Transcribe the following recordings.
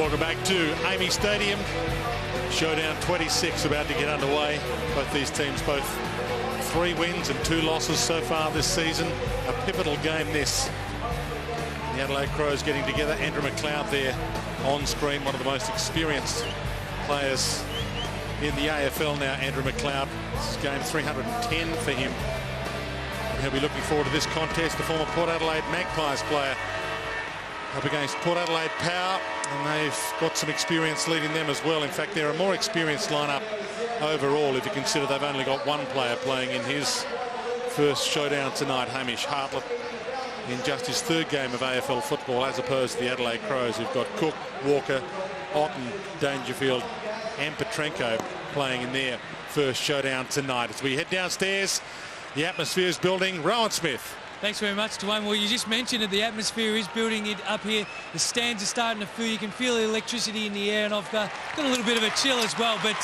Welcome back to Amy Stadium. Showdown 26 about to get underway. Both these teams, both 3 wins and 2 losses so far this season. A pivotal game this. The Adelaide Crows getting together. Andrew McLeod there on screen, one of the most experienced players in the AFL now, Andrew McLeod. This is game 310 for him. And he'll be looking forward to this contest. The former Port Adelaide Magpies player up against Port Adelaide Power, and they've got some experience leading them as well. In fact, they're a more experienced lineup overall if you consider they've only got 1 player playing in his first showdown tonight, Hamish Hartlett, in just his 3rd game of AFL football, as opposed to the Adelaide Crows, who've got Cook, Walker, Otten, Dangerfield and Petrenko playing in their first showdown tonight. As we head downstairs, the atmosphere is building. Rowan Smith. Thanks very much, Dwayne. Well, you just mentioned it. The atmosphere is building it up here. The stands are starting to fill. You can feel the electricity in the air, and I've got a little bit of a chill as well. But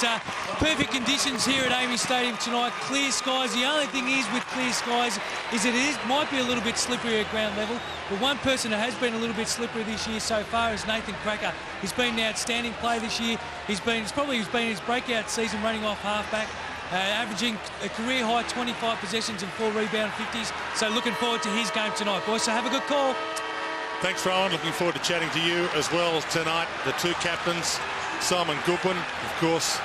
perfect conditions here at Amy Stadium tonight. Clear skies. The only thing is with clear skies is might be a little bit slippery at ground level. But one person that has been a little bit slippery this year so far is Nathan Cracker. He's been an outstanding player this year. He's been his breakout season running off halfback. Averaging a career-high 25 possessions and 4 rebound 50s. So looking forward to his game tonight, boys. So have a good call. Thanks, Rowan. Looking forward to chatting to you as well tonight. The 2 captains, Simon Goodwin, of course,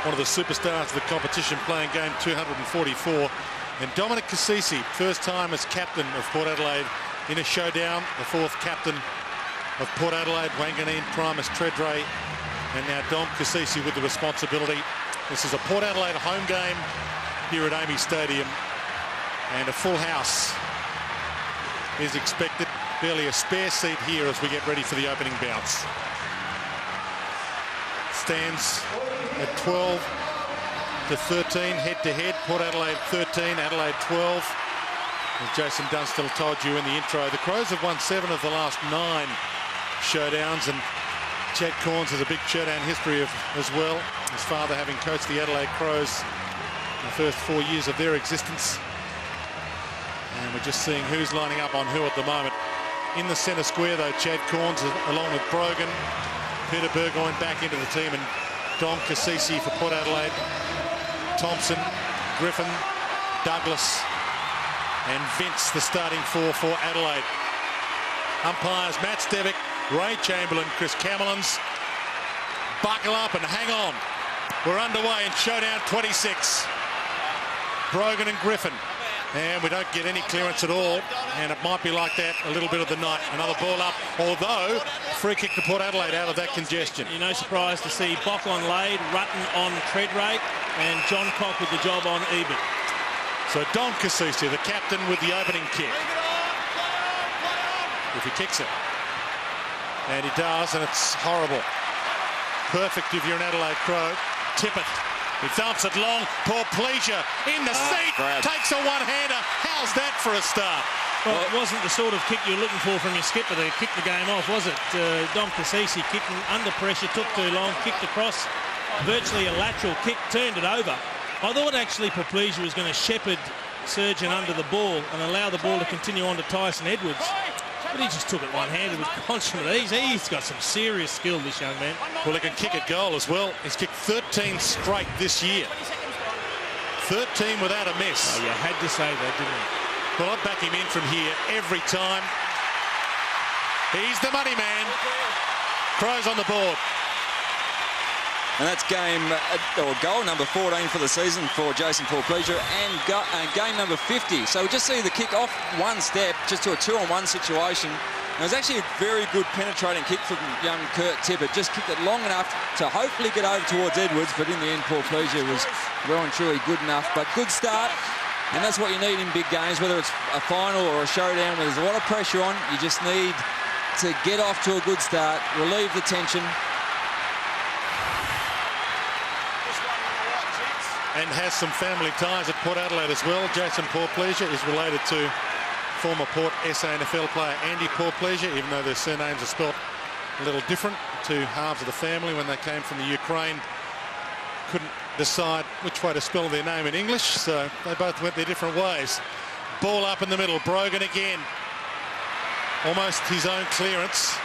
one of the superstars of the competition, playing game 244. And Dominic Cassisi, first time as captain of Port Adelaide in a showdown. The 4th captain of Port Adelaide, Wanganeen, Primus Tredrea. And now Dom Cassisi with the responsibility. This is a Port Adelaide home game here at Amy Stadium, and a full house is expected. Barely a spare seat here as we get ready for the opening bounce. Stands at 12 to 13 head-to-head. Port Adelaide 13, Adelaide 12. As Jason Dunstall told you in the intro, the Crows have won 7 of the last 9 showdowns, and Chad Corns has a big showdown history as well, his father having coached the Adelaide Crows in the first 4 years of their existence. And we're just seeing who's lining up on who at the moment. In the centre square, though, Chad Corns along with Brogan, Peter Burgoyne back into the team, and Dom Cassisi for Port Adelaide, Thompson, Griffin, Douglas and Vince, the starting 4 for Adelaide. Umpires Matt Stevick, Ray Chamberlain, Chris Camelons. Buckle up and hang on. We're underway in showdown 26. Brogan and Griffin. And we don't get any clearance at all. And it might be like that a little bit of the night. Another ball up, although free kick to Port Adelaide out of that congestion. You're no surprise to see Bock on Lade, Rutten on Tredrea, and John Cock with the job on Ebert. So Dom Cassisi, the captain, with the opening kick. If he kicks it. And he does, and it's horrible. Perfect if you're an Adelaide Crow. Tippett. He dumps it long. Poor Pleasure in the seat. Takes a one-hander. How's that for a start? Well, it wasn't the sort of kick you were looking for from your skipper to kick the game off, was it? Dom Cassisi kicking under pressure, took too long, kicked across. Virtually a lateral kick, turned it over. I thought actually Pleasure was going to shepherd Surgeon under the ball and allow the ball to continue on to Tyson Edwards. But he just took it one-handed with consummate ease. He's got some serious skill, this young man. Well, he can kick a goal as well. He's kicked 13 straight this year. 13 without a miss. Oh, you had to say that, didn't you? Well, I back him in from here every time. He's the money man. Crows on the board. And that's goal number 14 for the season for Jason Pleasure, and game number 50. So we just see the kick off one step, just to a 2-on-1 situation. And it was actually a very good penetrating kick from young Kurt Tippett. Just kicked it long enough to hopefully get over towards Edwards, but in the end, Pleasure was well and truly good enough. But good start, and that's what you need in big games, whether it's a final or a showdown where there's a lot of pressure on. You just need to get off to a good start, relieve the tension. And has some family ties at Port Adelaide as well. Jason Pleasure is related to former Port SANFL player Andy Pleasure, even though their surnames are spelt a little different. 2 halves of the family when they came from the Ukraine couldn't decide which way to spell their name in English, so they both went their different ways. Ball up in the middle, Brogan again. Almost his own clearance.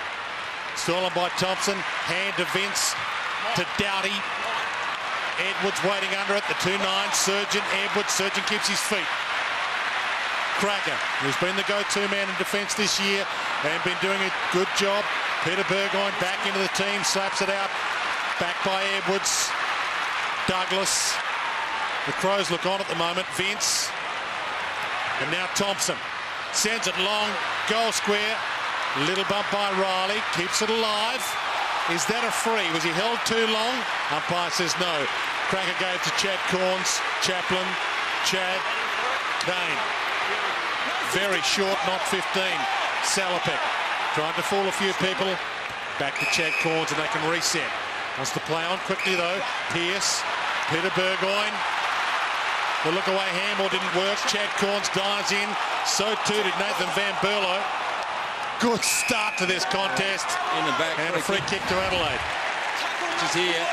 Stolen by Thompson. Hand to Vince. To Doughty. Edwards waiting under it. The 2-9. Surgeon. Edwards. Surgeon keeps his feet. Cracker, who's been the go-to man in defence this year and been doing a good job. Peter Burgoyne back into the team. Slaps it out. Back by Edwards. Douglas. The Crows look on at the moment. Vince. And now Thompson. Sends it long. Goal square. Little bump by Riley. Keeps it alive. Is that a free? Was he held too long? Umpire says no. Cracker gave to Chad Corns. Chaplin. Chad. Kane. Very short, not 15. Salopek. Tried to fool a few people. Back to Chad Corns and they can reset. Wants to play on quickly though. Pearce. Peter Burgoyne. The look away handball didn't work. Chad Corns dives in. So too did Nathan Van Berlo. Good start to this contest. In the back. And a free kick to Adelaide. Just here.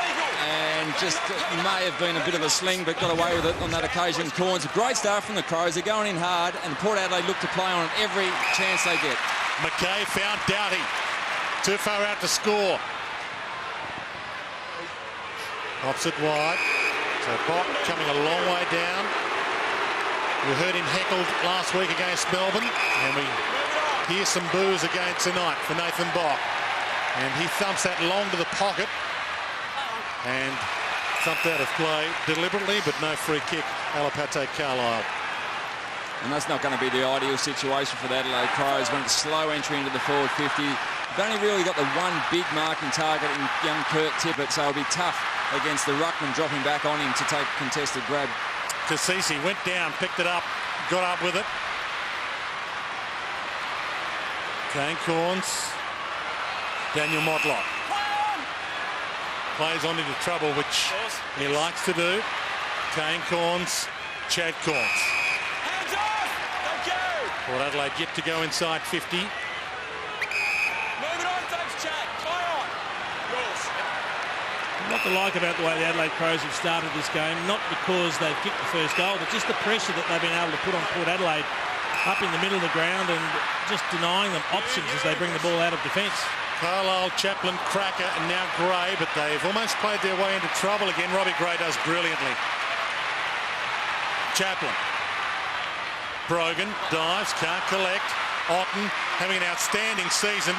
And just may have been a bit of a sling, but got away with it on that occasion. Corns, a great start from the Crows. They're going in hard, and Port Adelaide look to play on it every chance they get. McKay found Doughty. Too far out to score. Pops it wide. So Bott coming a long way down. We heard him heckled last week against Melbourne, and we hear some boos again tonight for Nathan Bott. And he thumps that long to the pocket. And thumped out of play deliberately, but no free kick. Alapate Carlisle. And that's not going to be the ideal situation for the Adelaide Crows when it's slow entry into the forward 50. They've only really got the one big marking target in young Kurt Tippett, so it'll be tough against the ruckman dropping back on him to take a contested grab. Cassisi went down, picked it up, got up with it. Kane Corns. Daniel Motlop. Plays on into trouble, which he likes to do. Kane Corns, Chad Corns. Hands off! Thank you! Port Adelaide yet to go inside 50. Move it on, thanks, Chad. Play on. Rules. What to like about the way the Adelaide Crows have started this game, not because they've kicked the first goal, but just the pressure that they've been able to put on Port Adelaide up in the middle of the ground and just denying them options as they bring the ball out of defence. Carlisle, Chaplin, Cracker, and now Gray, but they've almost played their way into trouble again. Robbie Gray does brilliantly. Chaplin. Brogan dives, can't collect. Otten having an outstanding season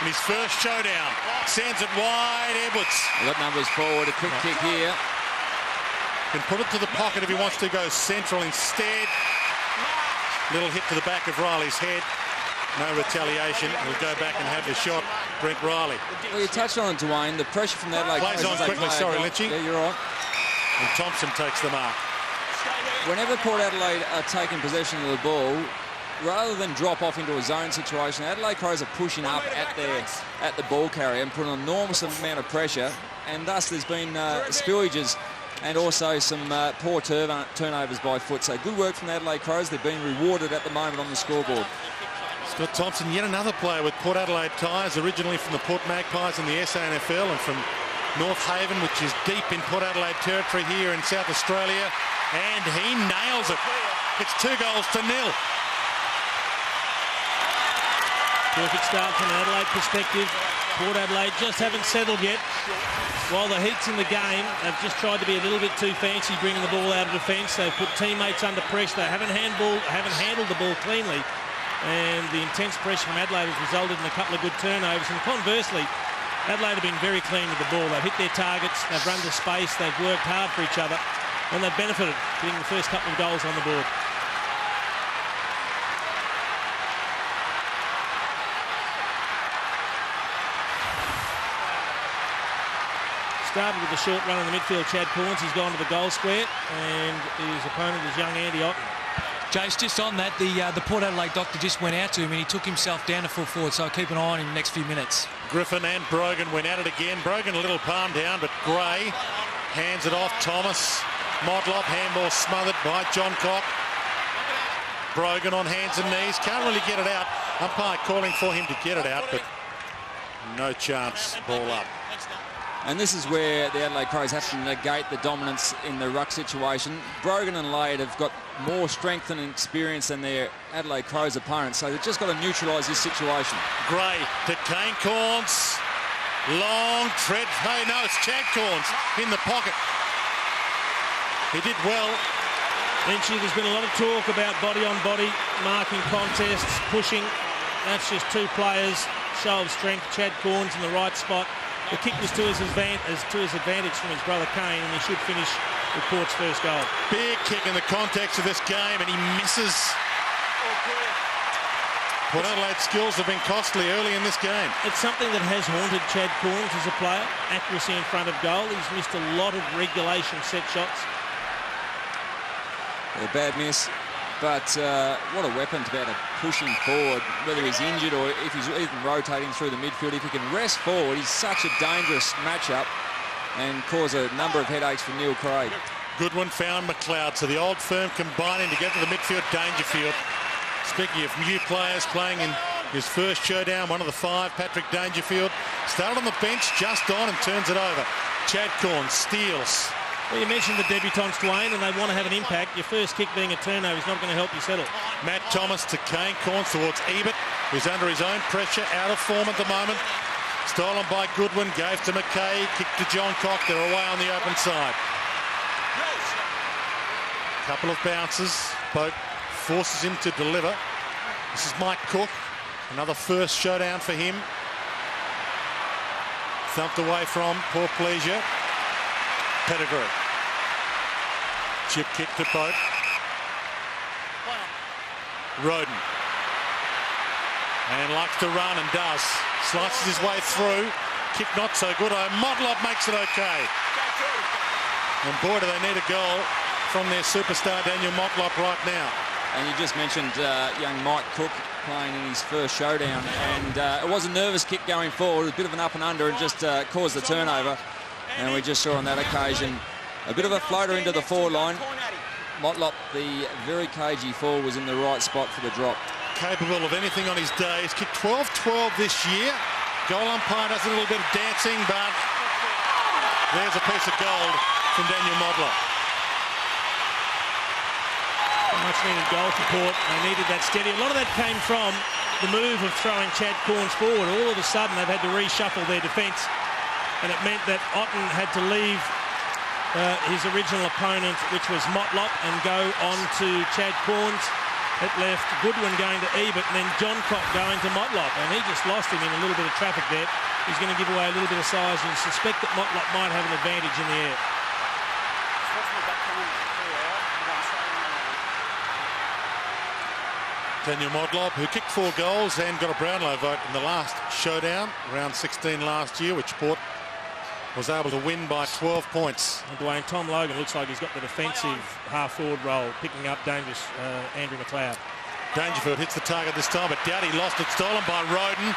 in his first showdown. Sends it wide, Edwards. They've got numbers forward, a quick kick here. Can put it to the pocket if he wants to go central instead. Little hit to the back of Riley's head. No retaliation. He'll go back and have the shot. Brent Riley. Well, you touched on it, Dwayne. The pressure from the Adelaide Plays on quickly. Sorry, Lynchy. Yeah, you're right. And Thompson takes the mark. Whenever Port Adelaide are taking possession of the ball, rather than drop off into a zone situation, Adelaide Crows are pushing up at the ball carrier and putting an enormous amount of pressure, and thus there's been spillages and also some poor turnovers by foot. So good work from the Adelaide Crows. They're being rewarded at the moment on the scoreboard. Scott Thompson, yet another player with Port Adelaide ties, originally from the Port Magpies in the SANFL and from North Haven, which is deep in Port Adelaide territory here in South Australia. And he nails it. It's 2-0. Perfect start from an Adelaide perspective. Port Adelaide just haven't settled yet. While the heat's in the game, they've just tried to be a little bit too fancy bringing the ball out of defence. They've put teammates under pressure. They haven't handled the ball cleanly. And the intense pressure from Adelaide has resulted in a couple of good turnovers. And conversely, Adelaide have been very clean with the ball. They've hit their targets, they've run to space, they've worked hard for each other, and they've benefited, getting the first couple of goals on the board. Started with a short run in the midfield, Chad Corns. He's gone to the goal square, and his opponent is young Andy Otten. Jace, just on that, the Port Adelaide doctor just went out to him and he took himself down to full forward, so I'll keep an eye on him in the next few minutes. Griffin and Brogan went at it again. Brogan a little palm down, but Gray hands it off. Thomas. Motlop, handball smothered by John Cock. Brogan on hands and knees. Can't really get it out. Umpire calling for him to get it out, but no chance. Ball up. And this is where the Adelaide Crows have to negate the dominance in the ruck situation. Brogan and Lade have got more strength and experience than their Adelaide Crows opponents, so they've just got to neutralise this situation. Gray to Kane Corns. Long tread. Hey, no, it's Chad Corns in the pocket. He did well. Lynchy, there's been a lot of talk about body-on-body, marking contests, pushing. That's just two players, show of strength. Chad Corns in the right spot. The kick was to his advantage from his brother Kane, and he should finish with Port's first goal. Big kick in the context of this game, and he misses. Port Adelaide's skills have been costly early in this game. It's something that has haunted Chad Corns as a player. Accuracy in front of goal. He's missed a lot of regulation set shots. A bad miss, but what a weapon to be able to push him forward, whether he's injured or if he's even rotating through the midfield. If he can rest forward, he's such a dangerous matchup and cause a number of headaches for Neil Craig. Goodwin found McLeod, so the old firm combining to get to the midfield Dangerfield. Speaking of new players playing in his first showdown, one of the five, Patrick Dangerfield, started on the bench, just on and turns it over. Chad Corns steals. Well, you mentioned the debutants, Dwayne, and they want to have an impact. Your first kick being a turnover is not going to help you settle. Matt Thomas to Kane Corns towards Ebert, who's under his own pressure, out of form at the moment. Stolen by Goodwin, gave to McKay, kicked to John Cock. They're away on the open side. Couple of bounces. Pope forces him to deliver. This is Mike Cook. Another first showdown for him. Thumped away from poor Pleasure. Pettigrew. Chip kick to Pope. Roden. And likes to run and does. Slices his way through. Kick not so good. Motlop makes it okay. And boy, do they need a goal from their superstar Daniel Motlop right now. And you just mentioned young Mike Cook playing in his first showdown. And it was a nervous kick going forward. A bit of an up and under and just caused the turnover. And we just saw on that occasion a bit of a floater into the forward line. Motlop, the very cagey forward, was in the right spot for the drop. Capable of anything on his day. He's kicked 12-12 this year. Goal umpire does a little bit of dancing, but there's a piece of gold from Daniel Motlop. Much needed goal for Port. They needed that steady. A lot of that came from the move of throwing Chad Corns forward. All of a sudden, they've had to reshuffle their defence. And it meant that Otten had to leave his original opponent, which was Motlop, and go on to Chad Corns. It left Goodwin going to Ebert and then John Cock going to Motlop. And he just lost him in a little bit of traffic there. He's going to give away a little bit of size and suspect that Motlop might have an advantage in the air. Daniel Motlop, who kicked 4 goals and got a Brownlow vote in the last showdown, round 16 last year, which Port was able to win by 12 points. And Dwayne, Tom Logan looks like he's got the defensive half-forward role, picking up dangerous Andrew McLeod. Dangerfield hits the target this time, but Dowdy lost it, stolen by Roden.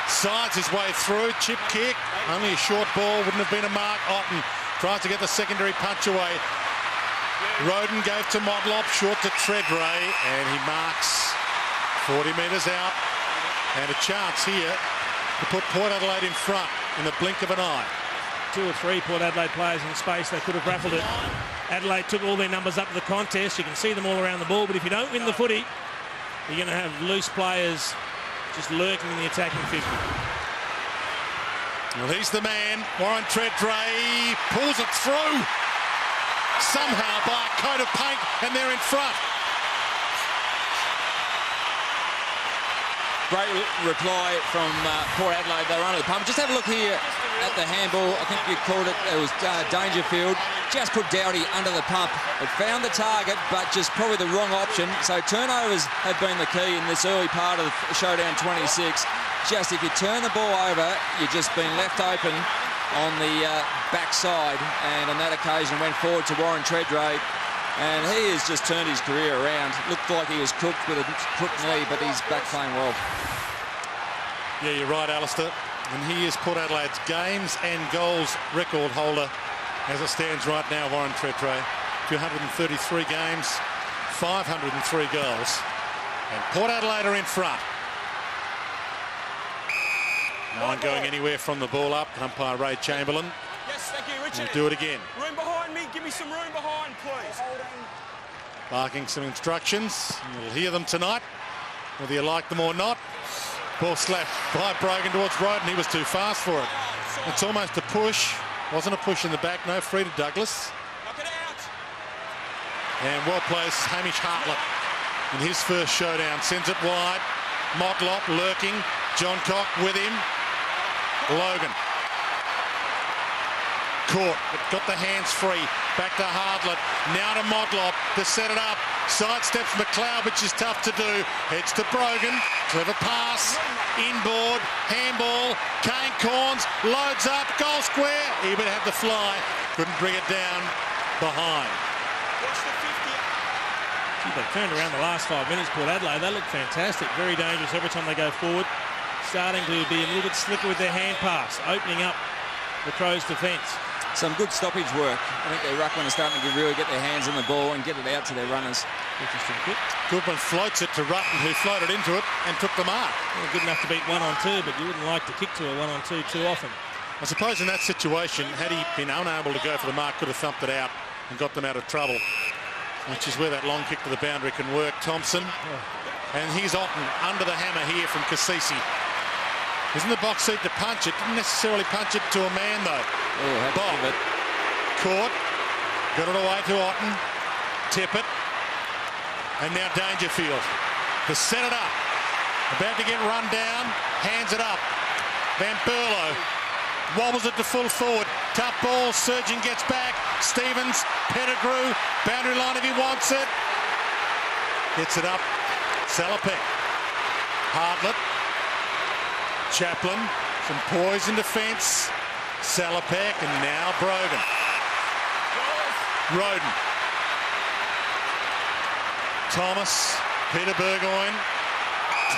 Sides his way through, chip kick, only a short ball, wouldn't have been a mark. Otten tries to get the secondary punch away. Roden gave to Motlop, short to Treadray, and he marks 40 metres out. And a chance here to put Port Adelaide in front in the blink of an eye. 2 or 3 Port Adelaide players in space, they could have raffled it. Adelaide took all their numbers up to the contest. You can see them all around the ball, but if you don't win the footy, you're going to have loose players just lurking in the attacking 50. Well, he's the man. Warren Treadray pulls it through somehow by a coat of paint, and they're in front. Great reply from Port Adelaide. They were under the pump. Just have a look here at the handball. I think you called it. It was Dangerfield. Just put Dowdy under the pump. It found the target, but just probably the wrong option. So turnovers have been the key in this early part of showdown 26. Just if you turn the ball over, you've just been left open on the backside. And on that occasion, went forward to Warren Treadray. And he has just turned his career around. Looked like he was cooked with a crook knee, but he's back playing well. Yeah, you're right, Alistair. And he is Port Adelaide's games and goals record holder as it stands right now, Warren Treadray. 233 games, 503 goals. And Port Adelaide are in front. No one going anywhere from the ball up. Umpire Ray Chamberlain Yes, thank you, Richard. will do it again. Room behind me. Give me some room behind, please. Barking some instructions. You'll hear them tonight, whether you like them or not. Ball slapped by Brogan towards Roden. He was too fast for it. It's almost a push. Wasn't a push in the back. No, free to Douglas. Knock it out. And well placed Hamish Hartlett in his first showdown. Sends it wide. Motlop lurking. John Cock with him. Logan. Caught, but got the hands free. Back to Hartlett. Now to Motlop to set it up. Sidesteps McLeod, which is tough to do. Heads to Brogan. Clever pass. Inboard. Handball. Kane Corns. Loads up. Goal square. Ebert had the fly. Couldn't bring it down behind. Watch the 50. Gee, they've turned around the last 5 minutes, Port Adelaide. They look fantastic. Very dangerous every time they go forward. Starting to be a little bit slicker with their hand pass. Opening up the Crows' defence. Some good stoppage work. I think their ruckmen are starting to really get their hands on the ball and get it out to their runners. Interesting kick. Goodman floats it to Rutten, who floated into it and took the mark. Well, good enough to beat 1-on-2, but you wouldn't like to kick to a 1-on-2 too often. I suppose in that situation, had he been unable to go for the mark, could have thumped it out and got them out of trouble, which is where that long kick to the boundary can work. Thompson. And here's Otten under the hammer here from Kasisi. He's in the box seat to punch it. Didn't necessarily punch it to a man, though. Oh, had to give it. Caught. Got it away to Otten. Tip it. And now Dangerfield to set it up. About to get run down. Hands it up. Van Berlo wobbles it to full forward. Tough ball. Surgeon gets back. Stevens. Pettigrew. Boundary line if he wants it. Gets it up. Salopek. Hartlett. Chaplin, some poise in defence. Salopek and now Brogan. Roden. Thomas, Peter Burgoyne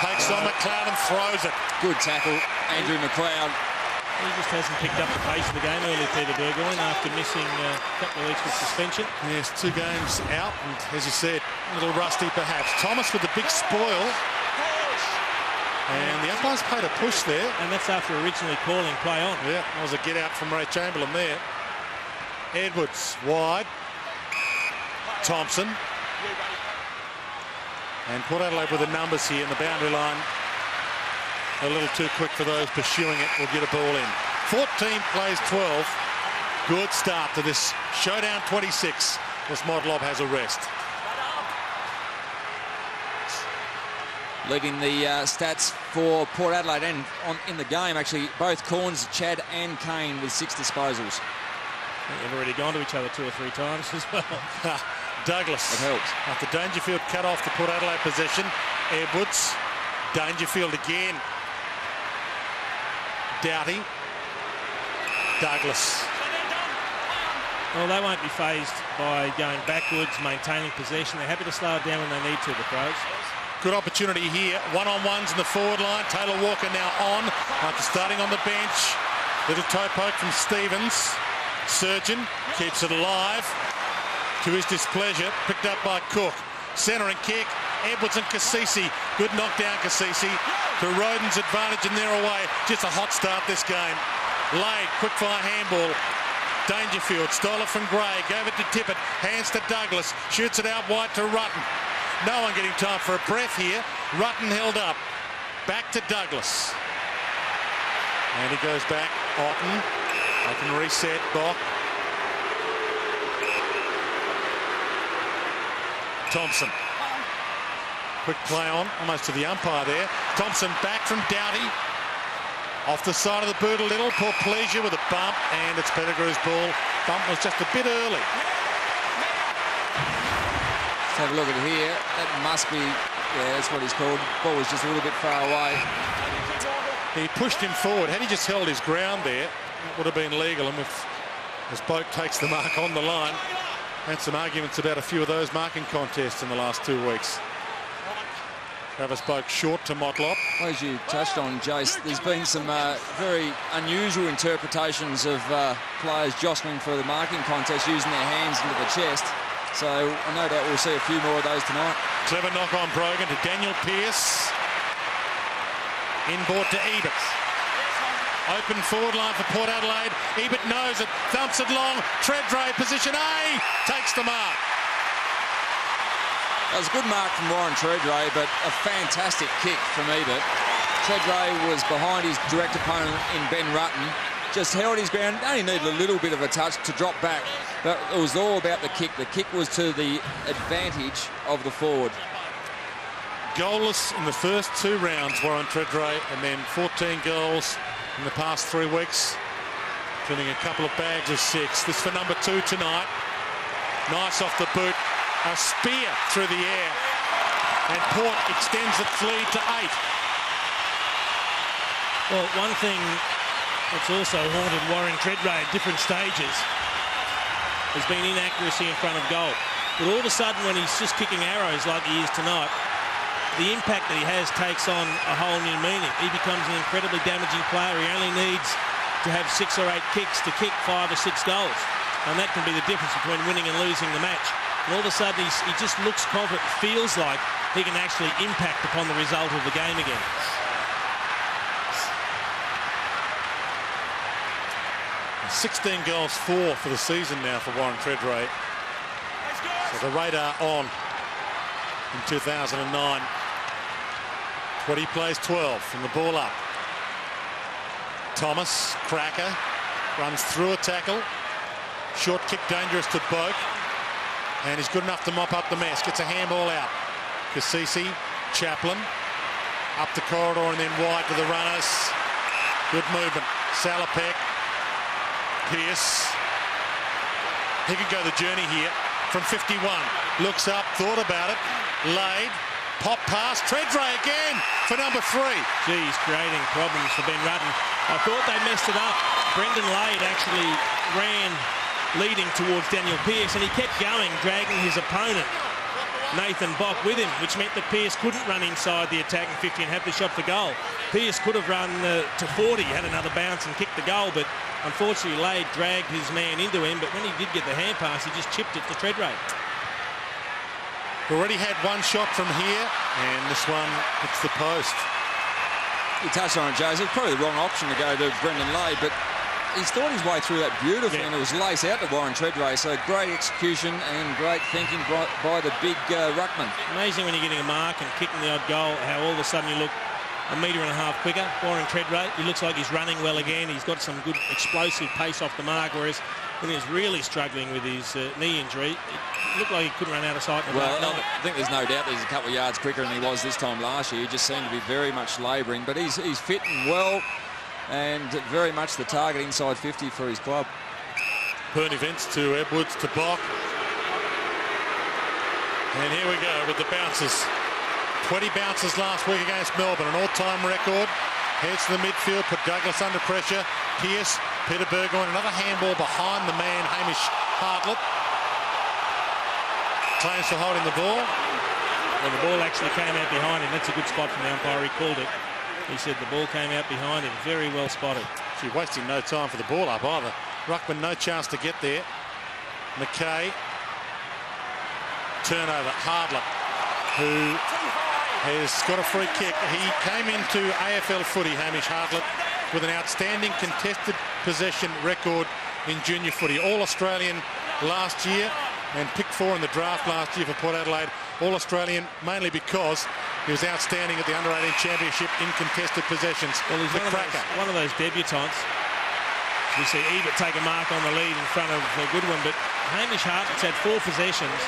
takes on McLeod and throws it. Good tackle, Andrew McLeod. He just hasn't picked up the pace of the game early, Peter Burgoyne, after missing a couple of weeks with suspension. Yes, 2 games out, and as you said, a little rusty perhaps. Thomas with the big spoil. And the umpires paid a push there. And that's after originally calling play on. Yeah, that was a get out from Ray Chamberlain there. Edwards wide. Thompson. And Port Adelaide with the numbers here in the boundary line. A little too quick for those pursuing it. Will get a ball in. 14 plays 12. Good start to this showdown 26 as Motlop has a rest. Leading the stats for Port Adelaide and in the game, actually, both Corns, Chad and Kane with 6 disposals. They've already gone to each other 2 or 3 times as well. Douglas. It helps. After Dangerfield cut off the Port Adelaide possession. Edwards. Dangerfield again. Doughty. Douglas. Well, they won't be phased by going backwards, maintaining possession. They're happy to slow it down when they need to, the Crows. Good opportunity here. One-on-ones in the forward line. Taylor Walker now on after starting on the bench. Little toe poke from Stevens. Surgeon keeps it alive. To his displeasure, picked up by Cook. Centering kick. Edwards and Kasisi. Good knockdown, Kasisi. To Roden's advantage and they're away. Just a hot start this game. Laid, quick-fire handball. Dangerfield stole it from Gray. Gave it to Tippett. Hands to Douglas. Shoots it out wide to Rutten. No one getting time for a breath here. Rutten held up. Back to Douglas. And he goes back. Otten. They can reset. Bock. Thompson. Quick play on. Almost to the umpire there. Thompson back from Doughty. Off the side of the boot a little. Poor Pleasure with a bump. And it's Pettigrew's ball. Bump was just a bit early. Let's have a look at it here. That must be, yeah, that's what he's called. Ball was just a little bit far away. He pushed him forward. Had he just held his ground there, it would have been legal. And as Boak takes the mark on the line, had some arguments about a few of those marking contests in the last 2 weeks. Travis Boak short to Motlop. Well, as you touched on, Jace, there's been some very unusual interpretations of players jostling for the marking contest using their hands into the chest. So I no doubt we'll see a few more of those tonight. Clever knock on Brogan to Daniel Pearce. Inboard to Ebert. Open forward line for Port Adelaide. Ebert knows it, thumps it long. Treadray, position A, takes the mark. That was a good mark from Warren Treadray, but a fantastic kick from Ebert. Treadray was behind his direct opponent in Ben Rutten. Just held his ground, only needed a little bit of a touch to drop back. But it was all about the kick. The kick was to the advantage of the forward. Goalless in the first 2 rounds, Warren Treadray, and then 14 goals in the past 3 weeks, including a couple of bags of 6. This for number 2 tonight. Nice off the boot. A spear through the air. And Port extends its lead to 8. Well, one thing that's also haunted Warren Treadray at different stages has been inaccuracy in front of goal. But all of a sudden, when he's just kicking arrows like he is tonight, the impact that he has takes on a whole new meaning. He becomes an incredibly damaging player. He only needs to have 6 or 8 kicks to kick 5 or 6 goals. And that can be the difference between winning and losing the match. And all of a sudden, he just looks confident, feels like he can actually impact upon the result of the game again. And 16 goals, 4 for the season now for Warren Treadray. So the radar on in 2009. 20 plays 12 from the ball up. Thomas, cracker, runs through a tackle. Short kick dangerous to Boak. And he's good enough to mop up the mess. Gets a handball out. Cassisi, Chaplin, up the corridor and then wide to the runners. Good movement. Salopek, Pearce. He could go the journey here from 51. Looks up, thought about it. Laid, pop pass. Treadray again for number 3. Geez, creating problems for Ben Rutten. I thought they messed it up. Brendan Laid actually ran leading towards Daniel Pearce, and he kept going, dragging his opponent, Nathan Bock, with him, which meant that Pearce couldn't run inside the attacking 50 and have the shot for goal. Pearce could have run to 40, had another bounce and kicked the goal, but unfortunately Laid dragged his man into him, but when he did get the hand pass, he just chipped it to Treadray. Already had 1 shot from here, and this one hits the post. You touched on it, Joseph. Probably the wrong option to go to Brendan Laid, but he's thought his way through that beautifully, and it was lace out to Warren Treadray. So great execution and great thinking by the big ruckman. Amazing when you're getting a mark and kicking the odd goal, how all of a sudden you look 1.5 metres quicker. Warren Treadray, he looks like he's running well again. He's got some good explosive pace off the mark, whereas when he was really struggling with his knee injury, it looked like he couldn't run out of sight. Well, I think there's no doubt that he's a couple of yards quicker than he was this time last year. He just seemed to be very much labouring, but he's fit and well, and very much the target inside 50 for his club. Burn events to Edwards, to Bock. And here we go with the bounces. 20 bounces last week against Melbourne, an all-time record. Heads to the midfield, put Douglas under pressure. Pearce, Peter Burgoyne, another handball behind the man, Hamish Hartlett. Claims for holding the ball. Well, the ball actually came out behind him. That's a good spot from the umpire. He called it. He said the ball came out behind him. Very well spotted. She's wasting no time for the ball up either. Ruckman, no chance to get there. McKay. Turnover. Hartlett, who has got a free kick. He came into AFL footy, Hamish Hartlett, with an outstanding contested possession record in junior footy. All-Australian last year and picked 4 in the draft last year for Port Adelaide. All-Australian mainly because he was outstanding at the under-18 championship in contested possessions. Well, he's one of those debutants. We see Ebert take a mark on the lead in front of Goodwin, but Hamish Hartlett's had 4 possessions,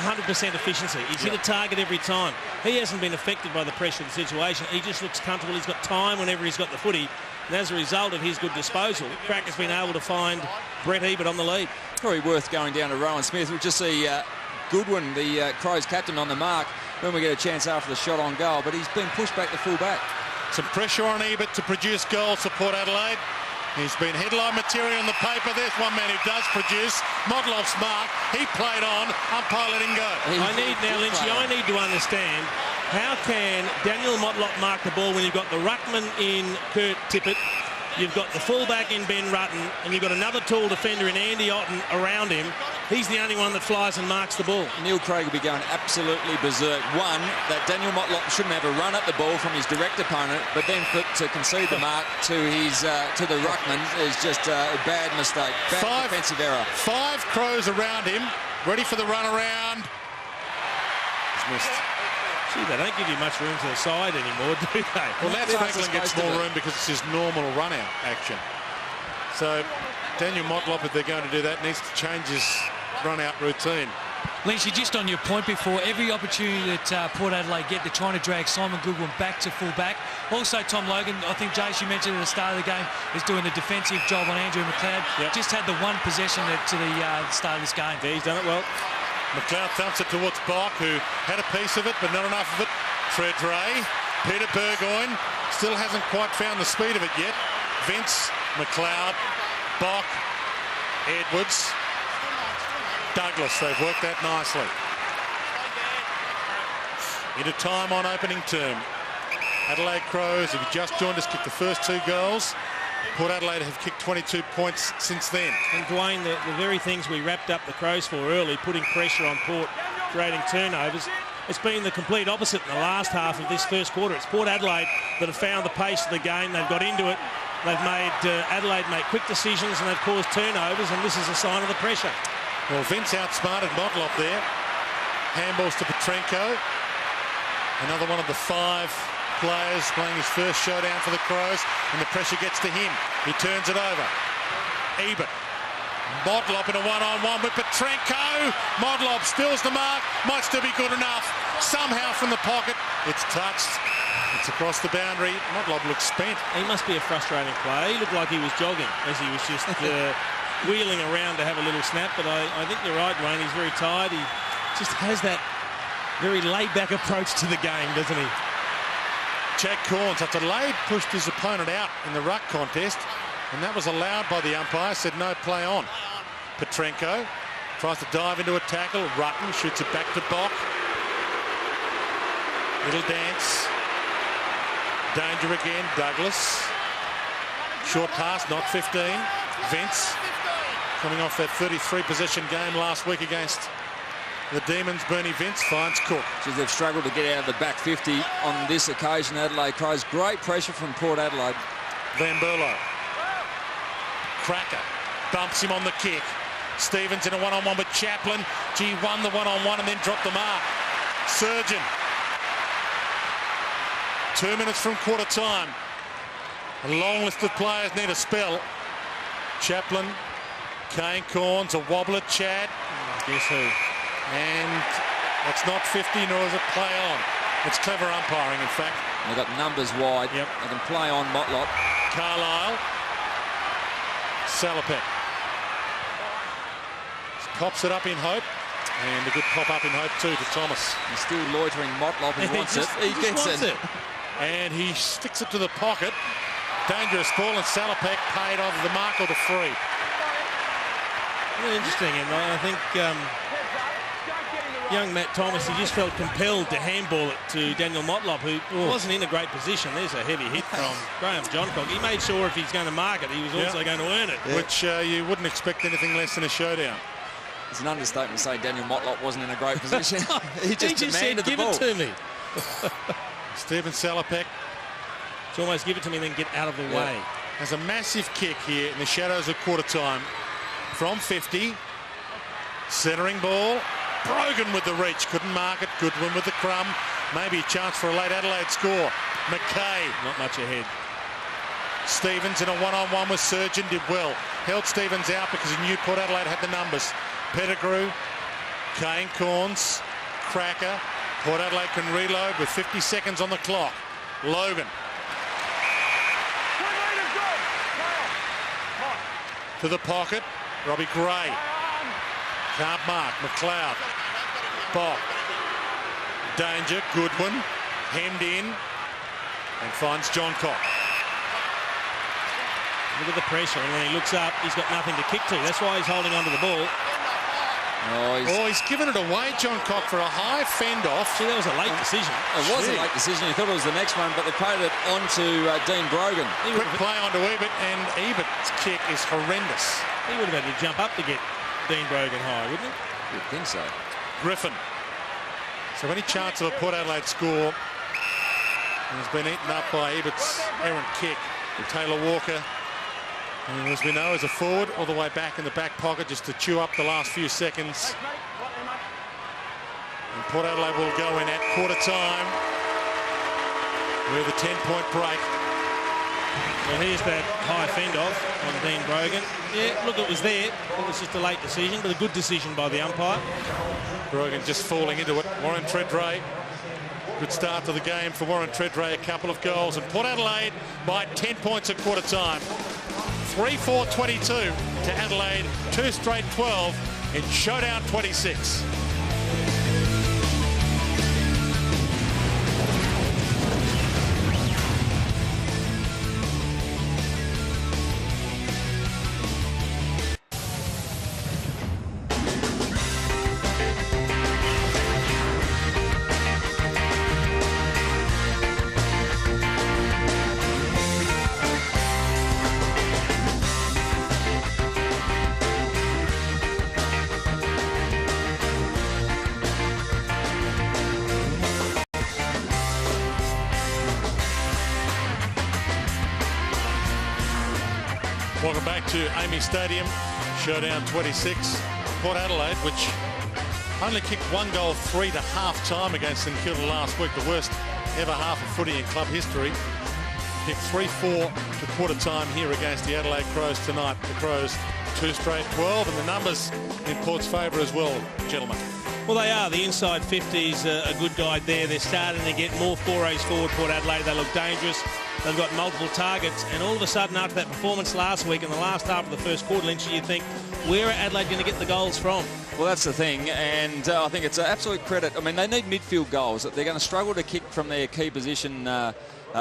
100% efficiency. He's hit a target every time. He hasn't been affected by the pressure of the situation. He just looks comfortable. He's got time whenever he's got the footy. And as a result of his good disposal, Cracker's been able to find Brett Ebert on the lead. Probably worth going down to Rowan Smith. We'll just see Goodwin, the Crows captain, on the mark when we get a chance after the shot on goal. But he's been pushed back to full back. Some pressure on Ebert to produce goals for Port Adelaide. He's been headline material on the paper. There's one man who does produce. Modlov's mark. He played on. Umpire let him go. I need to understand, how can Daniel Motlop mark the ball when you've got the ruckman in Kurt Tippett You've got the fullback in Ben Rutten, and you've got another tall defender in Andy Otten around him. He's the only one that flies and marks the ball. Neil Craig will be going absolutely berserk. One, that Daniel Motlop shouldn't have a run at the ball from his direct opponent, but then to concede the mark to the ruckman is just a bad mistake. Bad defensive error. 5 Crows around him, ready for the run around. He's missed. Gee, they don't give you much room to the side anymore, do they? Well, Matt Franklin gets more room because it's his normal run-out action. So Daniel Motlop, if they're going to do that, needs to change his run-out routine. Lynchy, just on your point before, every opportunity that Port Adelaide get, they're trying to drag Simon Goodwin back to full-back. Also, Tom Logan, I think, Jace, you mentioned at the start of the game, is doing a defensive job on Andrew McLeod. Yep. Just had the one possession to the start of this game. Yeah, he's done it well. McLeod thumps it towards Bach, who had a piece of it, but not enough of it. Tredre, Peter Burgoyne, still hasn't quite found the speed of it yet. Vince, McLeod, Bach, Edwards, Douglas. They've worked that nicely. Into time on opening term. Adelaide Crows, if you just joined us, kicked the first 2 goals. Port Adelaide have kicked 22 points since then. And Dwayne, the very things we wrapped up the Crows for early, putting pressure on Port, creating turnovers, it's been the complete opposite in the last half of this first quarter. It's Port Adelaide that have found the pace of the game. They've got into it. They've made Adelaide make quick decisions, and they've caused turnovers, and this is a sign of the pressure. Well, Vince outsmarted Motlop there. Handballs to Petrenko. Another one of the 5 players playing his first showdown for the Crows, and the pressure gets to him. He turns it over. Ebert. Motlop in a one-on-one with Petrenko. Motlop spills the mark. Might still be good enough. Somehow from the pocket, it's touched. It's across the boundary. Motlop looks spent. He must be a frustrating player. He looked like he was jogging as he was just wheeling around to have a little snap. But I think you're right, Wayne. He's very tired. He just has that very laid-back approach to the game, doesn't he? Chad Corns, after Adelaide pushed his opponent out in the ruck contest, and that was allowed by the umpire, said no, play on. Petrenko tries to dive into a tackle. Rutten shoots it back to Bach. Little dance. Danger again, Douglas. Short pass, not 15. Vince, coming off that 33 possession game last week against the Demons. Bernie Vince finds Cook. They've struggled to get out of the back 50 on this occasion. Adelaide Crows, great pressure from Port Adelaide. Van Berlo. Cracker bumps him on the kick. Stevens in a one-on-one with Chaplin. Gee, won the one-on-one and then dropped the mark. Surgeon. 2 minutes from quarter time. A long list of players need a spell. Chaplin, Kane Corns, a wobbler, Chad. Guess who? And it's not 50, nor is it play on. It's clever umpiring, in fact. They've got numbers wide. Yep. They can play on Motlop. Carlisle. Salopek. Pops it up in hope. And a good pop up in hope too to Thomas. He's still loitering Motlop. He wants it. He gets it. And he sticks it to the pocket. Dangerous ball, and Salopek paid either the mark or the free. Really interesting, and I think young Matt Thomas, he just felt compelled to handball it to Daniel Motlop, who wasn't in a great position. There's a heavy hit from Graham Johncock. He made sure if he's going to mark it, he was also going to earn it. Which you wouldn't expect anything less than a showdown. It's an understatement to say Daniel Motlop wasn't in a great position. he just demanded said, give it to me. Stephen Salopek. It's almost give it to me and then get out of the way. Has a massive kick here in the shadows of quarter time. From 50. Centering ball. Brogan with the reach. Couldn't mark it. Goodwin with the crumb. Maybe a chance for a late Adelaide score. McKay. Not much ahead. Stevens in a one-on-one with Surgeon. Did well. Held Stevens out because he knew Port Adelaide had the numbers. Pettigrew. Kane Corns. Cracker. Port Adelaide can reload with 50 seconds on the clock. Logan. To the pocket. Robbie Gray. Can't mark. McLeod. Bach. Danger. Goodwin. Hemmed in. And finds Johncock. Look at the pressure. And when he looks up, he's got nothing to kick to. That's why he's holding onto the ball. Oh, he's given it away, John Cock, for a high fend-off. See, that was a late decision. It was a late decision. He thought it was the next one, but they played it on to Dean Brogan. Quick play onto Ebert, and Ebert's kick is horrendous. He would have had to jump up to get Dean Brogan high, wouldn't he? You'd think so. Griffin. So any chance of a Port Adelaide score has been eaten up by Ebert's errant kick. Taylor Walker, who, as we know, is a forward, all the way back in the back pocket just to chew up the last few seconds. And Port Adelaide will go in at quarter time with a 10-point break. Well, here's that high fend-off on Dean Brogan. Yeah, look, it was there. It was just a late decision, but a good decision by the umpire. Brogan just falling into it. Warren Treadray. Good start to the game for Warren Treadray. A couple of goals. And Port Adelaide by 10 points at quarter time. 3-4-22 to Adelaide. 2 straight 12 in showdown 26. Welcome back to Amy Stadium, showdown 26. Port Adelaide, which only kicked 1 goal 3 to half-time against St Kilda last week, the worst ever half of footy in club history. Kicked 3-4 to quarter time here against the Adelaide Crows tonight. The Crows 2 straight 12, and the numbers in Port's favour as well, gentlemen. Well, they are. The inside 50's a good guide there. They're starting to get more forays forward, Port Adelaide. They look dangerous. They've got multiple targets, and all of a sudden, after that performance last week in the last half of the first quarter, Lynchy, you think, where are Adelaide going to get the goals from? Well, that's the thing, and I think it's an absolute credit. I mean, they need midfield goals. They're going to struggle to kick from their key position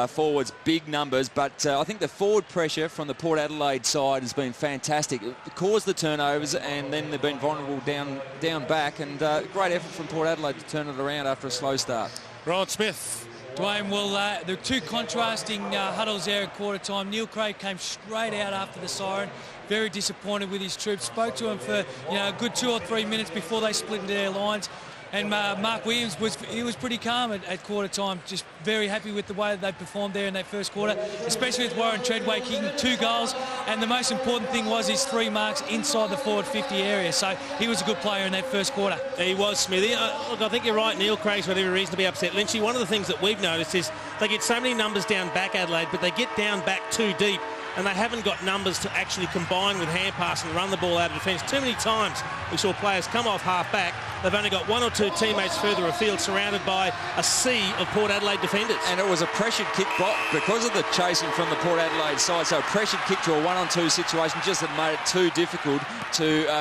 forwards, big numbers, but I think the forward pressure from the Port Adelaide side has been fantastic. It caused the turnovers, and then they've been vulnerable down back, and great effort from Port Adelaide to turn it around after a slow start. Rowan Smith. Dwayne, well, there are two contrasting huddles there at quarter time. Neil Craig came straight out after the siren, very disappointed with his troops. Spoke to him for a good 2 or 3 minutes before they split into their lines. And Mark Williams was pretty calm at quarter time, just very happy with the way that they performed there in that first quarter, especially with Warren Treadway kicking 2 goals. And the most important thing was his 3 marks inside the forward 50 area. So he was a good player in that first quarter. He was, Smithy. Look, I think you're right. Neil Craig's got every reason to be upset. Lynchy, one of the things that we've noticed is they get so many numbers down back, Adelaide, but they get down back too deep, and they haven't got numbers to actually combine with hand pass and run the ball out of defence. Too many times we saw players come off half-back. They've only got 1 or 2 teammates further afield, surrounded by a sea of Port Adelaide defenders. And it was a pressured kick because of the chasing from the Port Adelaide side. So a pressured kick to a 1-on-2 situation just had made it too difficult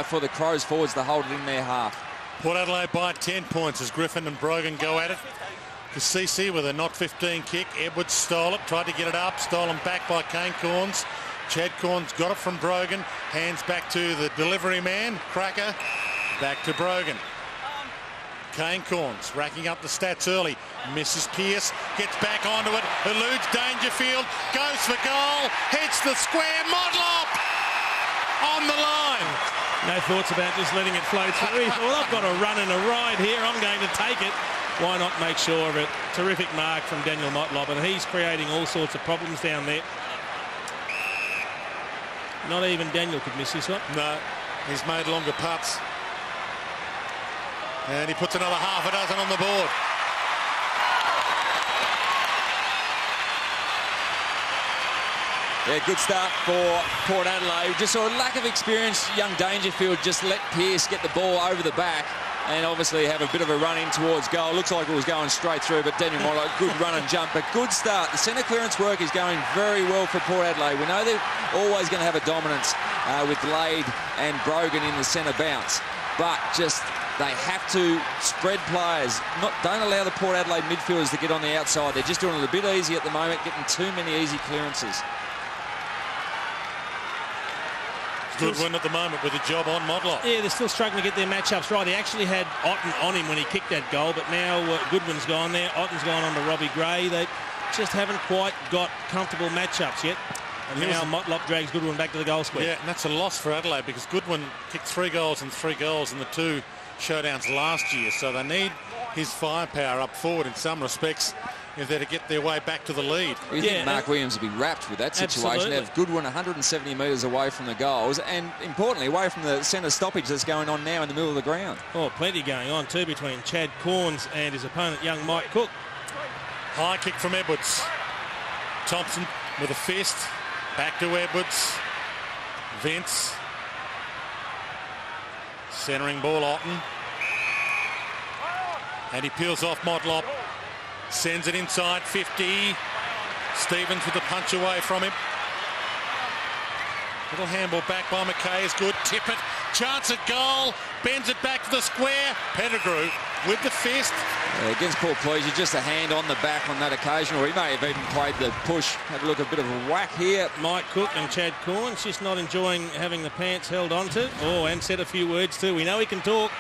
for the Crows forwards to hold it in their half. Port Adelaide by 10 points as Griffin and Brogan go at it. Cassisi with a not 15 kick. Edwards stole it, tried to get it up, stolen back by Kane Corns. Chad Corns got it from Brogan. Hands back to the delivery man, Cracker. Back to Brogan. Kane Corns racking up the stats early. Misses Pearce, gets back onto it, eludes Dangerfield, goes for goal, hits the square. Modlop on the line. No thoughts about just letting it flow through. He thought, I've got a run and a ride here, I'm going to take it. Why not make sure of it? Terrific mark from Daniel Motlop, and he's creating all sorts of problems down there. Not even Daniel could miss this one. No, he's made longer putts. And he puts another half a dozen on the board. Yeah, good start for Port Adelaide. Just saw a lack of experience. Young Dangerfield just let Pearce get the ball over the back and obviously have a bit of a run in towards goal. Looks like it was going straight through, but Daniel Motlop, good run and jump, but good start. The centre clearance work is going very well for Port Adelaide. We know they're always going to have a dominance with Lade and Brogan in the centre bounce, but just they have to spread players. Don't allow the Port Adelaide midfielders to get on the outside. They're just doing it a bit easy at the moment, getting too many easy clearances. Goodwin at the moment with a job on Motlop. Yeah, they're still struggling to get their matchups right. He actually had Otten on him when he kicked that goal, but now Goodwin's gone there. Otten's gone on to Robbie Gray. They just haven't quite got comfortable matchups yet. And now Motlop drags Goodwin back to the goal square. Yeah, and that's a loss for Adelaide because Goodwin kicked 3 goals in the 2 showdowns last year. So they need his firepower up forward in some respects if they're to get their way back to the lead. You think Mark Williams would be wrapped with that situation. Absolutely. They have Goodwin 170 metres away from the goals and, importantly, away from the centre stoppage that's going on now in the middle of the ground. Oh, plenty going on too between Chad Corns and his opponent, young Mike Cook. High kick from Edwards. Thompson with a fist. Back to Edwards. Vince. Centering ball, Otten. And he peels off Motlop. Sends it inside, 50. Stevens with the punch away from him. Little handball back by McKay is good. Tip it. Chance at goal. Bends it back to the square. Pettigrew with the fist. Against Paul Pleasure, just a hand on the back on that occasion, or he may have even played the push. Had a look, a bit of a whack here. Mike Cook and Chad Corns just not enjoying having the pants held onto. Oh, and said a few words too. We know he can talk.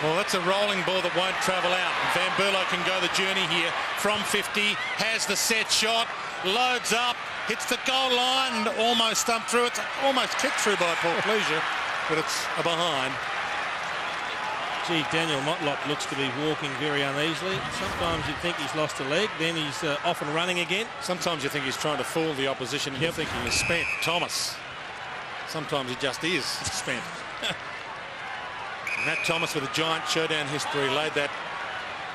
Well, that's a rolling ball that won't travel out. Van Berlo can go the journey here from 50. Has the set shot. Loads up. Hits the goal line and almost stumped through. It's almost kicked through by Paul Pleasure, but it's a behind. Gee, Daniel Motlop looks to be walking very uneasily. Sometimes you'd think he's lost a leg, then he's off and running again. Sometimes you think he's trying to fool the opposition and you're thinking he's spent. Thomas. Sometimes he just is spent. Matt Thomas with a giant showdown history. Laid that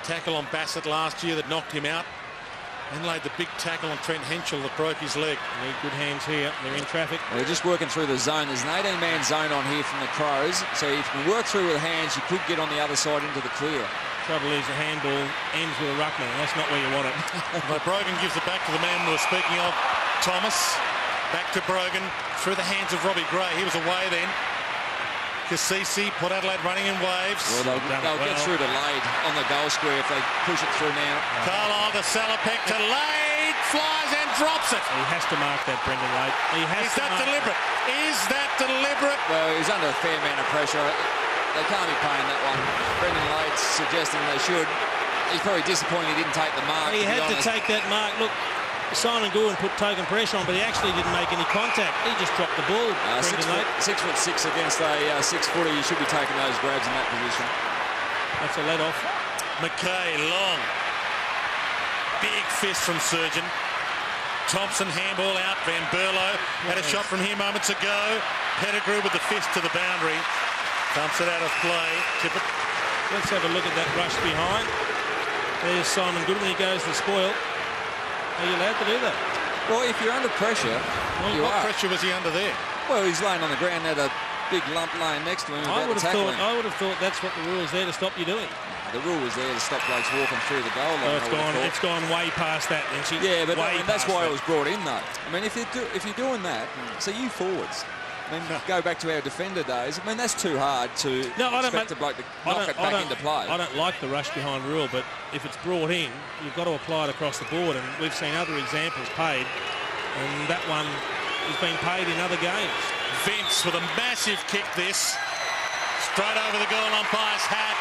tackle on Bassett last year that knocked him out. And laid the big tackle on Trent Henschel that broke his leg. Need good hands here. They're in traffic. Well, they're just working through the zone. There's an 18-man zone on here from the Crows. So if you can work through with hands, you could get on the other side into the clear. Trouble is the handball ends with a ruckman, and that's not where you want it. But Brogan gives it back to the man we were speaking of, Thomas. Back to Brogan through the hands of Robbie Gray. He was away then. Cassisi, Port Adelaide running in waves. Well, they'll get through to Lade on the goal square if they push it through now. Carlisle to Salopek to Lade, flies and drops it. He has to mark that, Brendan Lade. Is that deliberate? Is that deliberate? Well, he's under a fair amount of pressure. They can't be paying that one. Brendan Lade's suggesting they should. He's probably disappointed he didn't take the mark. He had to take that mark. Look, Simon Goodwin put token pressure on, but he actually didn't make any contact. He just dropped the ball. 6'6" against a 6-footer. You should be taking those grabs in that position. That's a let off. McKay, long. Big fist from Surgeon. Thompson, handball out. Van Berlo had a shot from here moments ago. Pettigrew with the fist to the boundary. Dumps it out of play. Tip it. Let's have a look at that rush behind. There's Simon Goodwin. He goes to spoil. Are you allowed to do that? Well, if you're under pressure, What pressure was he under there? Well, he's laying on the ground, had a big lump laying next to him. I would have thought that's what the rule is there to stop you doing. The rule was there to stop blokes walking through the goal line. It's gone way past that, Lynchie. Yeah, but that's why it was brought in, though. I mean, if you're doing that, so you forwards, I mean, go back to our defender days. I mean, that's too hard to expect a bloke to knock it back into play. I don't like the rush behind rule, but if it's brought in, you've got to apply it across the board. And we've seen other examples paid, and that one has been paid in other games. Vince with a massive kick this. Straight over the goal umpire's hat.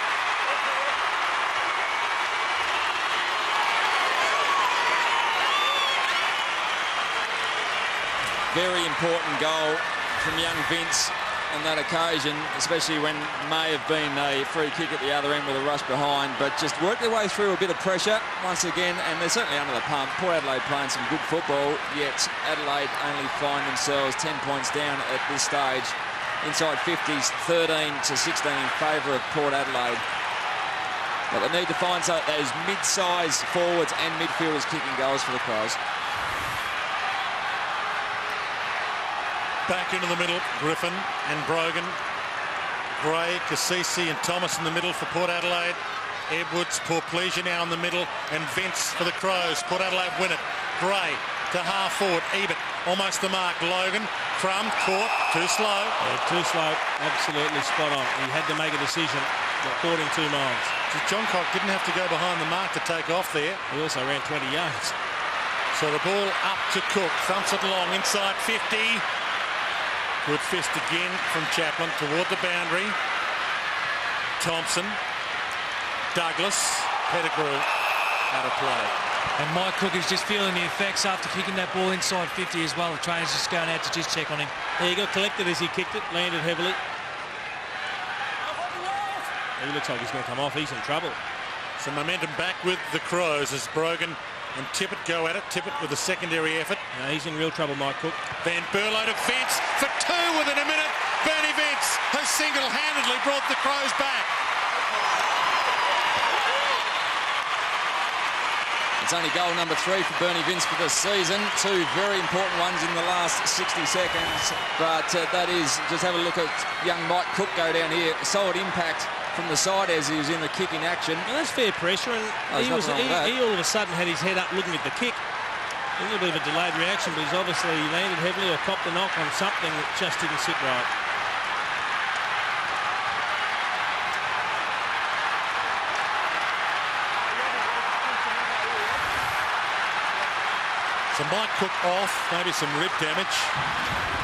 Very important goal from young Vince on that occasion, especially when may have been a free kick at the other end with a rush behind, but just worked their way through a bit of pressure once again, and they're certainly under the pump. Port Adelaide playing some good football, yet Adelaide only find themselves 10 points down at this stage. Inside 50s, 13 to 16 in favour of Port Adelaide. But they need to find those mid-sized forwards and midfielders kicking goals for the Crows. Back into the middle, Griffin and Brogan. Gray, Cassisi and Thomas in the middle for Port Adelaide. Edwards, Paul Pleasure now in the middle, and Vince for the Crows. Port Adelaide win it. Gray to half forward, Ebert, almost the mark. Logan, Crum, caught, too slow. Yeah, too slow, absolutely spot on. He had to make a decision, got caught in 2 miles. John Cock didn't have to go behind the mark to take off there. He also ran 20 yards. So the ball up to Cook, thumps it long, inside 50. Good fist again from Chaplin toward the boundary. Thompson, Douglas, Pettigrew out of play. And Mike Cook is just feeling the effects after kicking that ball inside 50 as well. The trainer's just going out to just check on him. Yeah, he got collected as he kicked it, landed heavily. He looks like he's going to come off. He's in trouble. Some momentum back with the Crows as Brogan and Tippett go at it. Tippett with a secondary effort. No, he's in real trouble, Mike Cook. Van Berlo to Vince for 2 within a minute. Bernie Vince has single-handedly brought the Crows back. It's only goal number 3 for Bernie Vince for this season. 2 very important ones in the last 60 seconds. But that is, just have a look at young Mike Cook go down here. A solid impact from the side as he was in the kicking action. Well, that's fair pressure, and he all of a sudden had his head up looking at the kick. A little bit of a delayed reaction, but he's obviously landed heavily or copped a knock on something that just didn't sit right. So Mike Cook off, maybe some rib damage.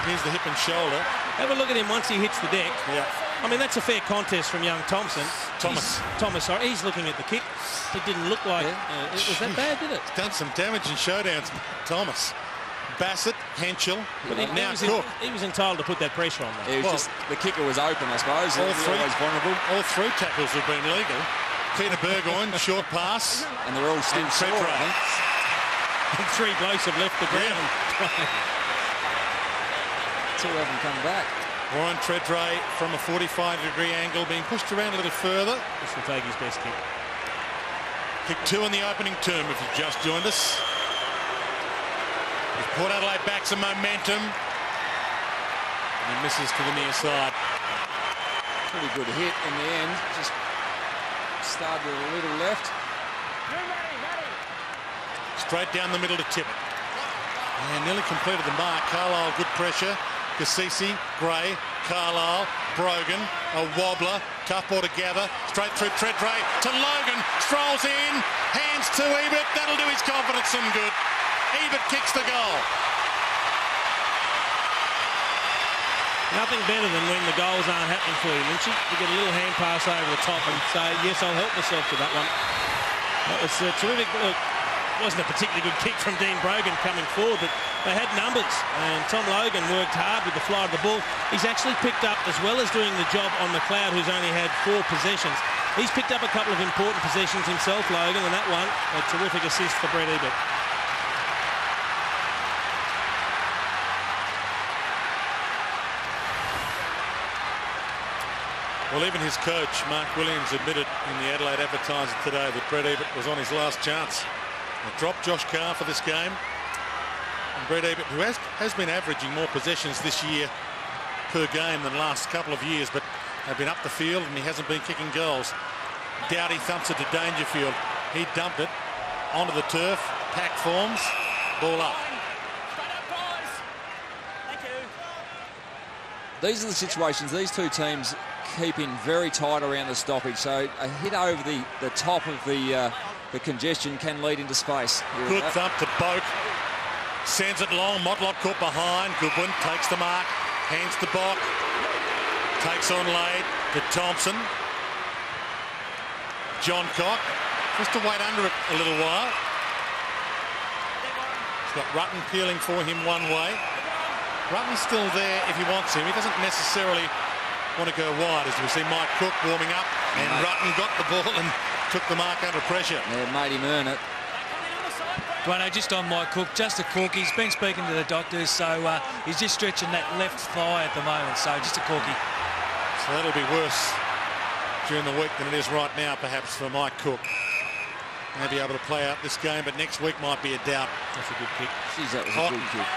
Here's the hip and shoulder. Have a look at him once he hits the deck. Yeah. I mean, that's a fair contest from young Thompson. Thomas, sorry. He's looking at the kick. It didn't look like it was that bad, did it? He's done some damage in showdowns, Thomas. Bassett, Henschel, now Cook. He was entitled to put that pressure on them. It was just, the kicker was open, I suppose. All 3 always vulnerable. All 3 tackles have been legal. Peter Burgoyne, short pass. And they're all still sore, I think. And 3 blokes have left the ground. 2 haven't come back. Warren Treadray from a 45-degree angle being pushed around a little further. This will take his best kick. Kick 2 in the opening term if you've just joined us. With Port Adelaide back some momentum. And he misses to the near side. Pretty good hit in the end. Just started with a little left. Straight down the middle to Tippett. And nearly completed the mark. Carlisle, good pressure. Cassisi, Gray, Carlisle, Brogan, a wobbler, tough ball to gather, straight through Treadray to Logan, strolls in, hands to Ebert, that'll do his confidence some good. Ebert kicks the goal. Nothing better than when the goals aren't happening for you, Lynchy. You get a little hand pass over the top and say, yes, I'll help myself to that one. That was terrific. Look, it wasn't a particularly good kick from Dean Brogan coming forward, but they had numbers, and Tom Logan worked hard with the fly of the ball. He's actually picked up, as well as doing the job on McLeod, who's only had 4 possessions, he's picked up a couple of important possessions himself, Logan, and that one, a terrific assist for Brett Ebert. Well, even his coach, Mark Williams, admitted in the Adelaide Advertiser today that Brett Ebert was on his last chance. They dropped Josh Carr for this game. And Brett Ebert, who has been averaging more possessions this year per game than the last couple of years, but have been up the field and he hasn't been kicking goals. Doughty thumps it to Dangerfield. He dumped it onto the turf. Pack forms. Ball up. These are the situations, these 2 teams keeping very tight around the stoppage, so a hit over the top of the congestion can lead into space. Good thump to Boak. Sends it long. Motlop caught behind. Goodwin takes the mark. Hands to Bock. Takes on Lade to Thompson. John Cock. Just to wait under it a little while. He's got Rutten peeling for him one way. Rutten's still there if he wants him. He doesn't necessarily want to go wide, as we see Mike Cook warming up, and Rutten got the ball and took the mark under pressure. Yeah, made him earn it. Dwayne, just on Mike Cook, just a corky. He's been speaking to the doctors, so he's just stretching that left thigh at the moment, so just a corky. So that'll be worse during the week than it is right now, perhaps, for Mike Cook. May be able to play out this game, but next week might be a doubt. That's a good kick. Jeez, that was a good kick.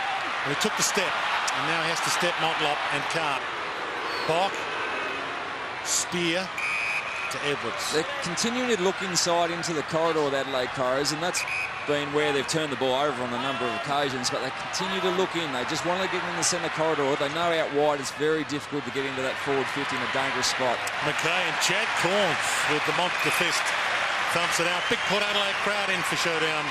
He took the step, and now he has to step Motlop and Carp. Bock, Spear to Edwards. They're continuing to look inside into the corridor of Adelaide Crows, and that's been where they've turned the ball over on a number of occasions, but they continue to look in. They just want to get in the centre corridor. They know out wide it's very difficult to get into that forward 50 in a dangerous spot. McKay and Chad Corns with the monster fist. Thumps it out. Big Port Adelaide crowd in for showdown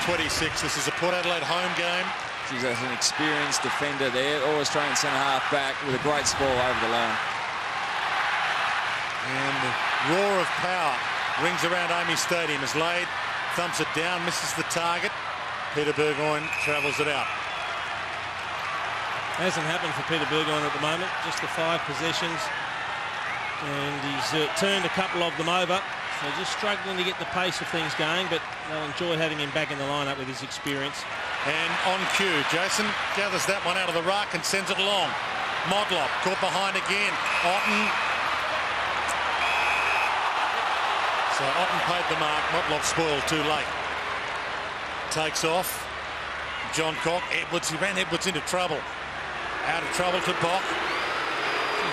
26. This is a Port Adelaide home game. She's an experienced defender there. All-Australian centre-half back with a great sprawl over the line. And the roar of power rings around Amy Stadium as Lade thumps it down, misses the target. Peter Burgoyne travels it out. Hasn't happened for Peter Burgoyne at the moment. Just the 5 possessions. And he's turned a couple of them over. So just struggling to get the pace of things going, but they'll enjoy having him back in the lineup with his experience. And on cue, Jason gathers that one out of the ruck and sends it long. Modlop caught behind again. Otten. So Otten paid the mark. Modlop spoiled too late. Takes off. John Cock. Edwards. He ran Edwards into trouble. Out of trouble to Bock.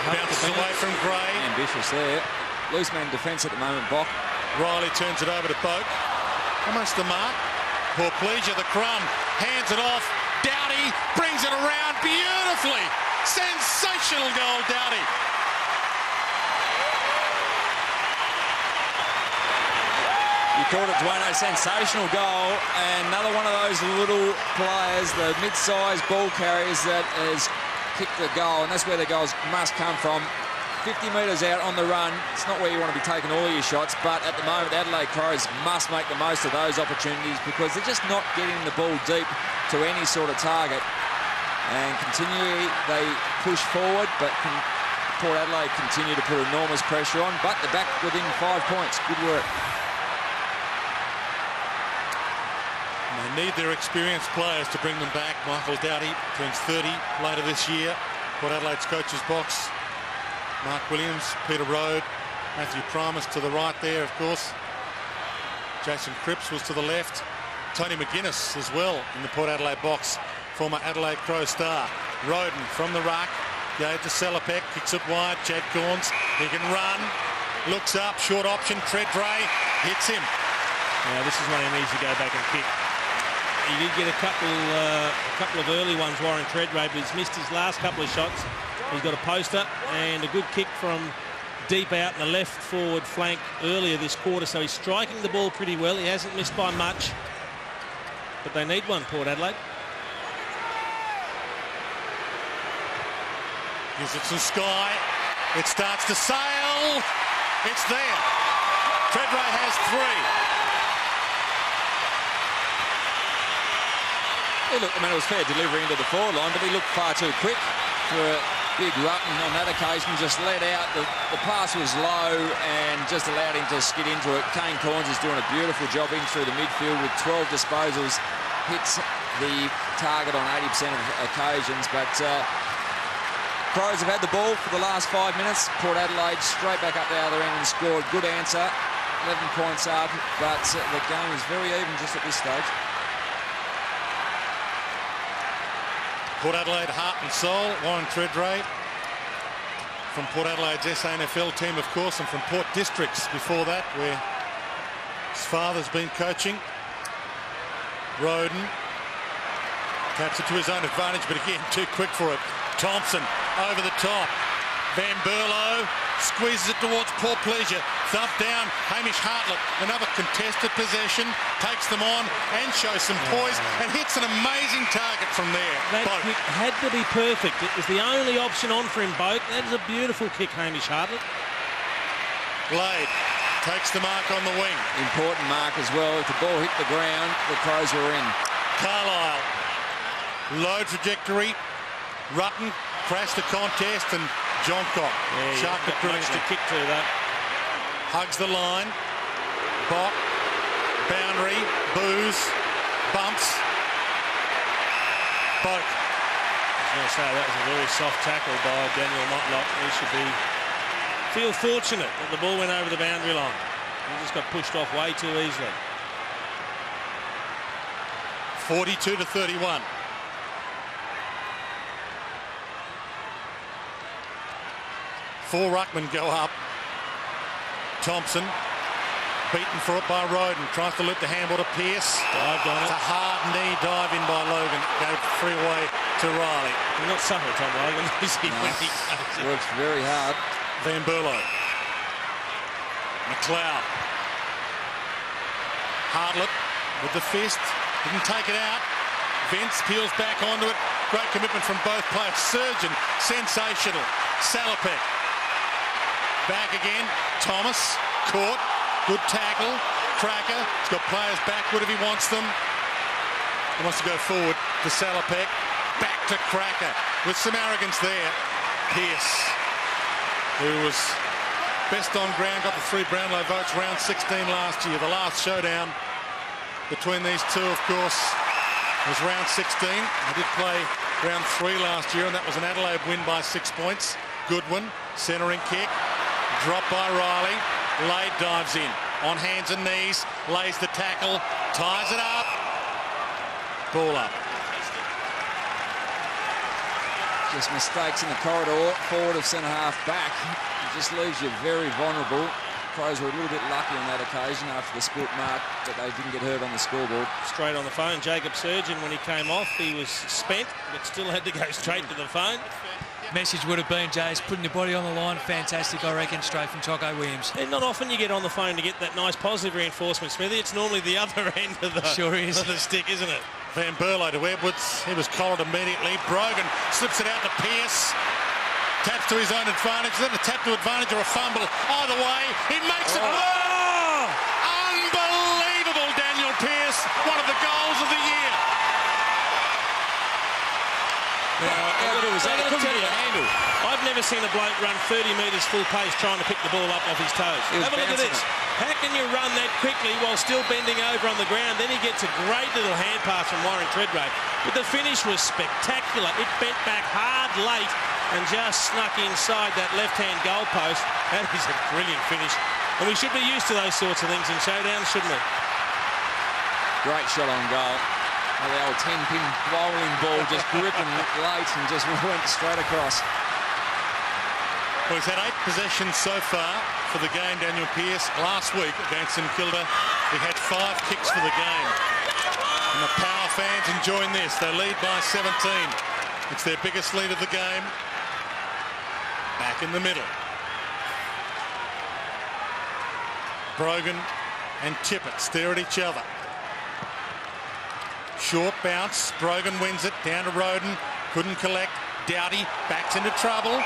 Bounces away from Gray. Ambitious there. Loose man defence at the moment, Bock. Riley turns it over to Boak. Almost the mark. Poor Pleasure, the crumb. Hands it off. Doughty brings it around beautifully. Sensational goal, Doughty. You called it, Dwayne, a sensational goal. And another one of those little players, the mid-sized ball carriers that has kicked the goal. And that's where the goals must come from. 50 metres out on the run. It's not where you want to be taking all your shots, but at the moment, the Adelaide Crows must make the most of those opportunities because they're just not getting the ball deep to any sort of target. And continually, they push forward, but Port Adelaide continue to put enormous pressure on, but they're back within 5 points. Good work. And they need their experienced players to bring them back. Michael Doughty turns 30 later this year. Port Adelaide's coach's box. Mark Williams, Peter Rode, Matthew Primus to the right there, of course. Jason Cripps was to the left. Tony McGuinness as well in the Port Adelaide box, former Adelaide Crow star. Roden from the ruck, gave to Selipek, kicks it wide. Chad Corns, he can run, looks up, short option. Treadray hits him. Now this is when he needs to go back and kick. He did get a couple of early ones, Warren Treadray, but he's missed his last couple of shots. He's got a poster and a good kick from deep out in the left forward flank earlier this quarter, so he's striking the ball pretty well. He hasn't missed by much, but they need one, Port Adelaide. Gives it some sky. It starts to sail. It's there. Treadray has 3. Yeah, look, I mean, it was fair delivery into the forward line, but he looked far too quick for Big Rutten on that occasion. Just let out. The pass was low and just allowed him to skid into it. Kane Corns is doing a beautiful job in through the midfield with 12 disposals. Hits the target on 80% of occasions, but Crows have had the ball for the last 5 minutes. Port Adelaide straight back up the other end and scored. Good answer. 11 points up, but the game is very even just at this stage. Port Adelaide, heart and soul. Warren Treadray from Port Adelaide's SANFL team, of course, and from Port Districts before that, where his father's been coaching. Roden taps it to his own advantage, but again, too quick for it. Thompson over the top. Van Berlo squeezes it towards Port Pleasure. Thump down. Hamish Hartlett, another contested possession, takes them on and shows some poise and hits an amazing target from there. That kick had to be perfect. It was the only option on for him, Boat. That is a beautiful kick, Hamish Hartlett. Blade takes the mark on the wing. Important mark as well. If the ball hit the ground, the Crows were in. Carlisle, low trajectory. Rutten crashed the contest and John Cock sharked it brilliantly. Kick to that. Hugs the line. Bock. Boundary. Booze. Bumps. Boak. I was going to say that was a very soft tackle by Daniel Motlop. He should feel fortunate that the ball went over the boundary line. He just got pushed off way too easily. 42-31. Four ruckmen go up. Thompson beaten for it by Roden. Tries to loop the handball to Pearce. Dived on it. It's a hard knee dive in by Logan. Gave free away to Riley. He's not subtle, Tom Logan, is he? Works very hard. Van Berlo. McLeod. Hartlett with the fist. Didn't take it out. Vince peels back onto it. Great commitment from both players. Surgeon, sensational. Salopek. Back again. Thomas, caught. Good tackle. Cracker. He's got players backward if he wants them. He wants to go forward to Salopek. Back to Cracker. With some arrogance there. Pearce, who was best on ground, got the 3 Brownlow votes round 16 last year. The last showdown between these two, of course, was round 16. I did play round 3 last year, and that was an Adelaide win by 6 points. Goodwin, centering kick, dropped by Riley. Lade dives in, on hands and knees, lays the tackle, ties it up. Ball up. Just mistakes in the corridor, forward of centre-half back. It just leaves you very vulnerable. Crows were a little bit lucky on that occasion after the split mark, but they didn't get hurt on the scoreboard. Straight on the phone, Jacob Surgeon, when he came off, he was spent, but still had to go straight to the phone. Message would have been, Jace, putting your body on the line, fantastic, I reckon, straight from Choco Williams. And not often you get on the phone to get that nice positive reinforcement, Smithy. It's normally the other end of the, sure is. of the stick, isn't it? Van Berlo to Edwards. He was collared immediately. Brogan slips it out to Pearce. Taps to his own advantage. Then a tap to advantage or a fumble. Either way, he makes it work. Unbelievable, Daniel Pearce. One of the goals of the year. I've never seen a bloke run 30 metres full pace trying to pick the ball up off his toes. Have a look at this. How can you run that quickly while still bending over on the ground? Then he gets a great little hand pass from Warren Treadway. But the finish was spectacular. It bent back hard late and just snuck inside that left-hand goal post. That is a brilliant finish. And we should be used to those sorts of things in showdowns, shouldn't we? Great shot on goal. The old 10-pin bowling ball just gripping late and just went straight across. Well, he's had 8 possessions so far for the game, Daniel Pearce. Last week against St Kilda, he had 5 kicks for the game. And the Power fans enjoying this. They lead by 17. It's their biggest lead of the game. Back in the middle. Brogan and Tippett stare at each other. Short bounce. Brogan wins it. Down to Roden. Couldn't collect. Doughty backs into trouble.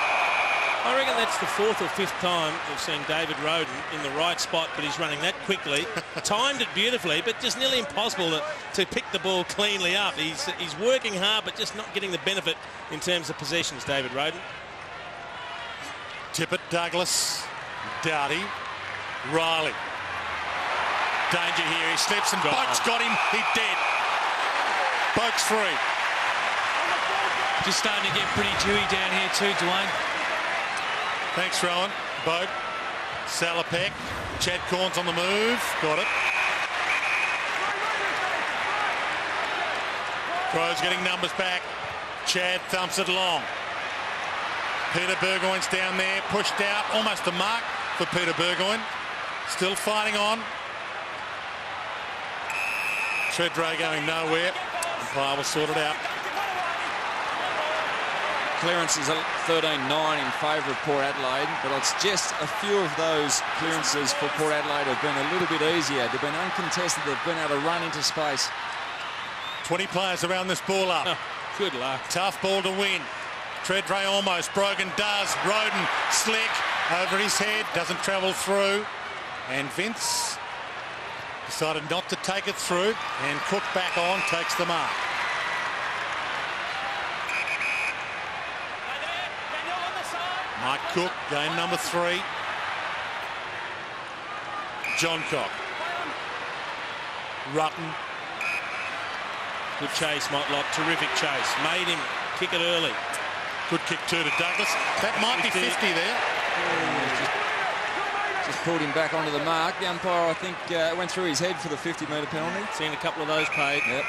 I reckon that's the 4th or 5th time we've seen David Roden in the right spot, but he's running that quickly. Timed it beautifully, but just nearly impossible to pick the ball cleanly up. He's working hard, but just not getting the benefit in terms of possessions, David Roden. Tippett, Douglas, Doughty, Riley. Danger here. He slips and Boak's got him. He's dead. Boak's free. Just starting to get pretty dewy down here too, Dwayne. Thanks, Rowan. Boak, Salopek, Chad Corns on the move. Got it. Crows getting numbers back. Chad thumps it long. Peter Burgoyne's down there, pushed out. Almost a mark for Peter Burgoyne. Still fighting on. Treadray going nowhere. Umpire will sort it out. Clearances are 13-9 in favour of Port Adelaide, but it's just a few of those clearances for Port Adelaide have been a little bit easier. They've been uncontested. They've been able to run into space. 20 players around this ball up. Oh, good luck. Tough ball to win. Treadray almost. Brogan does. Roden slick over his head. Doesn't travel through. And Vince decided not to take it through. And Cook back on, takes the mark. Mike Cook, game number 3. Johncock. Rutten. Good chase, Motlop. Terrific chase. Made him kick it early. Good kick too to Douglas. That might be 50 there. Just pulled him back onto the mark. The umpire, I think, went through his head for the 50-metre penalty. Seen a couple of those paid. Yep.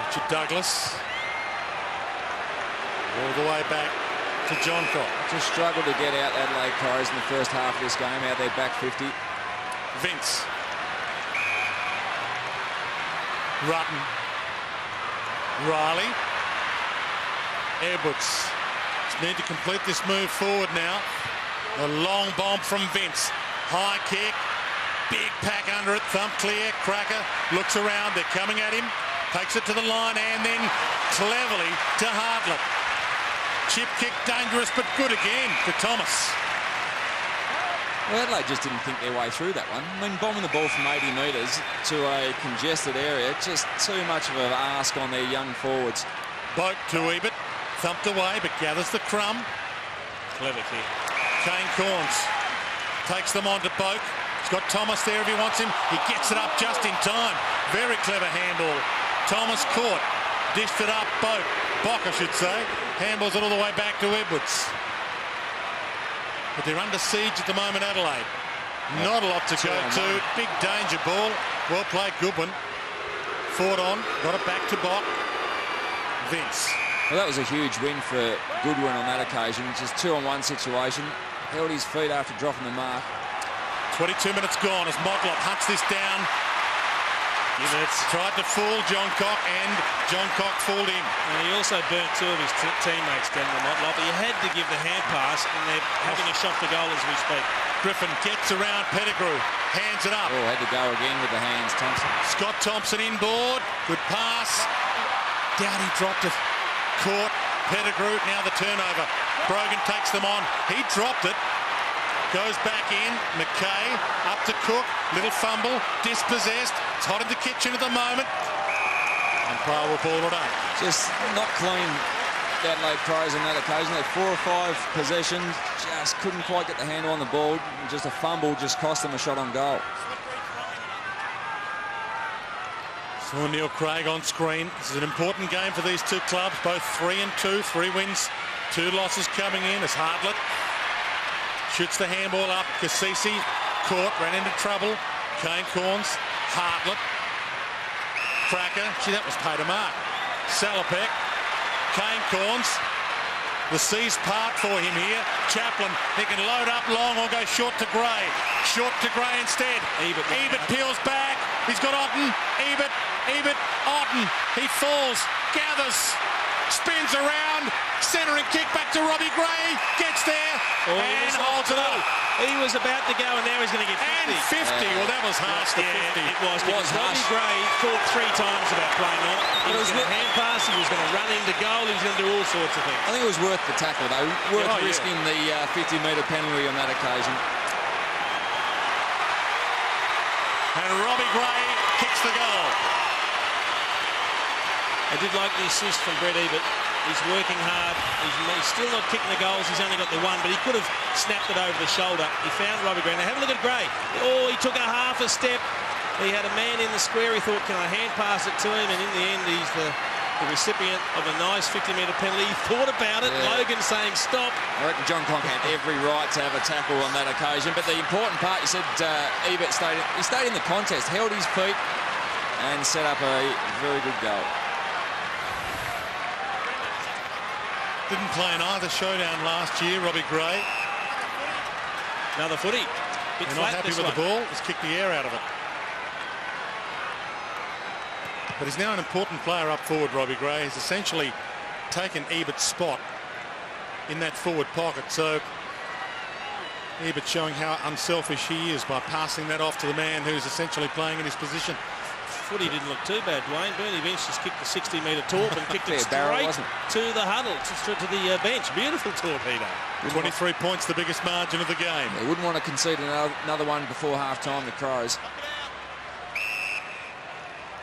Richard Douglas. All the way back to Johncock. Just struggled to get out Adelaide Crows in the first half of this game, out their back 50. Vince. Rutten. Riley. Edwards. Just need to complete this move forward now. A long bomb from Vince. High kick. Big pack under it. Thump clear. Cracker looks around. They're coming at him. Takes it to the line and then cleverly to Hartlett. Chip kick, dangerous but good again for Thomas. Well, Adelaide just didn't think their way through that one. I mean, bombing the ball from 80 metres to a congested area, just too much of an ask on their young forwards. Boak to Ebert, thumped away but gathers the crumb. Clever kick. Kane Corns takes them on to Boak. He's got Thomas there if he wants him. He gets it up just in time. Very clever handball. Thomas caught, dished it up. Boak, I should say, handballs it all the way back to Edwards. But they're under siege at the moment, Adelaide. Not a lot to go to. Big danger ball. Well played, Goodwin. Fought on, got it back to Bock. Vince. Well, that was a huge win for Goodwin on that occasion. Just 2-on-1 situation. Held his feet after dropping the mark. 22 minutes gone as Motlop hunts this down. Tried to fool John Cock and John Cock fooled him. And he also burnt two of his teammates down the Motlop. He had to give the hand pass and they're having a shot to goal as we speak. Griffin gets around Pettigrew, hands it up. Oh, had to go again with the hands, Thompson. Scott Thompson inboard, good pass. Dowdy dropped it. Caught Pettigrew, now the turnover. Brogan takes them on. He dropped it. Goes back in. McKay up to Cook. Little fumble. Dispossessed. It's hot in the kitchen at the moment. Umpire will ball it up. Just not clean, the Adelaide Crows on that occasion. They had 4 or 5 possessions. Just couldn't quite get the handle on the ball. Just a fumble just cost them a shot on goal. Saw Neil Craig on screen. This is an important game for these two clubs. Both 3-2. 3 wins, 2 losses coming in as Hartlett shoots the handball up. Cassisi caught, ran into trouble. Kane Corns, Hartlett, Cracker. Gee, that was paid a mark. Salopek, Kane Corns. The seas part for him here. Chaplin, he can load up long or go short to Gray. Short to Gray instead. Ebert peels back. He's got Otten. Ebert, Otten. He falls, gathers, spins around. Centering kick back to Robbie Gray. Gets there and holds it up. He was about to go and now he's going to get 50. And 50. Well, that was harsh to 50. It was because Robbie Gray thought 3 times about playing on. He was going to hand pass. He was going to run into goal. He was going to do all sorts of things. I think it was worth the tackle, though. Worth risking the 50-metre penalty on that occasion. And Robbie Gray kicks the goal. I did like the assist from Brett Ebert. He's working hard. He's still not kicking the goals. He's only got the 1, but he could have snapped it over the shoulder. He found Robbie Gray. Now have a look at Gray. Oh, he took a half a step. He had a man in the square. He thought, can I hand pass it to him? And in the end, he's the recipient of a nice 50-metre penalty. He thought about it. Yeah. Logan saying stop. I reckon John Conk had every right to have a tackle on that occasion. But the important part, you said Ebert stayed in the contest, held his feet and set up a very good goal. Didn't play in either showdown last year, Robbie Gray. Another footy. Bit They're not happy with the ball. He's kicked the air out of it. But he's now an important player up forward, Robbie Gray. He's essentially taken Ebert's spot in that forward pocket. So Ebert showing how unselfish he is by passing that off to the man who's essentially playing in his position. Footy didn't look too bad, Dwayne. Bernie Vince just kicked the 60-metre torp and kicked it straight to the huddle, straight to the bench. Beautiful torpedo. 23 points, the biggest margin of the game. They wouldn't want to concede another one before half-time, the Crows.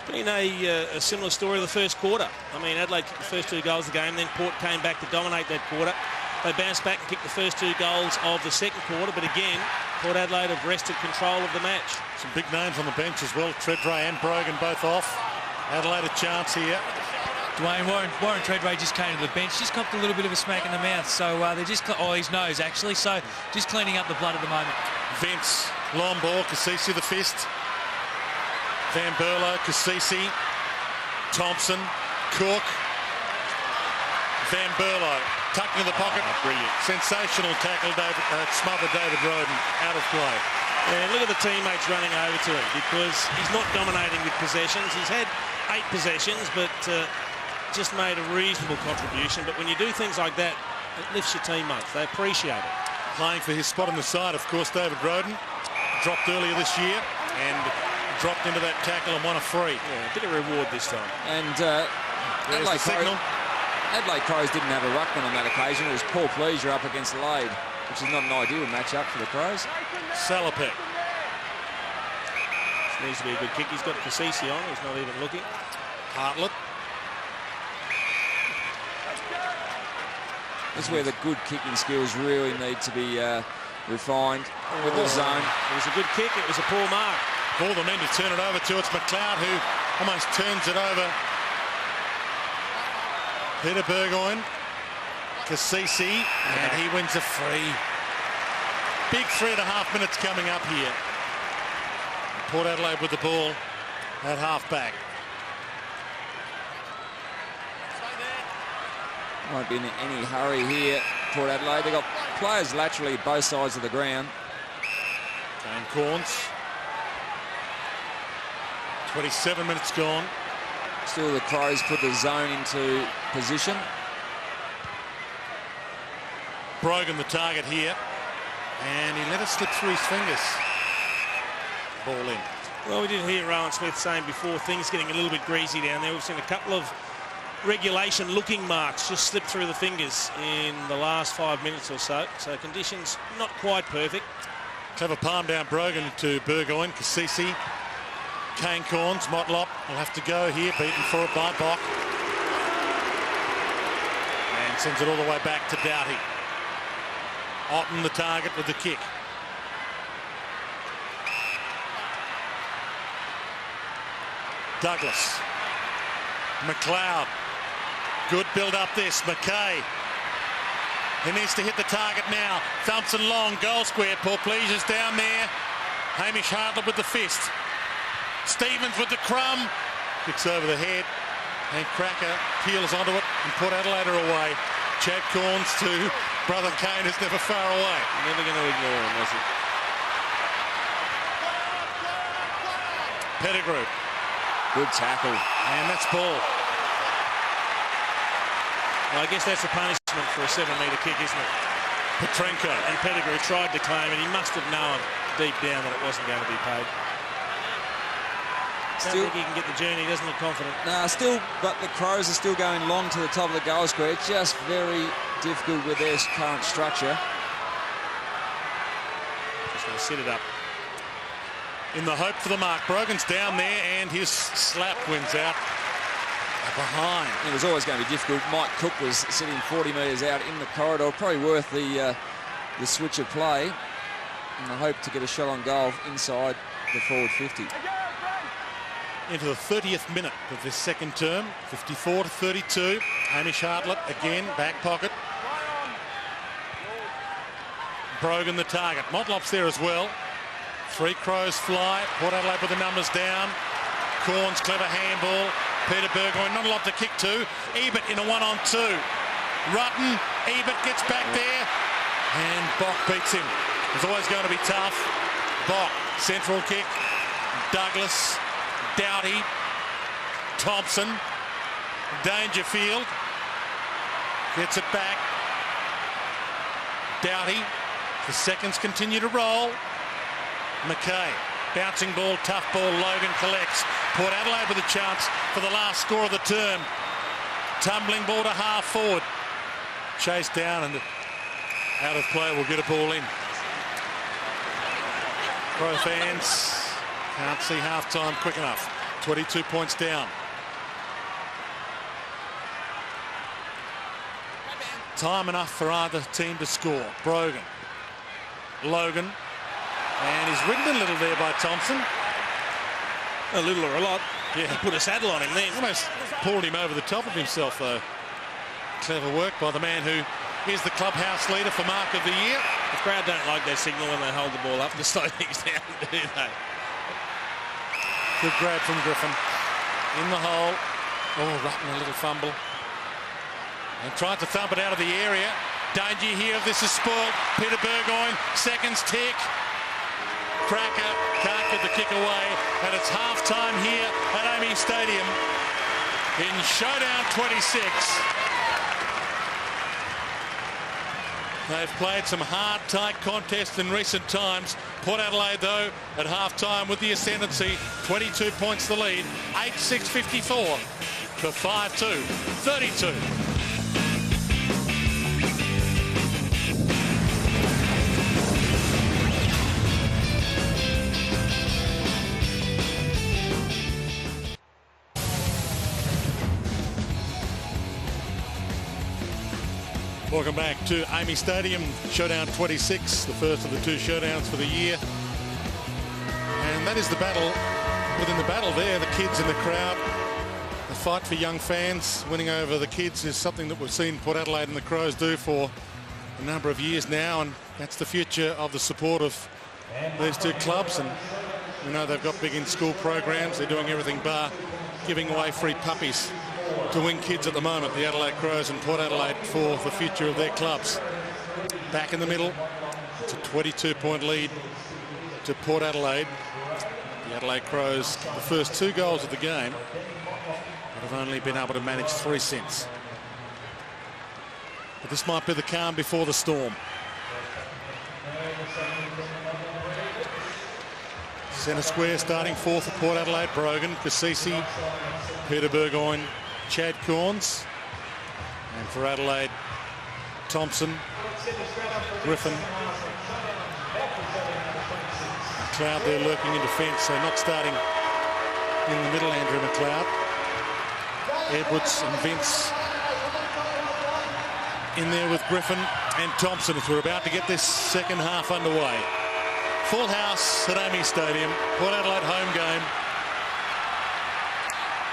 It's been a similar story of the first quarter. I mean, Adelaide kicked the first 2 goals of the game, then Port came back to dominate that quarter. They bounced back and kicked the first 2 goals of the second quarter, but again, Port Adelaide have wrested control of the match. Some big names on the bench as well. Treadray and Brogan both off. Adelaide a chance here. Dwayne, Warren Treadray just came to the bench, just copped a little bit of a smack in the mouth. So they're just, his nose actually. So just cleaning up the blood at the moment. Vince, long ball, Cassisi the fist. Van Berlo, Cassisi, Thompson, Cook, Van Berlo. Tucked into the pocket. Brilliant. Sensational tackle. Smothered David Roden out of play. And look at the teammates running over to him because he's not dominating with possessions. He's had 8 possessions, but just made a reasonable contribution. But when you do things like that, it lifts your teammates. They appreciate it. Playing for his spot on the side, of course, David Roden. Dropped earlier this year. And dropped into that tackle and won a free. Yeah, a bit of reward this time. And There's the signal. Adelaide Crows didn't have a ruckman on that occasion. It was Paul Pleasure up against Adelaide, which is not an ideal matchup for the Crows. Salopek. This needs to be a good kick. He's got Cassisi on. He's not even looking. Hartlett. This is where the good kicking skills really need to be refined with the zone. It was a good kick. It was a poor mark. All the men to turn it over to. It's McLeod who almost turns it over. Peter Burgoyne. Cassisi. And he wins a free. Big 3.5 minutes coming up here. Port Adelaide with the ball at half-back. Won't be in any hurry here, Port Adelaide. They've got players laterally both sides of the ground. Kane Corns. 27 minutes gone. Still the Crows put the zone into position. Brogan the target here. And he let it slip through his fingers. Ball in. Well, we did hear Rowan Smith saying before things getting a little bit greasy down there. We've seen a couple of regulation-looking marks just slip through the fingers in the last 5 minutes or so. So conditions not quite perfect. Clever palm down Brogan to Burgoyne. Cassisi. Kane Corns. Motlop will have to go here. Beaten for it by Bock. And sends it all the way back to Doughty. Otten the target with the kick. Douglas. McLeod. Good build up this. McKay. He needs to hit the target now. Thompson long. Goal square. Paul Pleasure's down there. Hamish Hartlett with the fist. Stevens with the crumb. Kicks over the head. And Cracker peels onto it. And Port Adelaide are away. Chad Corns to Brother Kane is never far away. Never going to ignore him, was he? Pettigrew. Good tackle. And that's ball. Well, I guess that's a punishment for a 7-metre kick, isn't it? Petrenko. And Pettigrew tried to claim it. He must have known deep down that it wasn't going to be paid. Still, don't think he can get the journey. He doesn't look confident. Nah, still, but the Crows are still going long to the top of the goal square. It's just very difficult with their current structure. Just going to sit it up. In the hope for the mark. Brogan's down there and his slap wins out behind. It was always going to be difficult. Mike Cook was sitting 40 metres out in the corridor. Probably worth the switch of play. And the hope to get a shot on goal inside the forward 50. Into the 30th minute of this second term. 54-32. Hamish Hartlett again, back pocket. Brogan the target. Motlop's there as well. 3 Crows fly. Port Adelaide with the numbers down. Corns, clever handball. Peter Burgoyne, not a lot to kick to. Ebert in a 1-on-2. Rutten, Ebert gets back there. And Bock beats him. It's always going to be tough. Bock, central kick. Douglas, Doughty, Thompson, Dangerfield. Gets it back. Doughty. The seconds continue to roll. McKay, bouncing ball, tough ball, Logan collects. Port Adelaide with a chance for the last score of the term. Tumbling ball to half forward. Chased down and out of play will get a ball in. Pro fans can't see half-time quick enough. 22 points down. Time enough for either team to score. Brogan. Logan. And he's ridden a little there by Thompson. A little or a lot. Yeah. He put a saddle on him then. Almost pulled him over the top of himself, though. Clever work by the man who is the clubhouse leader for Mark of the Year. The crowd don't like their signal when they hold the ball up to slow things down, do they? Good grab from Griffin. In the hole. Oh, Rutten a little fumble. And tried to thump it out of the area. Danger here. This is spoiled. Peter Burgoyne. Seconds tick. Cracker can't get the kick away. And it's half-time here at AAMI Stadium in Showdown 26. They've played some hard, tight contests in recent times. Port Adelaide, though, at half-time with the ascendancy. 22 points the lead. 8-6-54 to 5-2. 32. Welcome back to Amy Stadium, Showdown 26, the first of the two showdowns for the year. And that is the battle. Within the battle there, the kids in the crowd. The fight for young fans, winning over the kids, is something that we've seen Port Adelaide and the Crows do for a number of years now, and that's the future of the support of these two clubs. And we know they've got big in-school programs. They're doing everything bar giving away free puppies to win kids at the moment, the Adelaide Crows and Port Adelaide, for the future of their clubs. Back in the middle, it's a 22-point lead to Port Adelaide. The Adelaide Crows, the first two goals of the game, but have only been able to manage 3 since. But this might be the calm before the storm. Centre square starting fourth for Port Adelaide: Brogan, Cassisi, Peter Burgoyne, Chad Corns. And for Adelaide, Thompson, Griffin. McLeod there lurking in defence, so not starting in the middle, Andrew McLeod. Edwards and Vince in there with Griffin and Thompson as we're about to get this second half underway. Full house at Amy Stadium, Port Adelaide home game.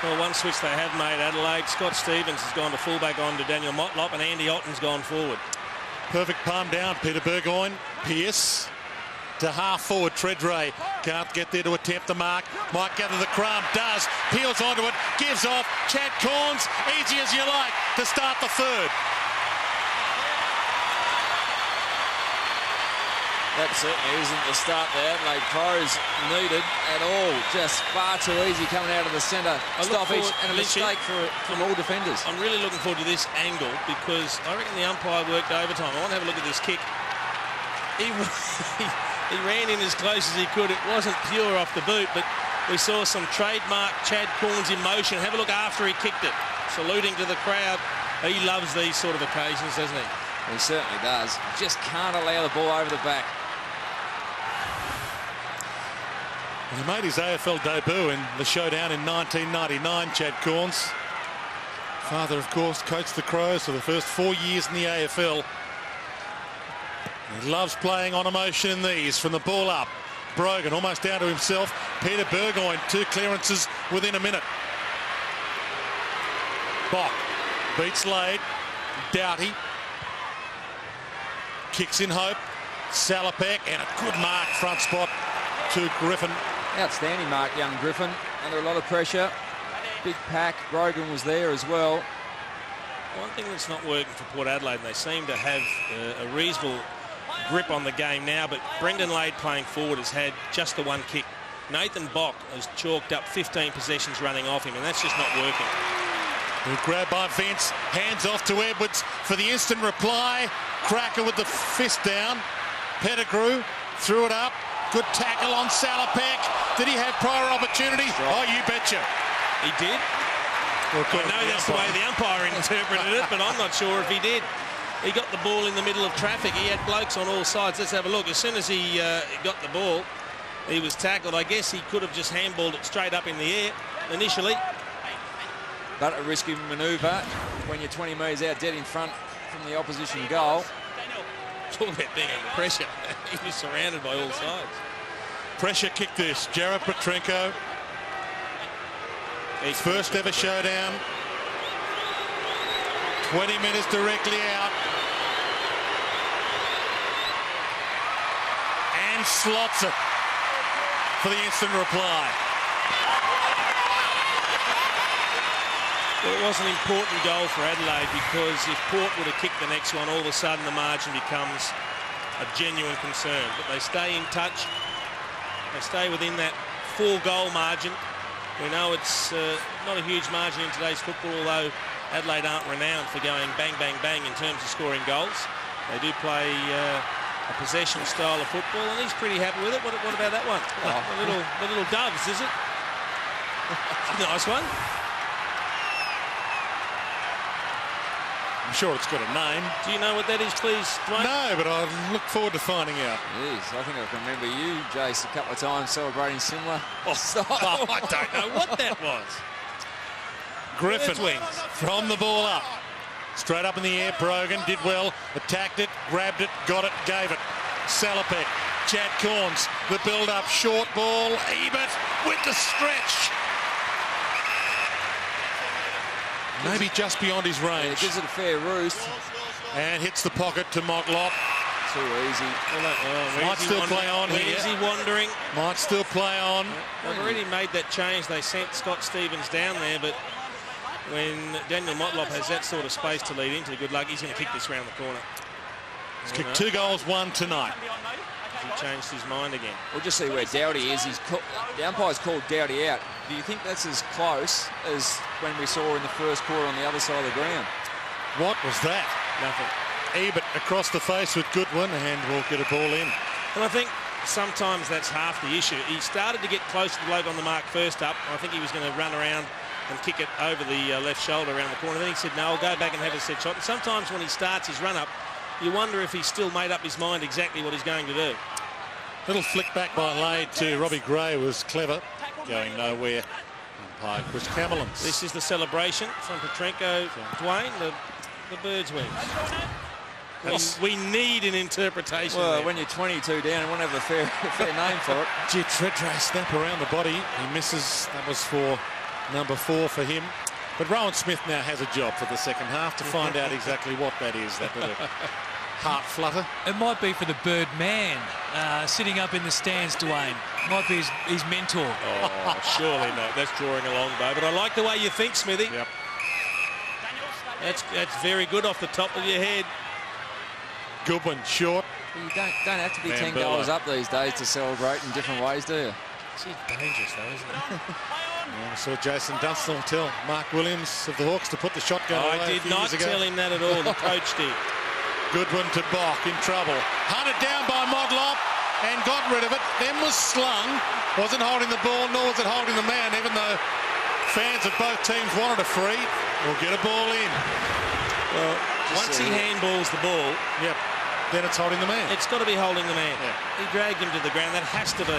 Well, one switch they have made, Adelaide. Scott Stevens has gone to fullback on to Daniel Motlop, and Andy Otten's gone forward. Perfect palm down, Peter Burgoyne. Pearce to half forward, Treadray. Can't get there to attempt the mark. Might gather the crumb, does. Peels onto it, gives off. Chad Corns, easy as you like to start the third. That certainly isn't the start the Adelaide Crows needed at all. Just far too easy coming out of the centre stoppage, and a mistake from all defenders. I'm really looking forward to this angle because I reckon the umpire worked overtime. I want to have a look at this kick. He ran in as close as he could. It wasn't pure off the boot, but we saw some trademark Chad Corns in motion. Have a look after he kicked it, saluting to the crowd. He loves these sort of occasions, doesn't he? He certainly does. Just can't allow the ball over the back. He made his AFL debut in the Showdown in 1999, Chad Corns. Father, of course, coached the Crows for the first 4 years in the AFL. He loves playing on emotion in these, from the ball up. Brogan almost down to himself. Peter Burgoyne, 2 clearances within a minute. Bock beats Lade. Doughty kicks in hope. Salopek, and a good mark front spot to Griffin. Outstanding mark, young Griffin. Under a lot of pressure. Big pack. Brogan was there as well. One thing that's not working for Port Adelaide, and they seem to have a reasonable grip on the game now, but Brendan Lade playing forward has had just the one kick. Nathan Bock has chalked up 15 possessions running off him, and that's just not working. Good grab by Vince. Hands off to Edwards for the instant reply. Cracker with the fist down. Pettigrew threw it up. Good tackle on Salopek. Did he have prior opportunity? Oh, you betcha. He did. Well, I know that's the way the umpire interpreted it, but I'm not sure if he did. He got the ball in the middle of traffic. He had blokes on all sides. Let's have a look. As soon as he got the ball, he was tackled. I guess he could have just handballed it straight up in the air initially. But a risky manoeuvre when you're 20 metres out dead in front from the opposition goal. Talk about being under pressure. He was surrounded by all sides. Pressure kick this. Jared Petrenko. His first ever showdown. 20 minutes directly out. And slots it for the instant reply. Well, it was an important goal for Adelaide because if Port would have kicked the next one, all of a sudden the margin becomes a genuine concern. But they stay in touch. They stay within that 4-goal margin. We know it's not a huge margin in today's football, although Adelaide aren't renowned for going bang, bang, bang in terms of scoring goals. They do play a possession style of football, and he's pretty happy with it. What about that one? The little doves, is it? Nice one. I'm sure it's got a name. Do you know what that is, please, Dwayne? No, but I look forward to finding out. Jeez, I think I can remember you, Jace, a couple of times celebrating similar style. I don't know what that was. Griffin wings. from the ball up. Straight up in the air, Brogan did well, attacked it, grabbed it, got it, gave it. Salopek, Chad Corns, the build-up, short ball, Ebert with the stretch. Maybe just beyond his range. Yeah, gives it a fair roost. And hits the pocket to Motlop. Too easy. Might still play on here. Easy wandering. Might still play on. They've already made that change. They sent Scott Stevens down there, but when Daniel Motlop has that sort of space to lead into, good luck, he's going to kick this round the corner. He's kicked 2 goals, 1 tonight. He changed his mind again. We'll just see where Dowdy is. The umpire's called Dowdy out. Do you think that's as close as when we saw in the first quarter on the other side of the ground? What was that? Nothing. Ebert across the face with Goodwin, and will get a ball in. And I think sometimes that's half the issue. He started to get close to the bloke on the mark first up. I think he was going to run around and kick it over the left shoulder around the corner. Then he said, no, I'll go back and have a set shot. And sometimes when he starts his run-up, you wonder if he's still made up his mind exactly what he's going to do. Little flick back by Lade to Robbie Gray was clever. Going nowhere. Umpire Chris Camelins. This is the celebration from Petrenko, Dwayne, the bird's wings. We need an interpretation. Well, there. when you're 22 down, you want to have a fair name for it. Gee, Treadray snap around the body. He misses. That was for number 4 for him. But Rowan Smith now has a job for the second half to find out exactly what that is. That little heart flutter. It might be for the bird man sitting up in the stands, Dwayne. Might be his mentor. Oh, surely not. That's drawing a long bow. But I like the way you think, Smithy. Yep. That's very good off the top of your head. Goodwin short. You don't have to be Van 10 goals Berlo. up these days to celebrate in different ways, do you? It's dangerous, though, isn't it? I saw Jason Dunstall tell Mark Williams of the Hawks to put the shotgun away I a did few not years ago. tell him that at all. The coach did. Goodwin to Bach in trouble. Hunted down by Motlop and got rid of it. Then was slung. Wasn't holding the ball, nor was it holding the man, even though fans of both teams wanted a free. We'll get a ball in. Well, once he handballs the ball, Yep. Then it's holding the man. it's got to be holding the man. Yeah. He dragged him to the ground. That has to be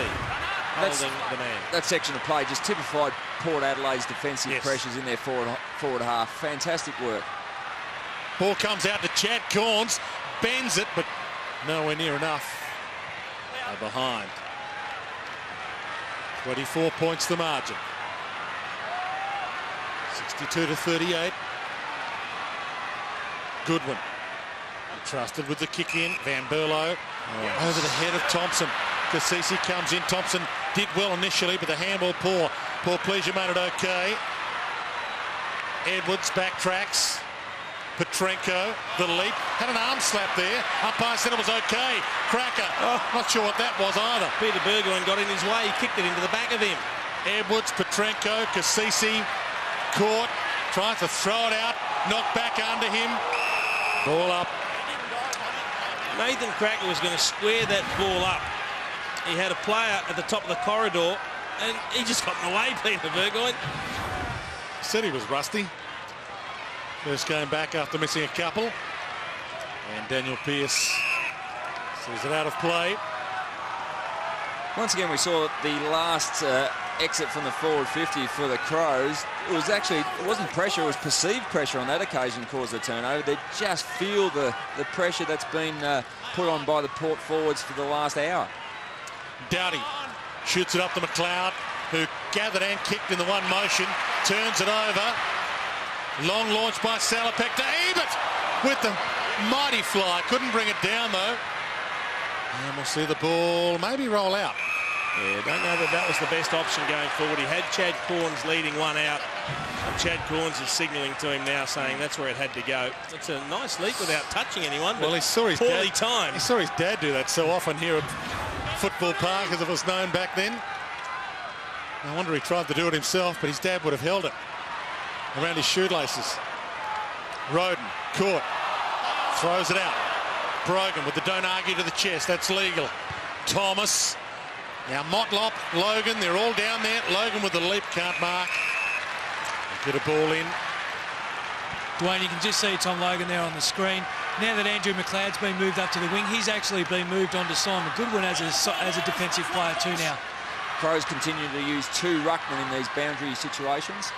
holding the man. That section of play just typified Port Adelaide's defensive Yes. pressures in their forward half. Fantastic work. Ball comes out to Chad Corns. Bends it, but nowhere near enough. They're behind. 24 points the margin. 62-38. Goodwin. Trusted with the kick in. Van Berlo over the head of Thompson. Cassisi comes in. Thompson did well initially, but the handball poor. Paul Pleasure made it okay. Edwards backtracks. Petrenko, the leap. Had an arm slap there. Umpire said it was okay. Cracker. Not sure what that was either. Peter Burgoyne got in his way. He kicked it into the back of him. Edwards, Petrenko, Cassisi caught. Tries to throw it out. Knocked back under him. Ball up. Nathan Cracker was going to square that ball up. He had a player at the top of the corridor, and he just got in the way, Peter Burgoyne. Said he was rusty. First game back after missing a couple. And Daniel Pearce sees it out of play. Once again, we saw the last exit from the forward 50 for the Crows. It wasn't pressure, it was perceived pressure on that occasion caused the turnover. They just feel the pressure that's been put on by the Port forwards for the last hour. Dowdy shoots it up to McLeod, who gathered and kicked in the one motion. Turns it over. Long launch by Salopek to Ebert with the mighty fly. Couldn't bring it down, though. And we'll see the ball maybe roll out. Yeah, don't know that was the best option going forward. He had Chad Corns leading one out, and Chad Corns is signalling to him now, saying that's where it had to go. It's a nice leap without touching anyone, but Well, he saw his poorly dad. timed. He saw his dad do that so often here at Football Park, as it was known back then. I wonder he tried to do it himself, but his dad would have held it around his shoelaces. Roden caught, throws it out. Brogan with the don't argue to the chest. That's legal. Thomas. Now Motlop, Logan, they're all down there. Logan with the leap, can't mark. Get a ball in. Dwayne, you can just see Tom Logan there on the screen. Now that Andrew McLeod's been moved up to the wing, he's actually been moved on to Simon Goodwin as a defensive player too now. Crows continue to use 2 ruckmen in these boundary situations.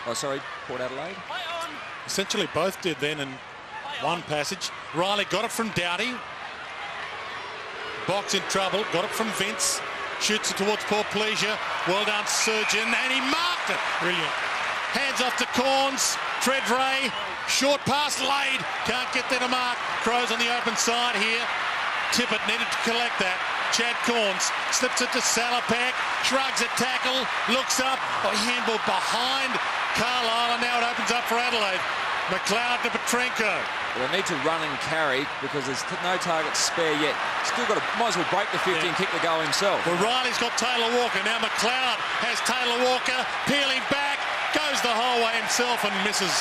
Oh, sorry, Port Adelaide. Essentially both did then in one passage. Riley got it from Doughty. Box in trouble, got it from Vince. Shoots it towards Paul Pleasure. Well done, Surgeon, and he marked it. Brilliant. Hands off to Corns. Treadray. Short pass laid. Can't get there to mark. Crows on the open side here. Tippett needed to collect that. Chad Corns slips it to Salapak. Shrugs a tackle. Looks up. Oh, handball behind Carlisle, and now it opens up for Adelaide. McLeod to Petrenko. Well, they need to run and carry because there's no target spare yet. Still got to, might as well break the 50 and kick the goal himself. Well, Riley's got Taylor Walker. Now McLeod has Taylor Walker peeling back. Goes the whole way himself and misses.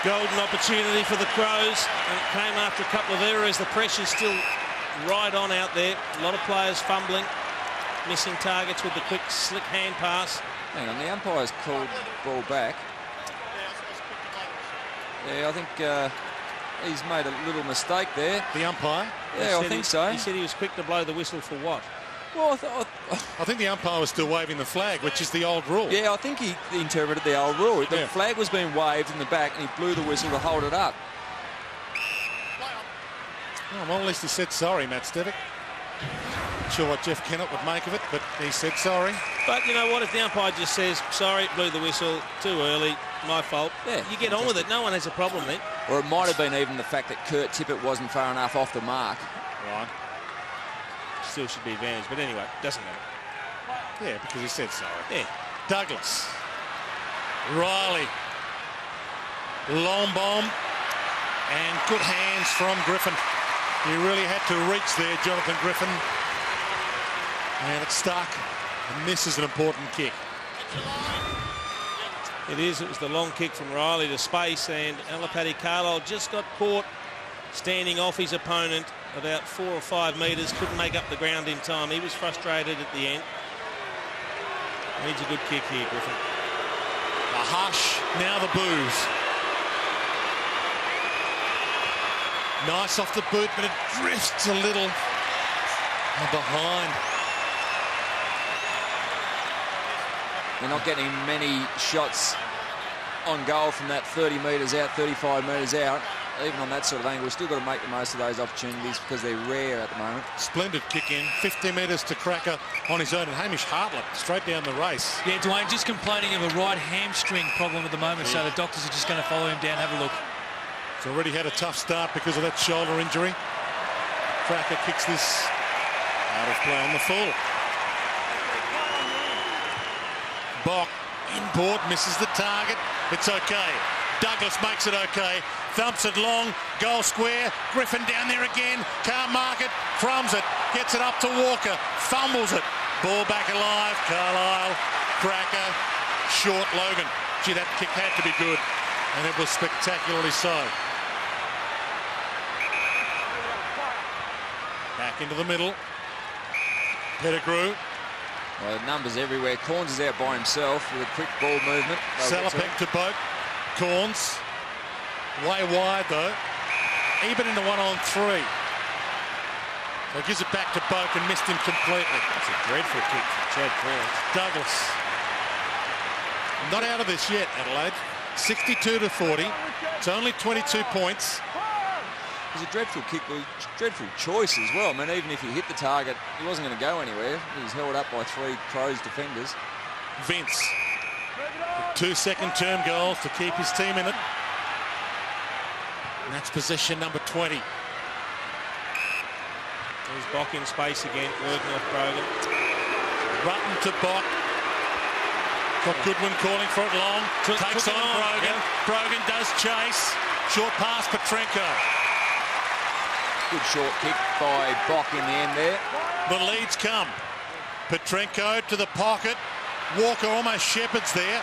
Golden opportunity for the Crows. And it came after a couple of errors. The pressure's still right on out there. A lot of players fumbling, missing targets with the quick, slick hand pass. Hang on, the umpire's called ball back. Yeah, I think he's made a little mistake there. The umpire? Yeah, I think so. He said he was quick to blow the whistle for what? Well, I think the umpire was still waving the flag, which is the old rule. Yeah, I think he interpreted the old rule. The flag was being waved in the back and he blew the whistle to hold it up. Oh, well, at least he said sorry, Matt Stevick. Not sure what Jeff Kennett would make of it, but he said sorry. But you know what? If the umpire just says, sorry, blew the whistle, too early, my fault, yeah, you get on with it. No one has a problem then. Or it might have been even the fact that Kurt Tippett wasn't far enough off the mark. Right. Still should be advantage, but anyway, doesn't matter. Yeah, because he said sorry. Yeah. Douglas. Riley. Long bomb. And good hands from Griffin. He really had to reach there, Jonathan Griffin. And it's stuck. And this is an important kick. It is. It was the long kick from Riley to space, and Alapati Carlisle just got caught standing off his opponent about 4 or 5 metres. Couldn't make up the ground in time. He was frustrated at the end. Needs a good kick here, Griffin. The hush, now the boos. Nice off the boot, but it drifts a little behind. They're not getting many shots on goal from that 30 metres out, 35 metres out. Even on that sort of angle, we've still got to make the most of those opportunities because they're rare at the moment. Splendid kick in, 50 metres to Cracker on his own, and Hamish Hartlett straight down the race. Yeah, Dwayne just complaining of a right hamstring problem at the moment, so the doctors are just going to follow him down. Have a look. He's already had a tough start because of that shoulder injury. Cracker kicks this out of play on the full. Bock inboard, misses the target. It's okay. Douglas makes it okay. Thumps it long, goal square. Griffin down there again. Can't mark it. Crumbs it. Gets it up to Walker. Fumbles it. Ball back alive. Carlisle. Cracker. Short Logan. Gee, that kick had to be good. And it was spectacularly so. Back into the middle. Pettigrew. Well, the numbers everywhere. Corns is out by himself with a quick ball movement. Salopek to Boak. Corns. Way wide, though. Even in the 1-on-3. So gives it back to Boak and missed him completely. That's a dreadful kick from Chad Corns. Douglas. Not out of this yet, Adelaide. 62-40. It's only 22 points. It was a dreadful kick, but dreadful choice as well. I mean, even if he hit the target, he wasn't going to go anywhere. He was held up by 3 Crows defenders. Vince. 2 second-term goals to keep his team in it. And that's possession number 20. There's Bock in space again, working off Brogan. Rutten to Bock. Got Goodwin calling for it long. Takes on Brogan. Yeah. Brogan does chase. Short pass, Petrenko. Good short kick by Bock in the end there. The leads come. Petrenko to the pocket. Walker almost shepherds there.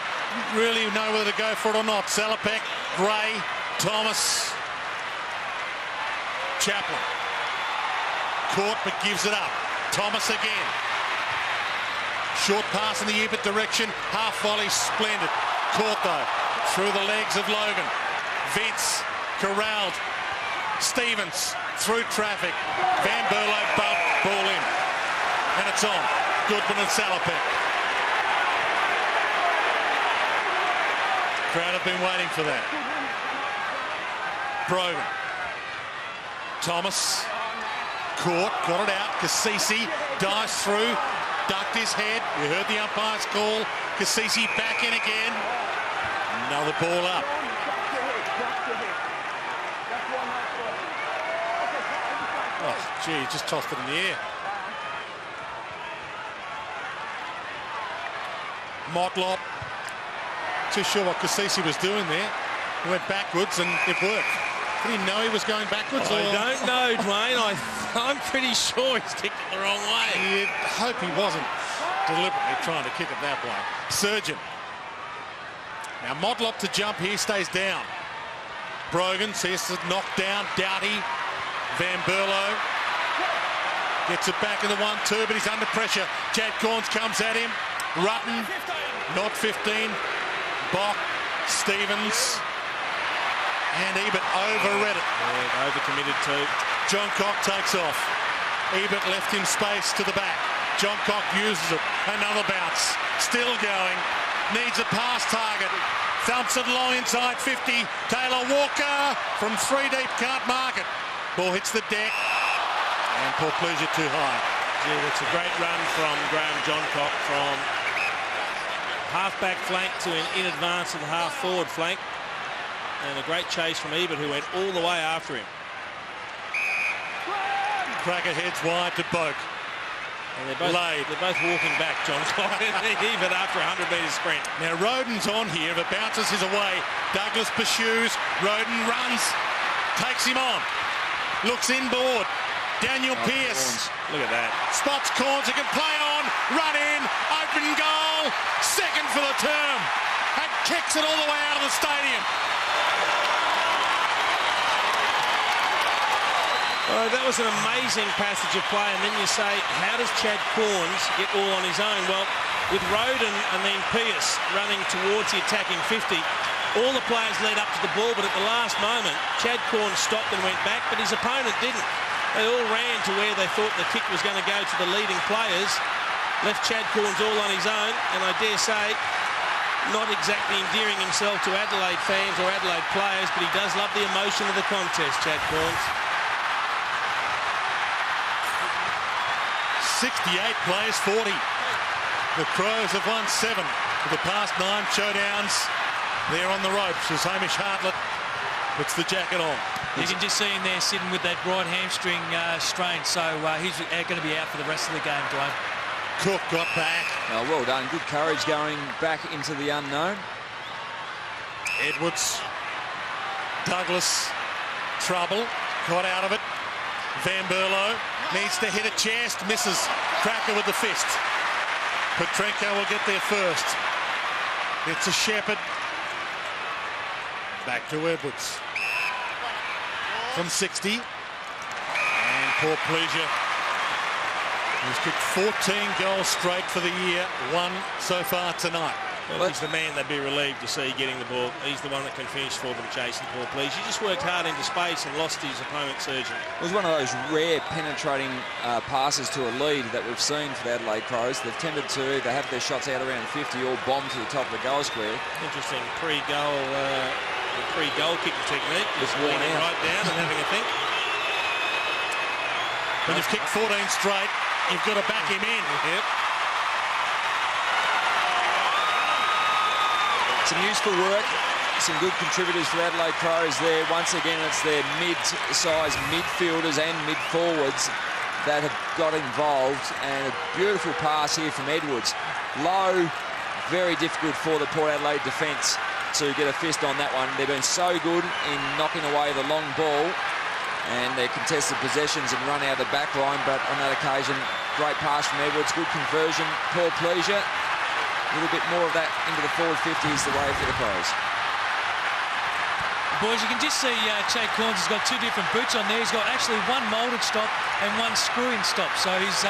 Didn't really know whether to go for it or not. Salopek, Gray, Thomas. Chaplin. Caught but gives it up. Thomas again. Short pass in the Ebert direction. Half volley, splendid. Caught though. Through the legs of Logan. Vince corralled. Stevens through traffic. Van Berlo ball in. And it's on. Goodman and Salopek. Crowd have been waiting for that. Brogan. Thomas. Caught. Got it out. Cassisi dives through. Ducked his head. You heard the umpire's call. Cassisi back in again. Another ball up. Oh, gee, he just tossed it in the air. Motlop. Too sure what Cassisi was doing there. He went backwards and it worked. Did he know he was going backwards? I don't know, Dwayne. I'm pretty sure he's kicked it the wrong way. You'd hope he wasn't deliberately trying to kick it that way. Surgeon. Now Motlop to jump here, stays down. Brogan says to knock down. Doughty. Van Berlo. Gets it back in the 1-2, but he's under pressure. Chad Corns comes at him. Rutten. Not 15. Bock. Stevens. And Ebert overread it. Yeah, overcommitted too. John Cock takes off. Ebert left him space to the back. John Cock uses it. Another bounce. Still going. Needs a pass target. Thumps it long inside 50. Taylor Walker from 3 deep. Can't mark it. Ball hits the deck. And poor pleasure too high. Yeah, that's a great run from Graham Johncock from half-back flank to in advance of the half-forward flank. And a great chase from Ebert, who went all the way after him. Cracker heads wide to Boak. And they're both walking back, Johncock and Ebert, after a 100-metre sprint. Now Roden's on here. If it bounces his away, Douglas pursues. Roden runs. Takes him on. Looks inboard. Daniel Pearce. Corns. Look at that. Spots Corns. He can play on. Run in. Open goal. Second for the term. And kicks it all the way out of the stadium. That was an amazing passage of play, and then you say, how does Chad Corns get all on his own? Well, with Roden and then Pearce running towards the attacking 50, all the players led up to the ball, but at the last moment, Chad Corns stopped and went back, but his opponent didn't. They all ran to where they thought the kick was going to go to the leading players, left Chad Corns all on his own, and I dare say, not exactly endearing himself to Adelaide fans or Adelaide players, but he does love the emotion of the contest, Chad Corns. 68 plays 40. The Crows have won 7 of the past 9 showdowns. They're on the ropes as Hamish Hartlett puts the jacket on. You can just see him there sitting with that right hamstring strain, so he's going to be out for the rest of the game, Dwayne. Cook got back. Oh, well done. Good courage going back into the unknown. Edwards. Douglas. Trouble. Got out of it. Van Berlo needs to hit a chest. Misses. Cracker with the fist. Petrenko will get there first. It's a Shepherd. Back to Edwards. From 60. And poor pleasure. He's kicked 14 goals straight for the year. 1 so far tonight. Well, he's the man they'd be relieved to see getting the ball. He's the one that can finish for them, Jason Paul-Please. He just worked hard into space and lost his opponent's surgeon. It was one of those rare penetrating passes to a lead that we've seen for the Adelaide Crows. They've tended to either have their shots out around 50 or bomb to the top of the goal square. Interesting pre-goal kicking technique. Just worn laying it out. right down and having a think. When you've kicked 14 straight, you've got to back him in. Yep. Some useful work, some good contributors for the Adelaide Crows there. Once again, it's their mid-sized midfielders and mid-forwards that have got involved. And a beautiful pass here from Edwards. Low, very difficult for the Port Adelaide defence to get a fist on that one. They've been so good in knocking away the long ball and their contested possessions and run out of the back line. But on that occasion, great pass from Edwards, good conversion, Paul Pleasure. A little bit more of that into the forward 50 is the way for the Crows. Boys, you can just see Chad Corns has got two different boots on there. He's got actually one moulded stop and one screw-in stop. So he's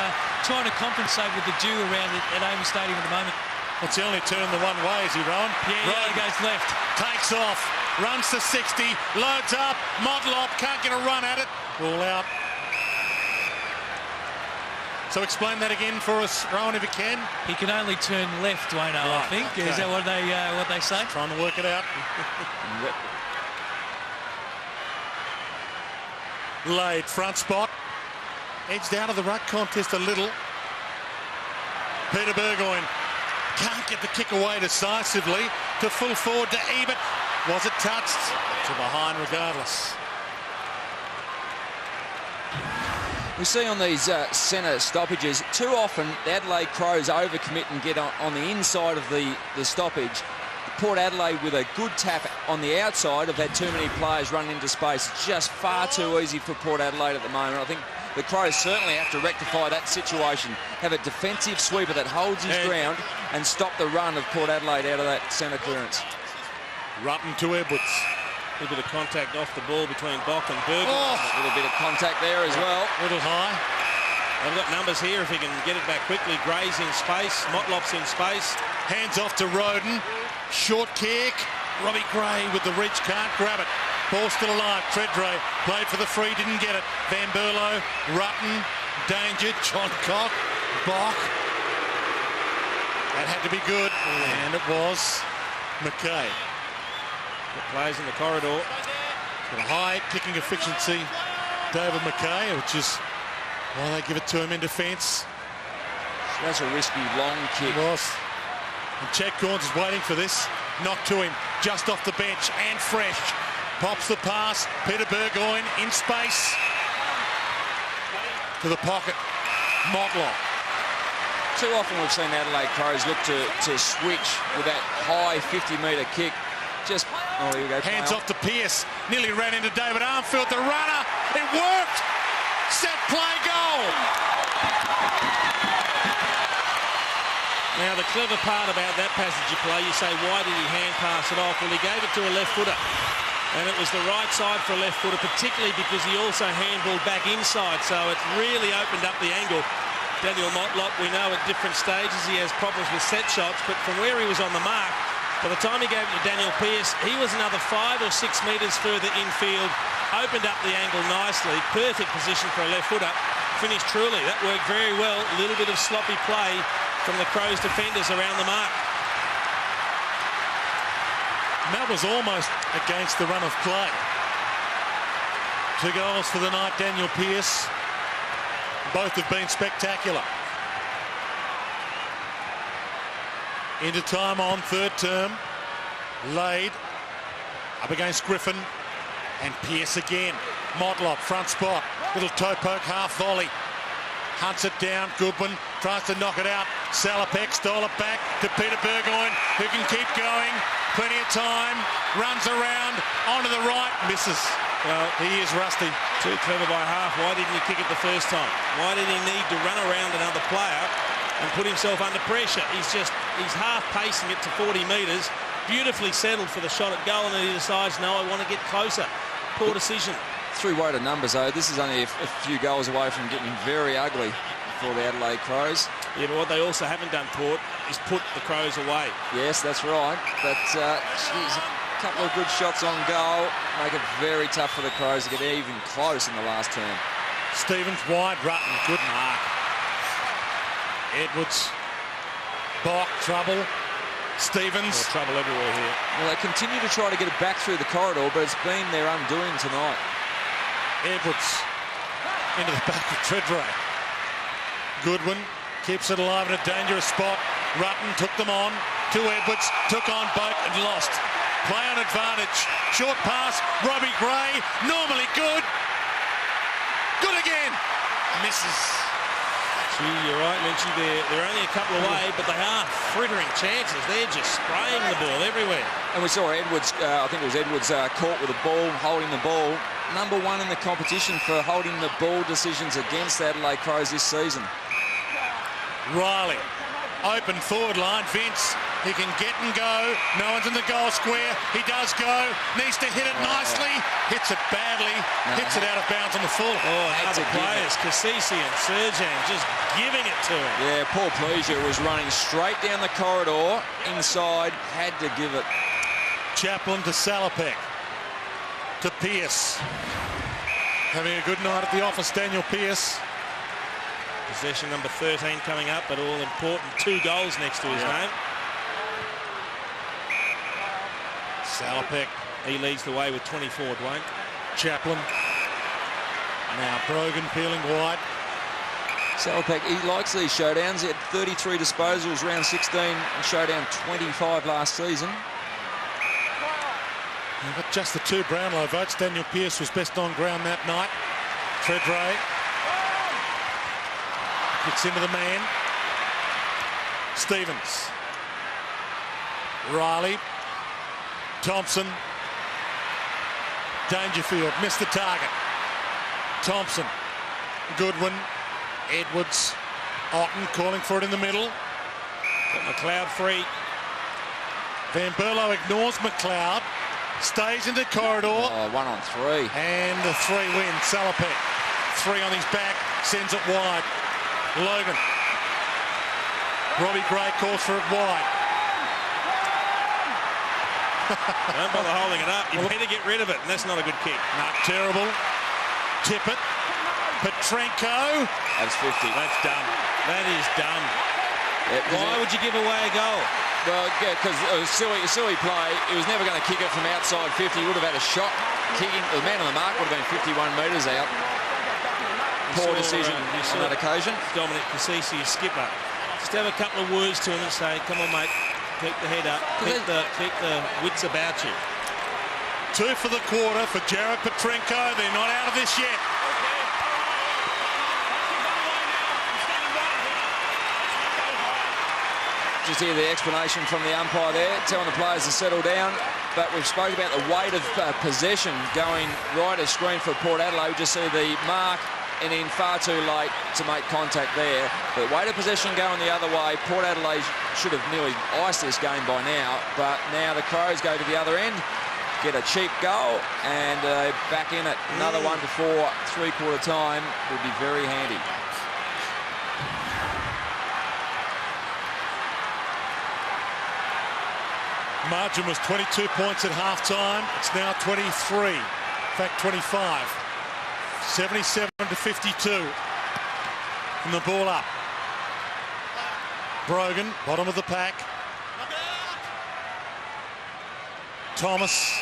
trying to compensate with the dew around at Amy Stadium at the moment. It's the only turn the one way, is he, Rowan? Yeah, Rowan goes left. Takes off, runs to 60, loads up, Modlop can't get a run at it. Ball out. So explain that again for us, Rowan, if you can. He can only turn left, Wayno, I think. Okay. Is that what they say? Trying to work it out. Laid front spot. Edged out of the ruck contest a little. Peter Burgoyne can't get the kick away decisively. To full forward to Ebert. Was it touched? To behind regardless. We see on these centre stoppages, too often the Adelaide Crows overcommit and get on the inside of the stoppage. Port Adelaide with a good tap on the outside have had too many players running into space. It's just far too easy for Port Adelaide at the moment. I think the Crows certainly have to rectify that situation. Have a defensive sweeper that holds his ground and stop the run of Port Adelaide out of that centre clearance. Rutten to Edwards. A little bit of contact off the ball between Bock and Berger. A little bit of contact there as well. A little high. They've got numbers here if he can get it back quickly. Gray's in space. Motlop's in space. Hands off to Roden. Short kick. Robbie Gray with the reach, can't grab it. Ball still alive. Tredray played for the free, didn't get it. Van Berlo, Rutten, danger. John Cock, Bock. That had to be good, and it was McKay. Players in the corridor. Got a high kicking efficiency, David McKay, which is why they give it to him in defence. That's a risky long kick. It was. And Chad Corns is waiting for this. Not to him, just off the bench and fresh. Pops the pass. Peter Burgoyne in space. To the pocket. Motlop. Too often we've seen Adelaide Crows look to switch with that high 50-metre kick. Just, here we go. Hands off to Pearce. Nearly ran into David Armfield, the runner. It worked. Set play goal. Now, the clever part about that passage of play, you say, why did he hand pass it off? Well, he gave it to a left footer. And it was the right side for a left footer, particularly because he also handballed back inside. So it really opened up the angle. Daniel Motlop, we know at different stages he has problems with set shots, but from where he was on the mark, by the time he gave it to Daniel Pearce, he was another 5 or 6 metres further infield, opened up the angle nicely, perfect position for a left footer, finished truly. That worked very well, a little bit of sloppy play from the Crows defenders around the mark. And that was almost against the run of play. 2 goals for the night, Daniel Pearce. Both have been spectacular. Into time on, third term. Laid up against Griffin. And Pearce again. Motlop, front spot. Little toe poke, half volley. Hunts it down. Goodwin tries to knock it out. Salopek stole it back to Peter Burgoyne, who can keep going. Plenty of time. Runs around onto the right. Misses. Well, he is rusty. Too clever by half. Why didn't he kick it the first time? Why did he need to run around another player and put himself under pressure? He's half pacing it to 40 metres. Beautifully settled for the shot at goal, and then he decides, no, I want to get closer. Poor decision. 3 weighted numbers, though. This is only a few goals away from getting very ugly for the Adelaide Crows. Yeah, but what they also haven't done, Port, is put the Crows away. Yes, that's right. But, geez, a couple of good shots on goal make it very tough for the Crows to get even close in the last term. Stevens wide, Rutten, good mark. Edwards, Bock, trouble. Stevens. Trouble everywhere here. Well, they continue to try to get it back through the corridor, but it's been their undoing tonight. Edwards into the back of Tredray. Goodwin keeps it alive in a dangerous spot. Rutten took them on to Edwards, took on Boak and lost. Play on advantage. Short pass, Robbie Gray, normally good. Good again. Misses. Gee, you're right, Lynchy. They're only a couple away, but they are frittering chances. They're just spraying the ball everywhere. And we saw Edwards, I think it was Edwards caught with the ball, holding the ball. Number 1 in the competition for holding the ball decisions against Adelaide Crows this season. Riley, open forward line. Vince He can get and go. No one's in the goal square. He does go. Needs to hit it nicely. Hits it badly. Hits it out of bounds on the full. Oh, and other players, Cassisi and Serjan, just giving it to him. Yeah, Paul Pleasure was running straight down the corridor, inside, had to give it. Chaplin to Salopek. To Pearce. Having a good night at the office, Daniel Pearce. Possession number 13 coming up, but all important. 2 goals next to his name. Salopek. He leads the way with 24, Dwayne. Chaplin. Now Brogan peeling wide. Salopek, he likes these showdowns. He had 33 disposals, round 16, and showdown 25 last season. We've got just the 2 Brownlow votes. Daniel Pearce was best on ground that night. Fredray. Gets into the man. Stevens. Riley. Thompson. Dangerfield missed the target. Thompson. Goodwin. Edwards. Otten calling for it in the middle. Got McLeod free. Van Berlo ignores McLeod. Stays in the corridor. Oh, 1 on 3. And the 3 win. Salopek. 3 on his back. Sends it wide. Logan. Robbie Gray calls for it wide. Don't bother holding it up. You better get rid of it, and that's not a good kick. Not terrible. Tippett. Petrenko. That's 50. That's dumb. That is dumb. Yeah, why would you give away a goal? Well, yeah, because it was a silly play. He was never going to kick it from outside 50. He would have had a shot. Kicking. The man on the mark would have been 51 metres out. Poor decision on that occasion. Dominic Cassisi, his skipper. Just have a couple of words to him and say, come on, mate, keep the head up, keep the wits about you. 2 for the quarter for Jared Petrenko. They're not out of this yet. Just hear the explanation from the umpire there, telling the players to settle down. But we've spoken about the weight of possession going right as screen for Port Adelaide. We just see the mark and in far too late to make contact there. But weight of possession going the other way. Port Adelaide should have nearly iced this game by now. But now the Crows go to the other end, get a cheap goal, and back in it. Another one before 3/4 time would be very handy. Margin was 22 points at half-time. It's now 23. In fact, 25. 77 to 52. And the ball up. Brogan, bottom of the pack. Thomas.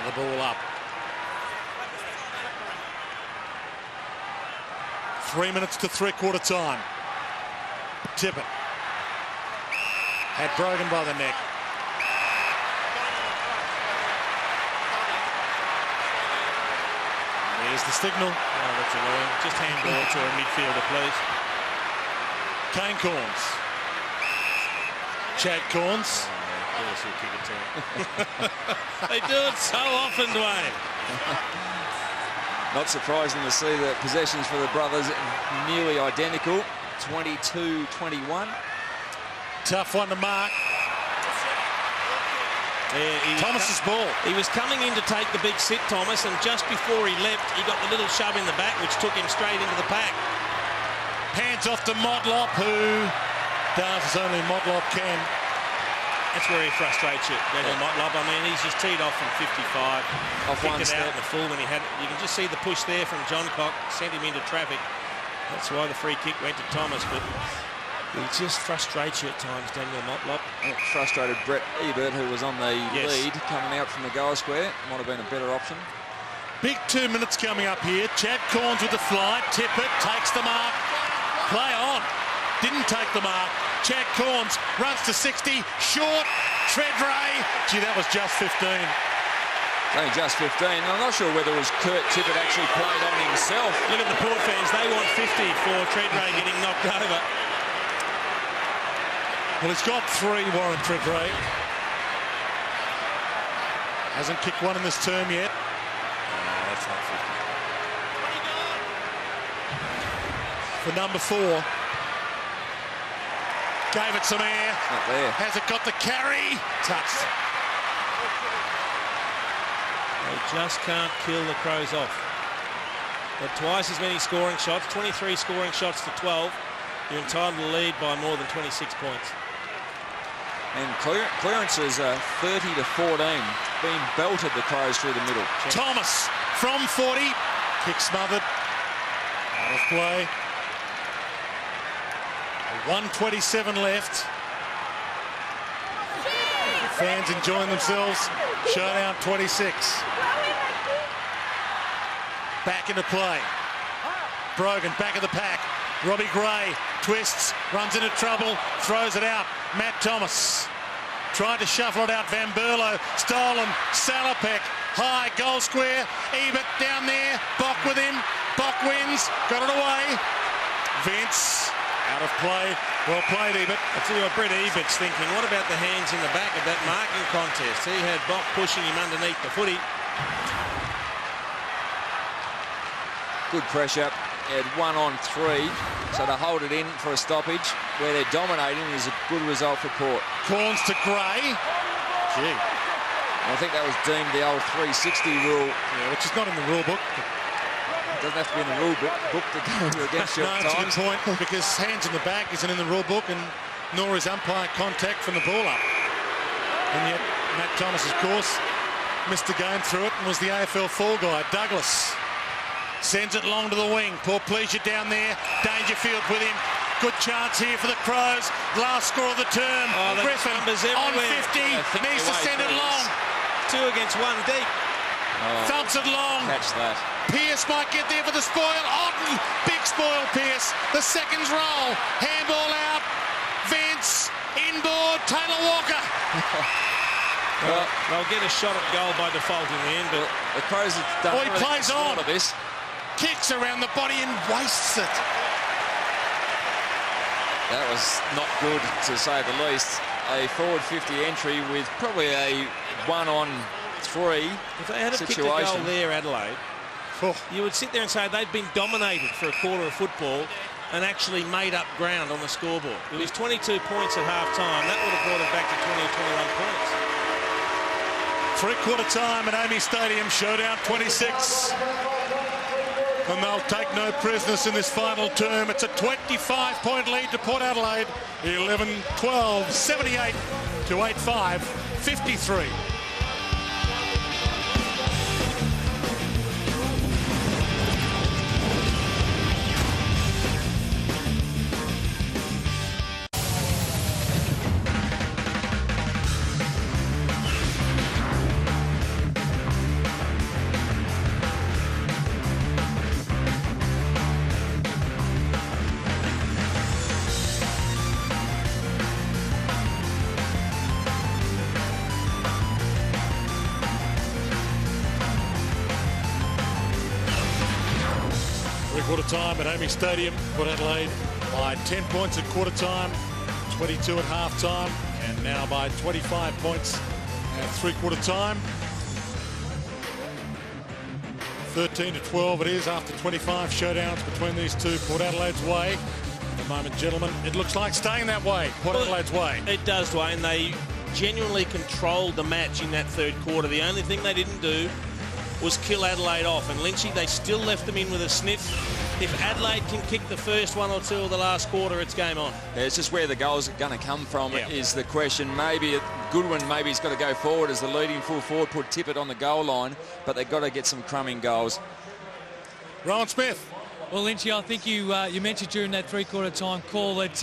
Another ball up. 3 minutes to 3/4 time. Tippett. Had Brogan by the neck. There's the signal. Oh, that's annoying. Just handball to a midfielder, please. Kane Corns. Chad Corns. Of course he'll kick it to him. They do it so often, Dwayne. Not surprising to see the possessions for the brothers nearly identical. 22-21. Tough one to mark. Yeah, Thomas's ball. He was coming in to take the big sit, Thomas, and just before he leapt, he got the little shove in the back, which took him straight into the pack. Hands off to Modlop, who does as only Modlop can. That's where he frustrates you, Daniel Motlop. I mean, he's just teed off from 55. Off one kicked it step. out in the full when he had it. You can just see the push there from John Cock, sent him into traffic. That's why the free kick went to Thomas, but he just frustrates you at times, Daniel Motlop. It frustrated Brett Ebert, who was on the Yes. lead, coming out from the goal square. Might have been a better option. Big 2 minutes coming up here. Chad Corns with the fly. Tippett takes the mark. Play on. Didn't take the mark. Chad Corns runs to 60. Short. Tredray. Gee, that was just 15. Only just 15. I'm not sure whether it was Kurt Tippett actually played on himself. Look at the Port fans. They want 50 for Tredray getting knocked over. Well, he's got 3, Warren Tredray. Hasn't kicked one in this term yet. That's not 50. For number 4. Gave it some air. Not there. Has it got the carry? Touched. They just can't kill the Crows off. But twice as many scoring shots, 23 scoring shots to 12. You're entitled to lead by more than 26 points. And Clearances are 30 to 14. Being belted, the Crows through the middle. Thomas from 40. Kick smothered. Out of play. 1:27 left. Fans enjoying themselves. Showdown 26. Back into play. Brogan back of the pack. Robbie Gray twists, runs into trouble, throws it out. Matt Thomas tried to shuffle it out. Van Berlo stolen. Salopek high goal square. Ebert down there. Bock with him. Bock wins. Got it away. Vince out of play. Well played, Ebert. I tell you what, Brett Ebert's thinking, what about the hands in the back of that marking contest? He had Bock pushing him underneath the footy. Good pressure. He had 1 on 3, so to hold it in for a stoppage where they're dominating is a good result for Port. Corns to Gray. Gee. I think that was deemed the old 360 rule. Yeah, which is not in the rule book. It doesn't have to be in the rule book to go against you No, at it's a times. good point, because hands in the back isn't in the rule book, and nor is umpire contact from the ball up. And yet, Matt Thomas, of course, missed the game through it and was the AFL fall guy. Douglas sends it long to the wing. Poor Pleasure down there. Dangerfield with him. Good chance here for the Crows. Last score of the term. Oh, Griffin on 50. Needs to send it long. 2 against 1 deep. Thumps it long. Catch that. Pearce might get there for the spoil. Otten. Big spoil, Pearce. The seconds roll. Handball out. Vince. Inboard. Taylor Walker. Well, they'll get a shot at goal by default in the end, but The Crows have done Oh, he plays on. of this. Kicks around the body and wastes it. That was not good, to say the least. A forward 50 entry with probably a 1 on 3 if they had kicked a goal situation. there, Adelaide, Oh, you would sit there and say they've been dominated for a quarter of football and actually made up ground on the scoreboard. It was 22 points at half-time. That would have brought it back to 20 or 21 points. three-quarter time at Amy Stadium. Showdown 26. And they'll take no prisoners in this final term. It's a 25-point lead to Port Adelaide. 11-12, 78 to 85, 53. Quarter time at Amy Stadium. Port Adelaide by 10 points at quarter time, 22 at half time, and now by 25 points at three-quarter time. 13 to 12 it is after 25 showdowns between these two. Port Adelaide's way. At the moment, gentlemen, it looks like staying that way. Port Adelaide's way. It does, Dwayne. They genuinely controlled the match in that third quarter. The only thing they didn't do was kill Adelaide off. And Lynchy, they still left them in with a sniff. If Adelaide can kick the first 1 or 2 of the last quarter, it's game on. Yeah, it's just where the goals are going to come from Yeah. is the question. Maybe Goodwin, maybe he's got to go forward as the leading full forward, put Tippett on the goal line, but they've got to get some crumbing goals. Rowan Smith. Well, Lynchy, I think you mentioned during that three-quarter time call that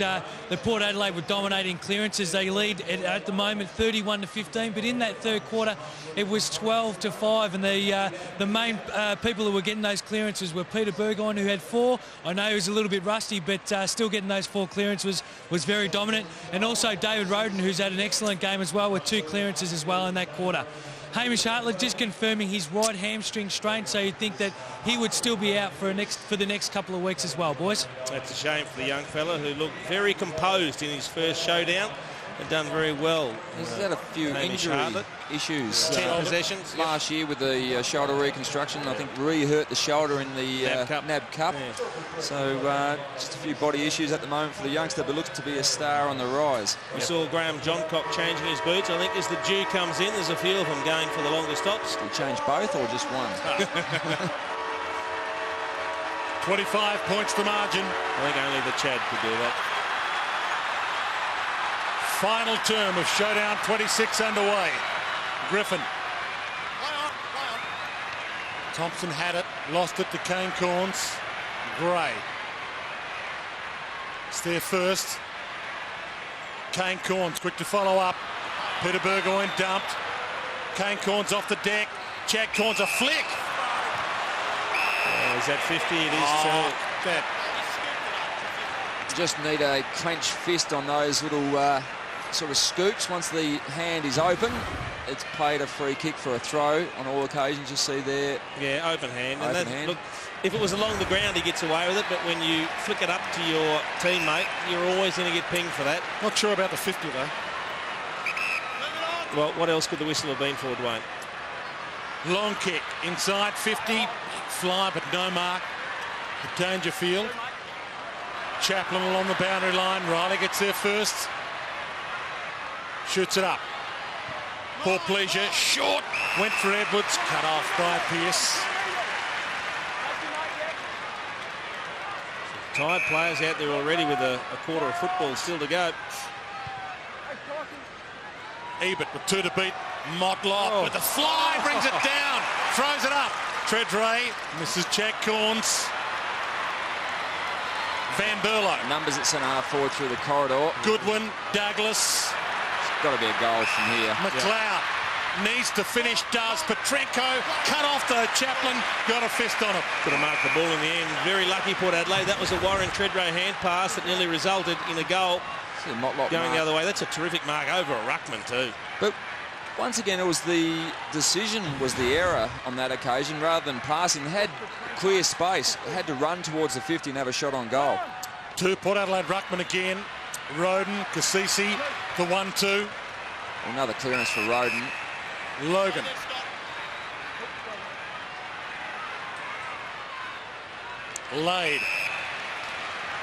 the Port Adelaide were dominating clearances. They lead at the moment 31 to 15, but in that third quarter it was 12 to 5, and the main people who were getting those clearances were Peter Burgoyne, who had 4. I know he was a little bit rusty, but still getting those 4 clearances was very dominant, and also David Roden, who's had an excellent game as well with 2 clearances as well in that quarter. Hamish Hartlett just confirming his right hamstring strain, so you'd think that he would still be out for the next couple of weeks as well, boys. That's a shame for the young fella who looked very composed in his first showdown. had done very well. He's had a few injury issues. 10 possessions last year with the shoulder reconstruction. I think re-hurt the shoulder in the NAB Cup. Yeah. So just a few body issues at the moment for the youngster, but looks to be a star on the rise. We saw Graham Johncock changing his boots. I think as the dew comes in, there's a few of them going for the longer stops. Did he change both or just one? 25 points the margin. I think only the Chad could do that. Final term of Showdown 26 underway. Griffin. Thompson had it, lost it to Kane Corns. Gray. It's there first. Kane Corns quick to follow up. Peter Burgoyne dumped. Kane Corns off the deck. Chad Corns a flick. Is that 50? It is that. Just need a clenched fist on those little sort of scoops. Once the hand is open, it's played a free kick for a throw on all occasions. You see there. Yeah, open hand. Open and hand. Look, if it was along the ground, he gets away with it. But when you flick it up to your teammate, you're always going to get pinged for that. Not sure about the 50 though. Well, what else could the whistle have been for, Dwayne? Long kick inside 50. Fly, but no mark. Dangerfield. Chaplin along the boundary line. Riley gets there first. Shoots it up. Poor Pleasure. Short. Went for Edwards. Cut off by Pearce. Tired players out there already with a quarter of football still to go. Ebert with 2 to beat. Motlop with the fly. Brings it down. Throws it up. Treadray. Mrs. Chad Corns. Van Berlo. Numbers at centre-half forward through the corridor. Goodwin. Douglas. It's got to be a goal from here. McLeod needs to finish, does. Petrenko cut off the Chaplin, got a fist on him. Could have marked the ball in the end. Very lucky Port Adelaide. That was a Warren Treadray hand pass that nearly resulted in a goal going the other way. That's a terrific mark over a ruckman too. But once again, it was the decision was the error on that occasion. Rather than passing, they had clear space. They had to run towards the 50 and have a shot on goal. 2 Port Adelaide ruckman again. Roden, Cassisi, the 1-2. Another clearance for Roden. Logan. Lade.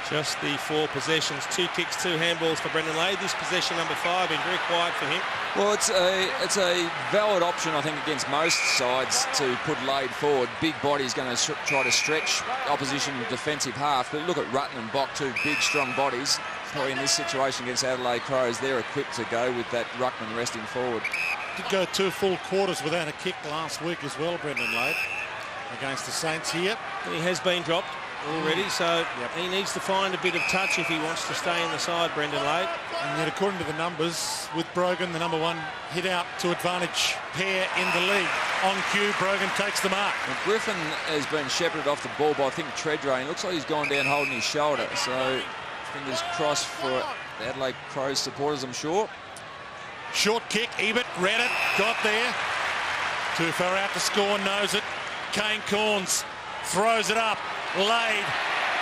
Just the 4 possessions, 2 kicks, 2 handballs for Brendan Lade. This possession number 5 been very quiet for him. Well, it's a valid option, I think, against most sides to put Lade forward. Big body's going to try to stretch opposition defensive half. But look at Rutten and Bock, 2 big, strong bodies. Probably in this situation against Adelaide Crows, they're equipped to go with that ruckman resting forward. Did go 2 full quarters without a kick last week as well, Brendan Lade, against the Saints here. He has been dropped already, so he needs to find a bit of touch if he wants to stay in the side, Brendan Lade. And yet, according to the numbers, with Brogan, the number 1 hit out to advantage pair in the league. On cue, Brogan takes the mark. Well, Griffin has been shepherded off the ball by, I think, Treadray. It looks like he's gone down holding his shoulder, so fingers crossed for the Adelaide Crows supporters, I'm sure. Short kick, Ebert read it, got there. Too far out to score, knows it. Kane Corns throws it up. Lade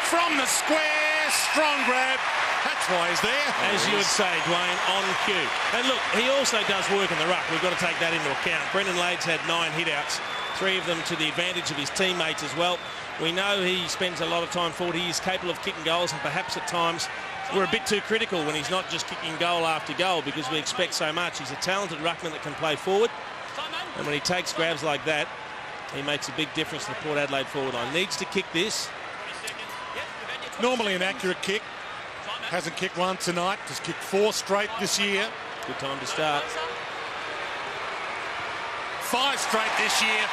from the square, strong grab. That's why he's there. As you would say, Dwayne, on cue. And look, he also does work in the ruck. We've got to take that into account. Brendan Lade's had 9 hit-outs, 3 of them to the advantage of his teammates as well. We know he spends a lot of time forward. He is capable of kicking goals, and perhaps at times we're a bit too critical when he's not just kicking goal after goal because we expect so much. He's a talented ruckman that can play forward, and when he takes grabs like that, he makes a big difference to the Port Adelaide forward line. Needs to kick this. Normally an accurate kick. Hasn't kicked one tonight. Just kicked 4 straight this year. Good time to start. 5 straight this year.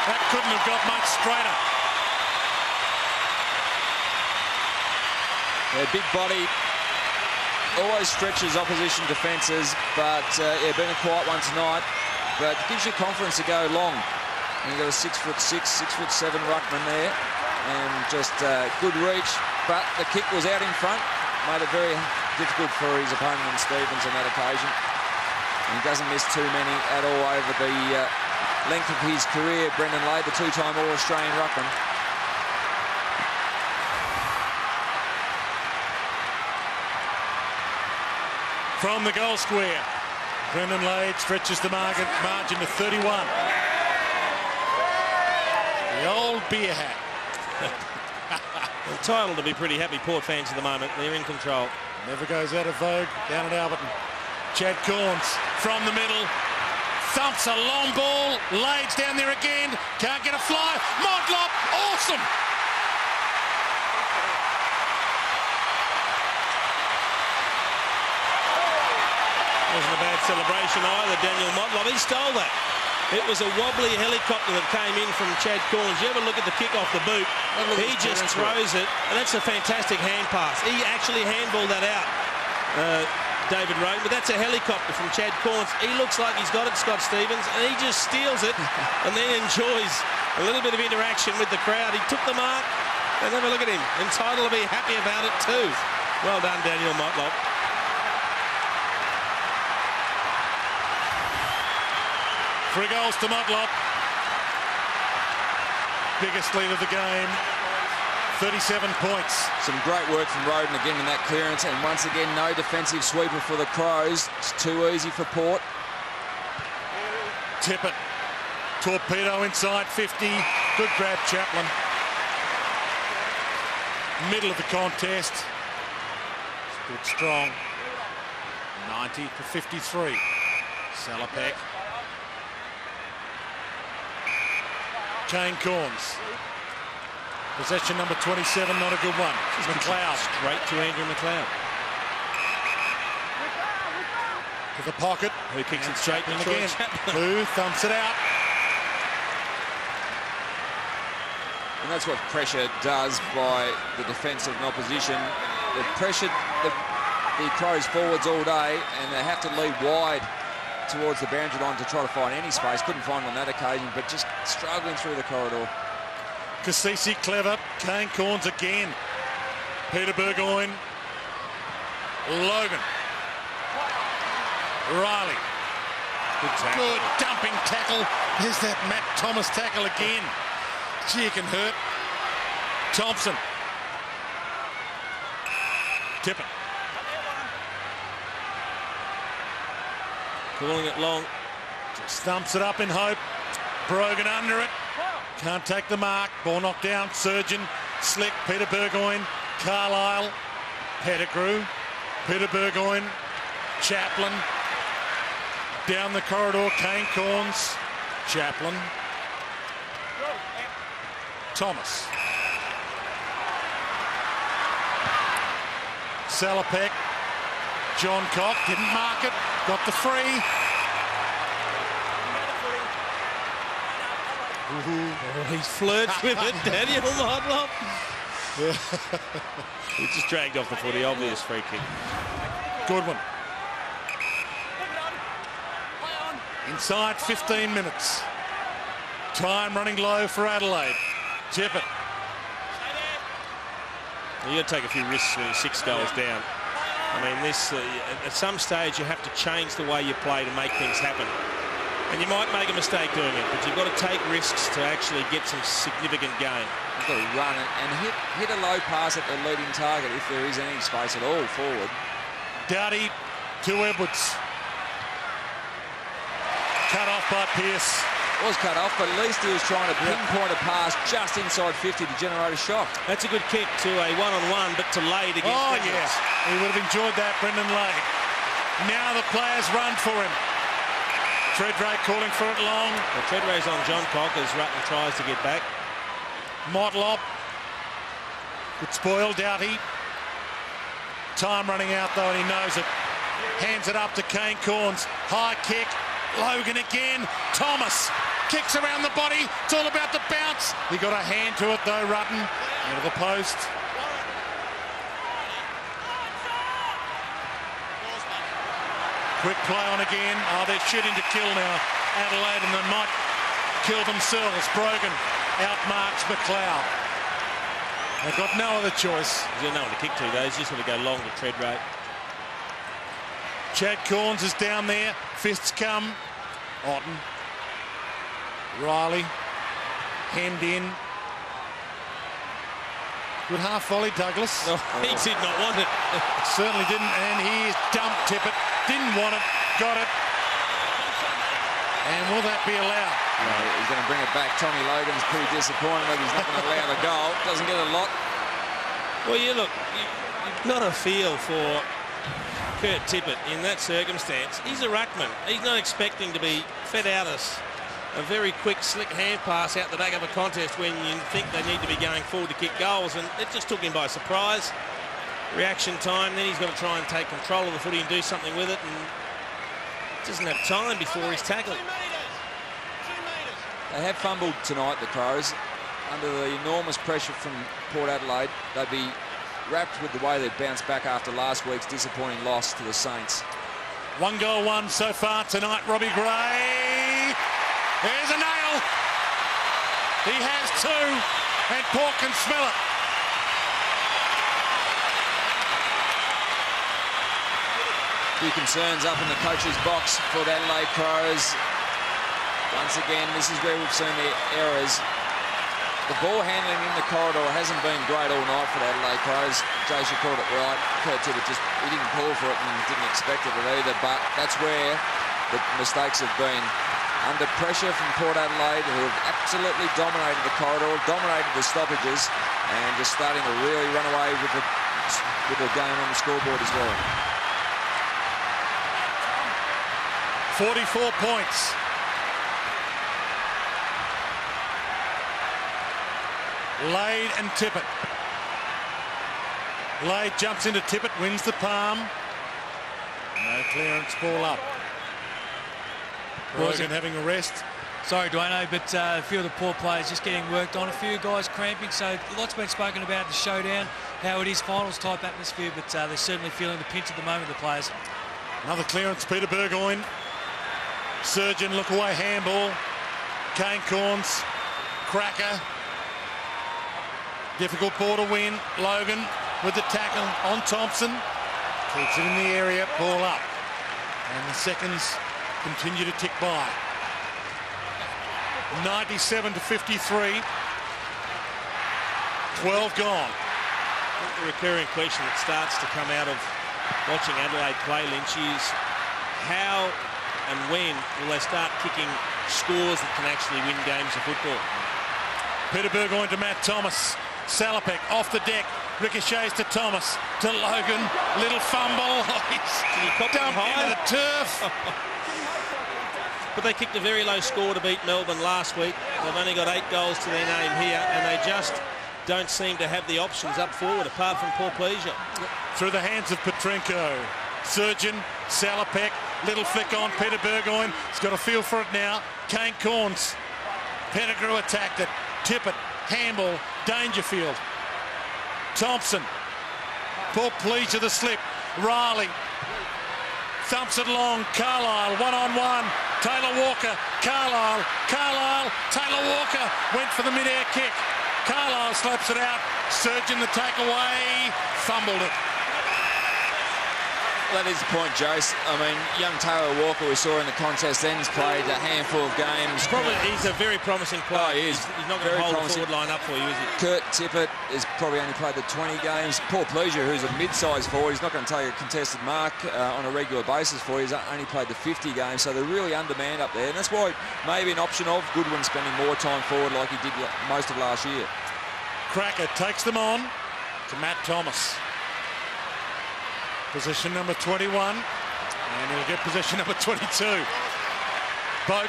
That couldn't have got much straighter. Yeah, big body. Always stretches opposition defences, but been a quiet one tonight. But gives you confidence to go long. And you've got a 6'6", 6'7" ruckman there, and just good reach. But the kick was out in front, made it very difficult for his opponent in Stevens on that occasion. And he doesn't miss too many at all over the length of his career. Brendan Lade, the 2-time All-Australian ruckman. from the goal square. Brendan Lade stretches the margin to 31. The old beer hat. Entitled to be pretty happy, Port fans at the moment. They're in control. Never goes out of vogue down at Alberton. Chad Corns from the middle. Thumps a long ball. Lade's down there again. Can't get a fly. Modlop. Awesome. Wasn't a bad celebration either, Daniel Motlop. He stole that. It was a wobbly helicopter that came in from Chad Corns. You ever look at the kick off the boot? He just throws it, and that's a fantastic hand pass. He actually handballed that out, David Rowe, but that's a helicopter from Chad Corns. He looks like he's got it, Scott Stevens, and he just steals it and then enjoys a little bit of interaction with the crowd. He took the mark, and have a look at him. Entitled to be happy about it too. Well done, Daniel Motlop. 3 goals to Modlop. Biggest lead of the game. 37 points. Some great work from Roden again in that clearance, and once again no defensive sweeper for the Crows. It's too easy for Port. Tippett. Torpedo inside 50. Good grab, Chaplin. Middle of the contest. Stood strong. 90 to 53. Salopek. Kane Corns. Possession number 27, not a good one. McLeod. Straight to Andrew McLeod. To the pocket. Who kicks it straight in to again. Chaplin. Who thumps it out. And that's what pressure does by the defence of an opposition. They've pressured the Crows forwards all day, and they have to lead wide towards the boundary line to try to find any space. Couldn't find on that occasion, but just struggling through the corridor. Cassisi clever. Kane Corns again. Peter Burgoyne. Logan. Riley. Good dumping tackle. Here's that Matt Thomas tackle again. Gee, it can hurt. Thompson. Tippett. Calling it long. Just thumps it up in hope. Brogan under it. Can't take the mark. Ball knocked down. Surgeon. Slick. Peter Burgoyne. Carlisle. Pettigrew. Peter Burgoyne. Chaplin. Down the corridor. Kane Corns. Chaplin. Thomas. Salopek. John Cock didn't mark it. Got the free. Oh, he's flirted with it, Daniel Motlop. He just dragged off the footy. Obvious free kick. Good one. Inside 15 minutes. Time running low for Adelaide. Tippett. You got to take a few risks when you're 6 goals down. I mean, this at some stage you have to change the way you play to make things happen. And you might make a mistake doing it, but you've got to take risks to actually get some significant gain. You've got to run it and hit a low pass at the leading target if there is any space at all forward. Doughty to Edwards. Cut off by Pearce. Was cut off, but at least he was trying to pinpoint a pass just inside 50 to generate a shot. That's a good kick to a one-on-one, but to Lade against Edwards. Yes. He would have enjoyed that, Brendan Lade. Now the players run for him. Treadray calling for it long. Well, Treadray's on John Cock as Rutten tries to get back. Motlop. Good spoil, Doughty. Time running out though, and he knows it. Hands it up to Kane Corns. High kick. Logan again. Thomas kicks around the body. It's all about the bounce. He got a hand to it though, Rutten. Out of the post. Quick play on again. Oh, they're shooting to kill now, Adelaide, and they might kill themselves. Brogan outmarks McLeod. They've got no other choice. He's got no one to kick to, though. He's just going to go long to Treadray. Chad Corns is down there. Fists come. Otten. Riley. Hemmed in. Good half volley, Douglas. Oh, he did not want it. Certainly didn't, and here's dumped Tippett. Didn't want it, got it. And will that be allowed? No, he's going to bring it back. Tommy Logan's pretty disappointed that he's not going to allow the goal. Doesn't get a lot. Well, you've got to feel for Kurt Tippett in that circumstance. He's a ruckman. He's not expecting to be fed out a very quick, slick hand pass out the back of a contest when you think they need to be going forward to kick goals, and it just took him by surprise. Reaction time, then he's got to try and take control of the footy and do something with it, and doesn't have time before he's tackled. They have fumbled tonight, the Crows. Under the enormous pressure from Port Adelaide, they'd be wrapped with the way they'd bounced back after last week's disappointing loss to the Saints. 1 goal, 1 so far tonight, Robbie Gray. There's a nail. He has 2, and Port can smell it. Few concerns up in the coach's box for the Adelaide Crows. Once again, this is where we've seen the errors. The ball handling in the corridor hasn't been great all night for the Adelaide Crows. Jason called it right. Kurt Tippett he didn't call for it and didn't expect it either, but that's where the mistakes have been. Under pressure from Port Adelaide, who have absolutely dominated the corridor, dominated the stoppages, and just starting to really run away with the game on the scoreboard as well. 44 points. Lade and Tippett. Lade jumps into Tippett, wins the palm. No clearance, ball up. Rogan having a rest. Sorry, Dwayne, but a few of the Port players just getting worked on. A few guys cramping, so a lot's been spoken about the showdown, how it is finals type atmosphere, but they're certainly feeling the pinch at the moment, the players. Another clearance, Peter Burgoyne. Surgeon, look away, handball. Kane Corns, cracker. Difficult ball to win. Logan with the tackle on Thompson. Keeps it in the area, ball up. And the seconds continue to tick by. 97 to 53. 12 gone. The recurring question that starts to come out of watching Adelaide play, Lynch, is how and when will they start kicking scores that can actually win games of football? Peter Burgoyne to Matt Thomas. Salopek off the deck. Ricochets to Thomas. To Logan. Little fumble. He's dumped into the turf. But they kicked a very low score to beat Melbourne last week. They've only got 8 goals to their name here, and they just don't seem to have the options up forward apart from poor pleasure. Through the hands of Petrenko. Surgeon, Salopek, little flick on Peter Burgoyne. He's got a feel for it now. Kane Corns. Pettigrew attacked it. Tippett, handball, Dangerfield. Thompson. Poor pleasure the slip. Riley. Thumps it long. Carlisle, one-on-one. Taylor Walker. Carlisle. Taylor Walker went for the mid-air kick. Carlisle slaps it out. Surgeon the takeaway. Fumbled it. That is the point, Jace. I mean, young Taylor Walker we saw in the contest then's played a handful of games. He's a very promising player. Oh, he is. He's not going to hold the forward line up for you, is he? Kurt Tippett has probably only played the 20 games. Paul Pleasure, who's a mid-sized forward, he's not going to take a contested mark on a regular basis for you. He's only played the 50 games, so they're really undermanned up there. And that's why maybe an option of Goodwin spending more time forward like he did most of last year. Cracker takes them on to Matt Thomas. Position number 21, and he'll get position number 22. Boat,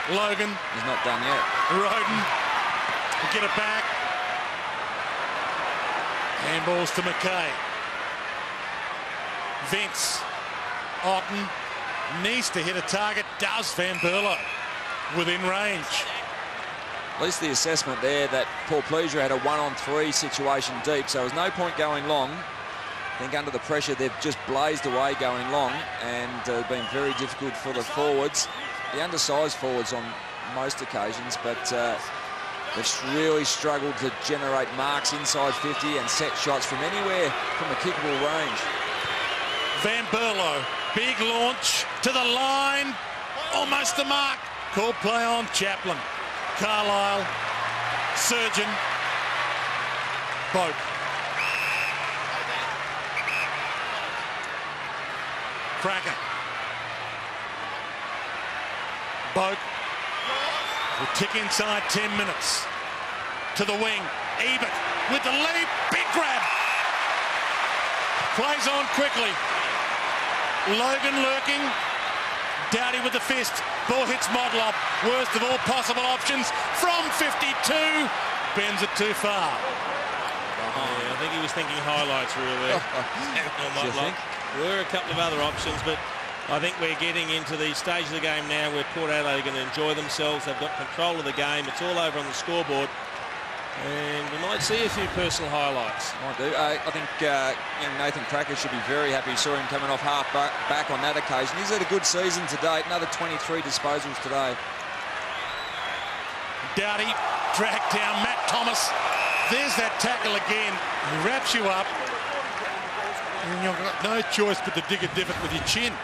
Logan. He's not done yet. Roden will get it back. Handballs to McKay. Vince, Otten needs to hit a target. Does Van Berlo within range. At least the assessment there that Paul Pleasure had a 1-on-3 situation deep, so there was no point going long. I think under the pressure they've just blazed away going long, and been very difficult for the forwards, the undersized forwards on most occasions, but they've really struggled to generate marks inside 50 and set shots from anywhere from a kickable range. Van Berlo, big launch to the line, almost the mark. Called play on Chaplin. Carlisle, Surgeon. Boat. Cracker. Boat. Will tick inside 10 minutes. To the wing. Ebert with the leap. Big grab. Plays on quickly. Logan lurking. Doughty with the fist. Ball hits Modlop. Worst of all possible options. From 52. Bends it too far. Yeah, I think he was thinking highlights reel there. There were a couple of other options, but I think we're getting into the stage of the game now where Port Adelaide are going to enjoy themselves. They've got control of the game. It's all over on the scoreboard. And we might see a few personal highlights. Might do. I think Nathan Cracker should be very happy. Saw him coming off half back on that occasion. He's had a good season to date. Another 23 disposals today. Doughty dragged down Matt Thomas. There's that tackle again. He wraps you up. And you've got no choice but to dig a divot with your chin.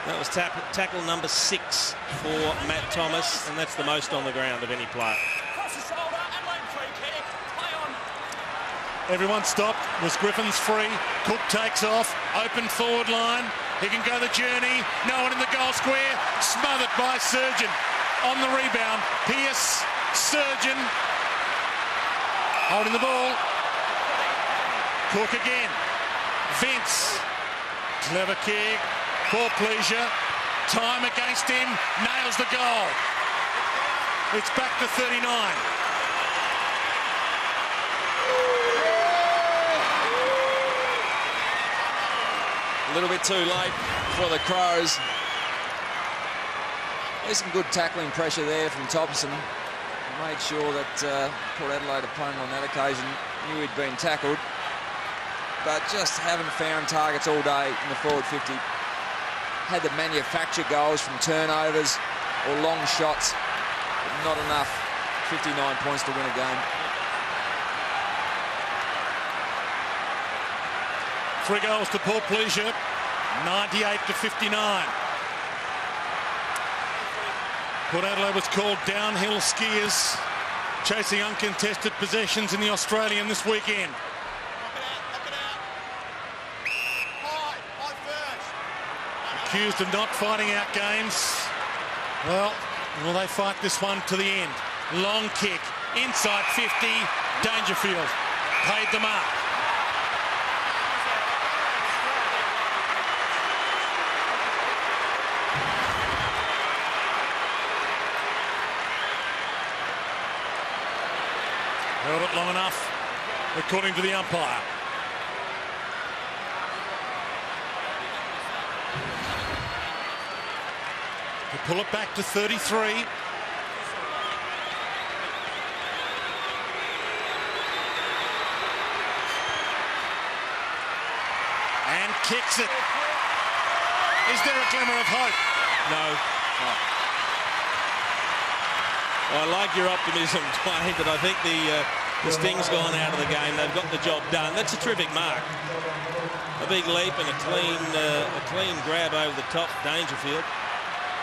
That was tackle number 6 for Matt Thomas, and that's the most on the ground of any player. Cross the shoulder, Adelaide free kick. Play on. Everyone stopped. Was Griffins free? Cook takes off. Open forward line. He can go the journey. No one in the goal square. Smothered by Surgeon. On the rebound. Pearce. Surgeon. Holding the ball. Cook again. Vince. Clever kick. Poor pleasure. Time against him. Nails the goal. It's back to 39. A little bit too late for the Crows. There's some good tackling pressure there from Thompson. Made sure that Port Adelaide opponent on that occasion knew he'd been tackled. But just haven't found targets all day in the forward 50. Had to manufacture goals from turnovers or long shots, but not enough. 59 points to win a game. 3 goals to Port Pleasure, 98 to 59. Port Adelaide was called downhill skiers, chasing uncontested possessions in the Australian this weekend. Accused of not fighting out games. Well, will they fight this one to the end? Long kick, inside 50, Dangerfield paid them up. Held it long enough, according to the umpire. To pull it back to 33. And kicks it. Is there a glimmer of hope? No. Well, I like your optimism, Dwayne, but I think the sting's gone out of the game. They've got the job done. That's a terrific mark. A big leap and a clean grab over the top, Dangerfield.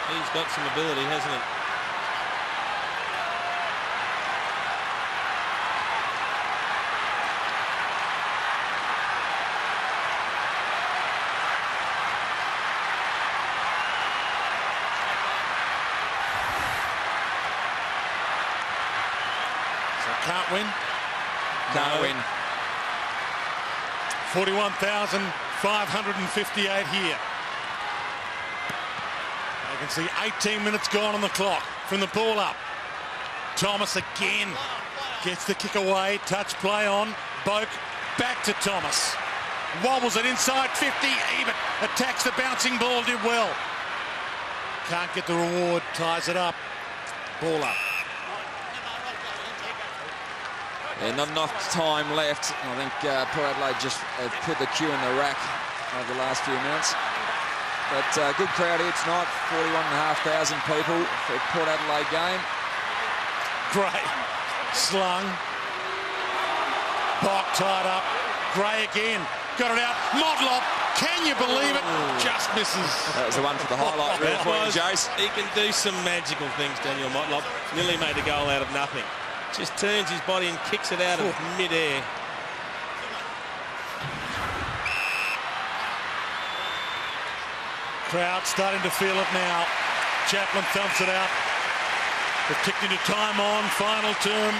He's got some ability, hasn't he? So can't win. Can't win. 41,558 here. You can see 18 minutes gone on the clock from the ball up. Thomas again gets the kick away. Touch play on. Boak back to Thomas. Wobbles it inside 50. Ebert attacks the bouncing ball. Did well. Can't get the reward. Ties it up. Ball up. Yeah, not enough time left. I think Port Adelaide just have put the cue in the rack over the last few minutes. But good crowd here tonight, 41,500 people for a Port Adelaide game. Gray slung. Bok tied up. Gray again. Got it out. Modlop. Can you believe it? Just misses. That was the one for the highlight reel for you, Jace. He can do some magical things, Daniel Motlop. Nearly made a goal out of nothing. Just turns his body and kicks it out of mid-air. Crowd starting to feel it now. Chaplin thumps it out. They've ticked into time on, final term.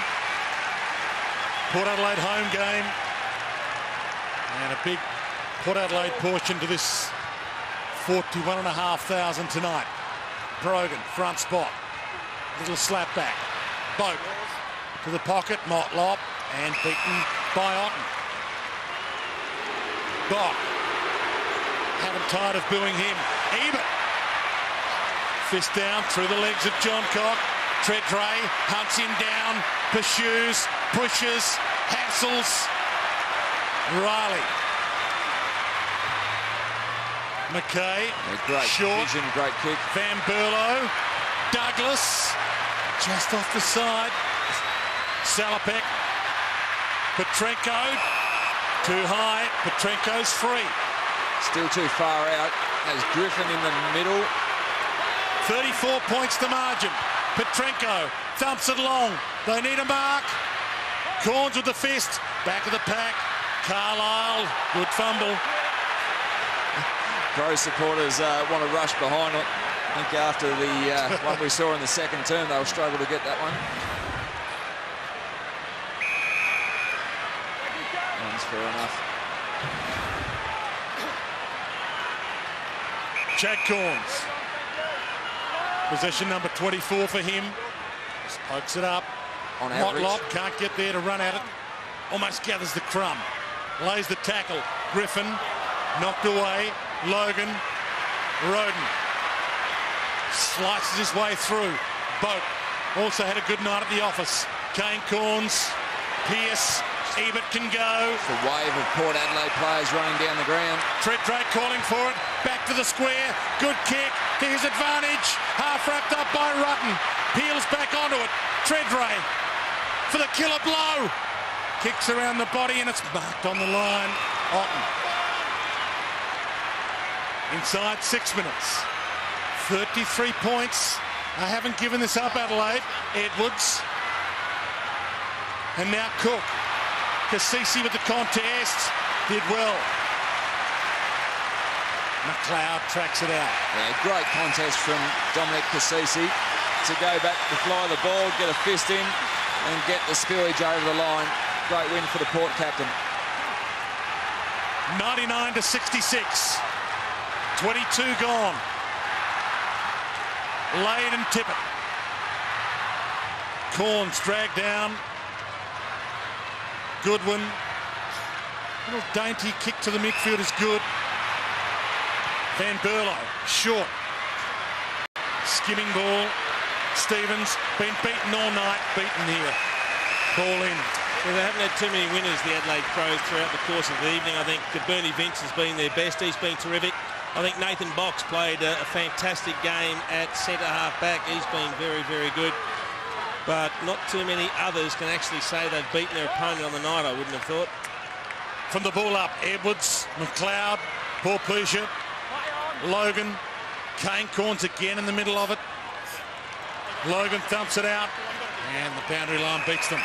Port Adelaide home game. And a big Port Adelaide portion to this 41,500 tonight. Brogan, front spot. Little slap back. Boat to the pocket. Motlop and beaten by Otten. Bock. Haven't tired of booing him. Ebert. Fist down through the legs of John Cock. Treadray hunts him down. Pursues. Pushes. Hassles. Riley. McKay. Great short. vision, great kick. Van Berlo. Douglas. Just off the side. Salopek. Petrenko. Too high. Petrenko's free. Still too far out. There's Griffin in the middle. 34 points to margin. Petrenko thumps it along. They need a mark. Corns with the fist. Back of the pack. Carlisle. Good fumble. Crows supporters want to rush behind it. I think after the one we saw in the second term, they'll struggle to get that one. That's fair enough. Chad Corns. Possession number 24 for him. Just pokes it up. On average. Motlop can't get there to run at it. Almost gathers the crumb. Lays the tackle. Griffin knocked away. Logan. Roden. Slices his way through. Boat also had a good night at the office. Kane Corns. Pearce. Ebert can go. The wave of Port Adelaide players running down the ground. Treadray calling for it. Back to the square. Good kick to his advantage. Half wrapped up by Rutten. Peels back onto it. Treadray for the killer blow. Kicks around the body and it's marked on the line. Otten. Inside 6 minutes. 33 points. I haven't given this up, Adelaide. Edwards. And now Cook. Cassisi with the contest. Did well. McLeod tracks it out. Yeah, great contest from Dominic Cassisi to go back to fly the ball, get a fist in and get the spillage over the line. Great win for the Port captain. 99 to 66. 22 gone. Lade and Tippett. Corns dragged down. Goodwin. Little dainty kick to the midfield is good. Van Berlo, short. Skimming ball. Stevens, been beaten all night, beaten here. Ball in. Well, they haven't had too many winners, the Adelaide Crows, throughout the course of the evening. I think Bernie Vince has been their best. He's been terrific. I think Nathan Box played a fantastic game at centre-half back. He's been very, very good. But not too many others can actually say they've beaten their opponent on the night, I wouldn't have thought. From the ball up, Edwards, McLeod, Paul Pleasure, Logan, Kane Corns again in the middle of it. Logan thumps it out, and the boundary line beats them.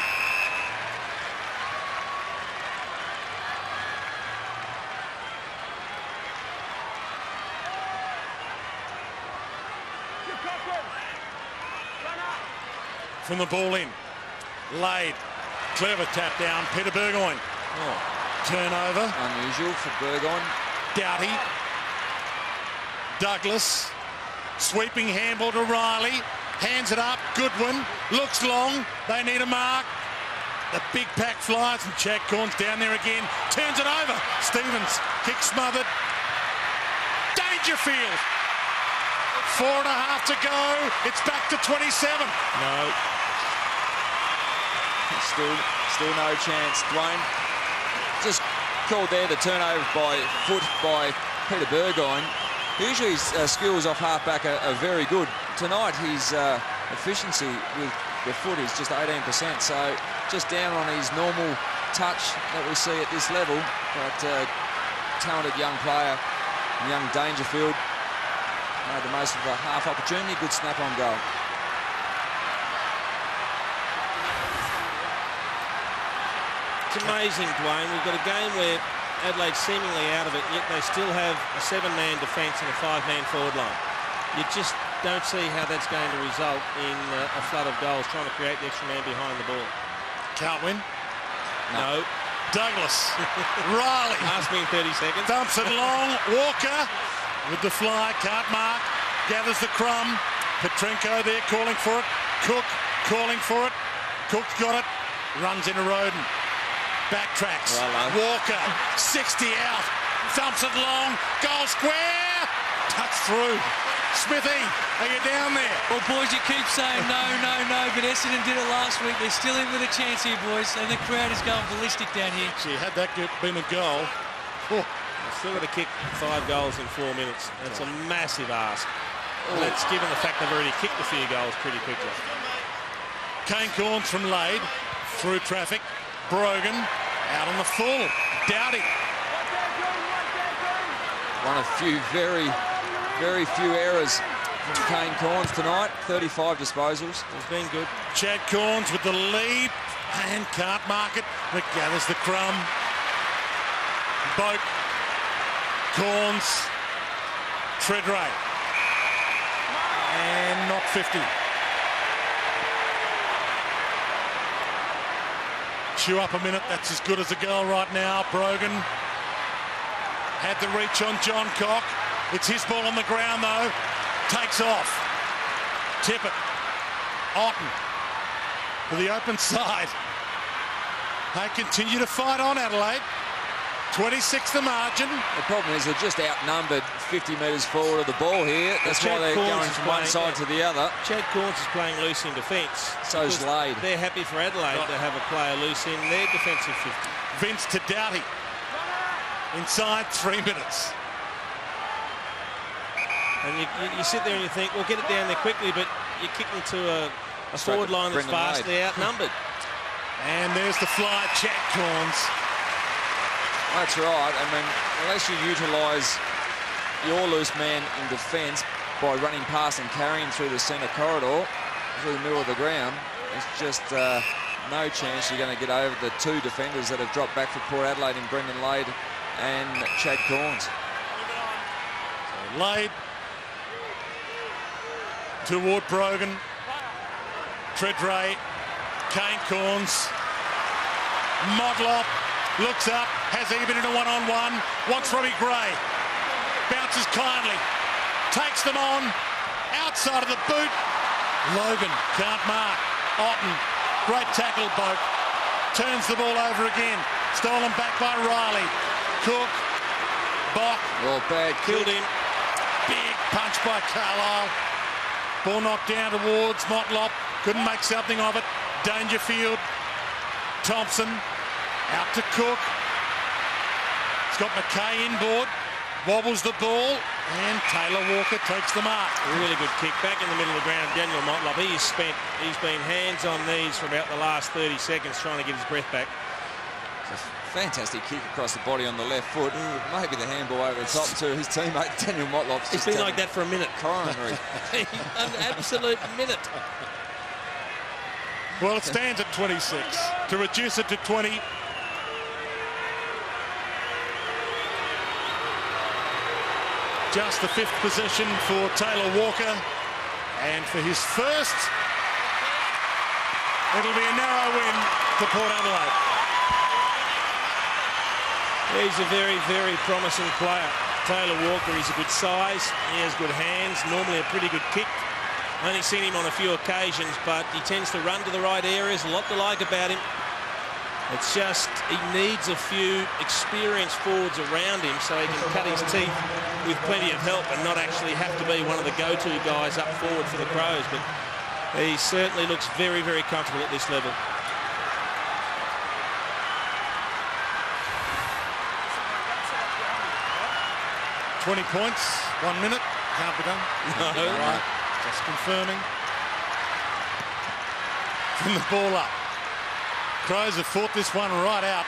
From the ball in, Lade, clever tap down, Peter Burgoyne. Turnover. Unusual for Burgoyne. Doughty. Douglas. Sweeping handball to Riley. Hands it up. Goodwin. Looks long. They need a mark. The big pack flies and Chad Corns down there again. Turns it over. Stevens. Kick smothered. Dangerfield. 4.5 to go. It's back to 27. No. Still no chance. Dwayne just called there the turnover by foot by Peter Burgoyne. Usually his skills off halfback are very good. Tonight his efficiency with the foot is just 18%, so just down on his normal touch that we see at this level. But talented young player, young Dangerfield, made the most of a half opportunity. Good snap on goal. It's amazing, Dwayne. We've got a game where Adelaide's seemingly out of it, yet they still have a 7-man defence and a 5-man forward line. You just don't see how that's going to result in a flood of goals, trying to create the extra man behind the ball. Can't win. No. Douglas. Riley. Ask me in 30 seconds. Dumps it long. Walker with the fly. Can't mark. Gathers the crumb. Petrenko there calling for it. Cook calling for it. Cook's got it. Runs into Roden. Backtracks. Walker. 60 out. Dumps it long. Goal square. Touch through. Smithy, are you down there? Well, boys, you keep saying no, but Essendon did it last week. They're still in with a chance here, boys, and the crowd is going ballistic down here. Gee, had that been a goal. Oh. Still got to kick 5 goals in 4 minutes. That's a massive ask. And that's given the fact they've already kicked a few goals pretty quickly. Kane Corns from Lade, through traffic. Brogan, out on the full. Doughty. One of few very few errors from Kane Corns tonight. 35 disposals. He's been good. Chad Corns with the lead and can't mark it, but gathers the crumb. Boat, Corns, Treadray, and not 50. Chew up a minute, that's as good as a goal right now. Brogan had the reach on John Cock. It's his ball on the ground, though. Takes off. Tippett. Otten. To the open side. They continue to fight on, Adelaide. 26 the margin. The problem is they're just outnumbered 50 metres forward of the ball here. That's why they're going from one side to the other. Chad Corns is playing loose in defence. So's Lade. They're happy for Adelaide to have a player loose in their defensive 50. Vince to Doughty. Inside 3 minutes. And you sit there and you think, well, get it down there quickly, but you're kicking to a forward line that's vastly outnumbered. And there's the fly, Chad Corns. That's right. I mean, unless you utilise your loose man in defence by running past and carrying through the centre corridor, through the middle of the ground, it's just no chance you're going to get over the 2 defenders that have dropped back for Port Adelaide in Brendan Lade and Chad Corns. So Lade toward Brogan. Treadray, Kane Corns. Modlop looks up, has Eben in a one-on-one, wants Robbie Gray. Bounces kindly, takes them on, outside of the boot. Logan can't mark. Otten, great tackle, Boat. Turns the ball over again. Stolen back by Riley. Cook, Bock. Oh, bad. Killed him. Big punch by Carlisle. Ball knocked down towards Motlop. Couldn't make something of it. Dangerfield. Thompson. Out to Cook. It's got McKay inboard. Wobbles the ball. And Taylor Walker takes the mark. A really good kick. Back in the middle of the ground, Daniel Motlop. He's been hands on knees for about the last 30 seconds trying to get his breath back. Fantastic kick across the body on the left foot. Maybe the handball over the top to his teammate Daniel Motlop. It's been like that for a minute. Coronary. An absolute minute. Well, it stands at 26. To reduce it to 20. Just the 5th position for Taylor Walker. And for his first, it'll be a narrow win for Port Adelaide. He's a very, very promising player. Taylor Walker, he's a good size. He has good hands, normally a pretty good kick. Only seen him on a few occasions, but he tends to run to the right areas. A lot to like about him. It's just he needs a few experienced forwards around him so he can cut his teeth with plenty of help and not actually have to be one of the go-to guys up forward for the Crows. But he certainly looks very, very comfortable at this level. $20 points, 1 minute. Can't be done. No. Right. Just confirming. From the ball up. Crows have fought this one right out.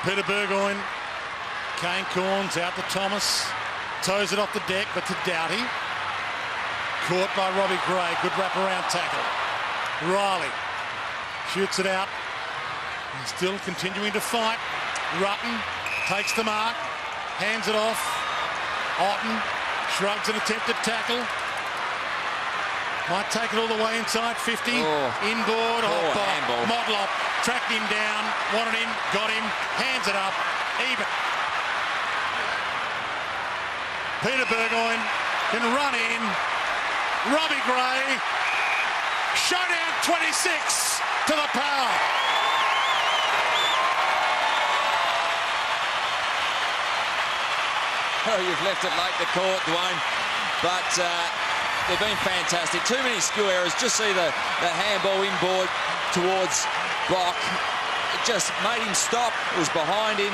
Peter Burgoyne. Kane Corns out to Thomas. Toes it off the deck, but to Doughty. Caught by Robbie Gray. Good wraparound tackle. Riley shoots it out. Still continuing to fight. Rutten takes the mark, hands it off. Otten shrugs an attempted tackle. Might take it all the way inside 50. Inboard. Handball. Modlop tracked him down, wanted him, got him, hands it up, even. Peter Burgoyne can run in. Robbie Gray. Showdown 26 to the power. Oh, you've left it late to court, Dwayne, but they've been fantastic. Too many skill errors. Just see the handball inboard towards Brock. It just made him stop. It was behind him.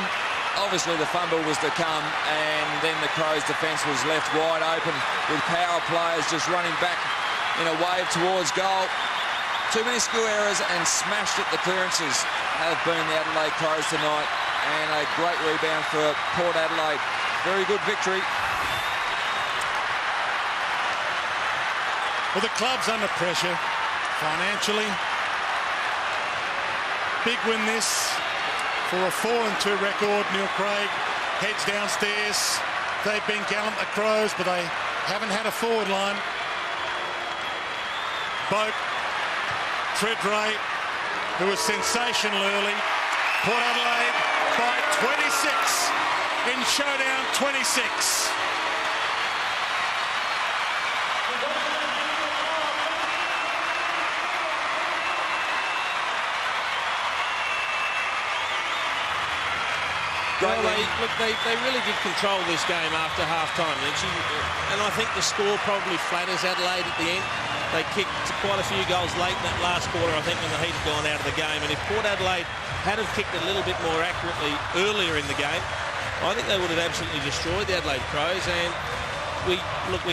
Obviously, the fumble was to come, and then the Crows' defence was left wide open with power players just running back in a wave towards goal. Too many skill errors and smashed at the clearances have been the Adelaide Crows tonight, and a great rebound for Port Adelaide. Very good victory. Well, the club's under pressure financially. Big win this for a 4-2 record. Neil Craig heads downstairs. They've been gallant, the Crows, but they haven't had a forward line. Boak, Tredray, who was sensational early. Port Adelaide by 26 in showdown 26. Well, they really did control this game after half-time, and I think the score probably flatters Adelaide at the end. They kicked quite a few goals late in that last quarter, I think, when the heat had gone out of the game. And if Port Adelaide had have kicked a little bit more accurately earlier in the game, I think they would have absolutely destroyed the Adelaide Crows. And we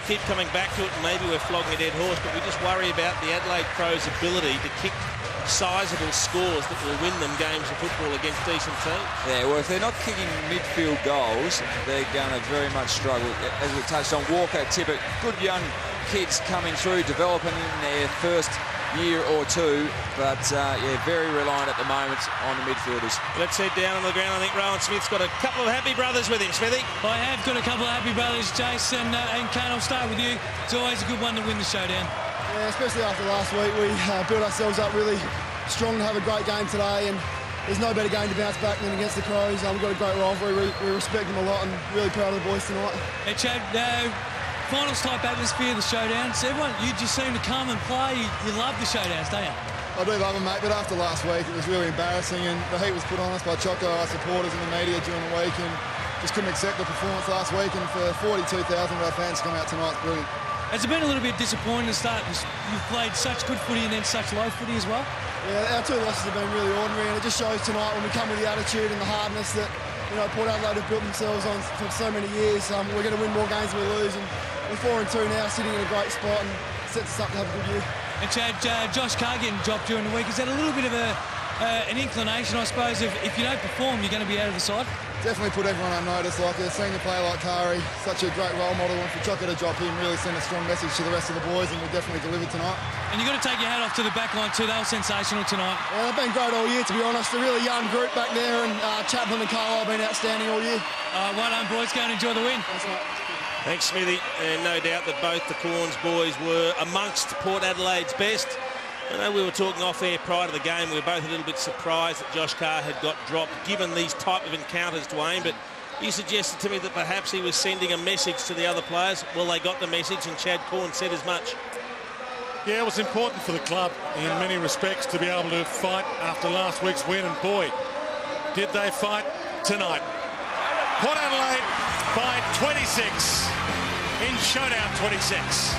keep coming back to it, and maybe we're flogging a dead horse, but we just worry about the Adelaide Crows' ability to kick sizable scores that will win them games of football against decent teams. Yeah, well, if they're not kicking midfield goals, they're going to very much struggle. As we touched on, Walker, Tippett, good young kids coming through, developing in their first year or two, but yeah, very reliant at the moment on the midfielders. Let's head down on the ground. I think Rowan Smith's got a couple of happy brothers with him, Smithy. I have got a couple of happy brothers, Jason and Kane. I'll start with you. It's always a good one to win the showdown. Yeah, especially after last week, we built ourselves up really strong to have a great game today, and there's no better game to bounce back than against the Crows. We've got a great rivalry. We respect them a lot, and really proud of the boys tonight. Hey, Chad, finals type atmosphere, the showdowns. Everyone, you just seem to come and play. You love the showdowns, don't you? I do love them, mate, but after last week, it was really embarrassing, and the heat was put on us by Choco, our supporters, and the media during the week, and just couldn't accept the performance last week. And for 42,000 of our fans to come out tonight, it's brilliant. Has it been a little bit disappointing to start? You've played such good footy and then such low footy as well? Yeah, our two losses have been really ordinary, and it just shows tonight when we come with the attitude and the hardness that, you know, Port Adelaide have built themselves on for so many years. We're going to win more games than we lose, and we're 4-2 now, sitting in a great spot, and sets us up to have a good year. And Chad, Josh Carr getting dropped during the week. Is that a little bit of an inclination, I suppose, of if you don't perform, you're going to be out of the side? Definitely put everyone on notice. Like a senior player like Kari, such a great role model, and for Choco to drop him really sent a strong message to the rest of the boys, and we definitely delivered tonight. And you've got to take your hat off to the back line too. They were sensational tonight. Yeah, they've been great all year, to be honest. A really young group back there, and Chapman and Carlisle have been outstanding all year. Well done, boys. Go and enjoy the win. Thanks, mate. Thanks, Smithy. And no doubt that both the Corns boys were amongst Port Adelaide's best. I know we were talking off air prior to the game. We were both a little bit surprised that Josh Carr had got dropped, given these type of encounters, Dwayne. But you suggested to me that perhaps he was sending a message to the other players. Well, they got the message, and Chad Corn said as much. Yeah, it was important for the club in many respects to be able to fight after last week's win, and boy, did they fight tonight. Port Adelaide by 26 in showdown 26.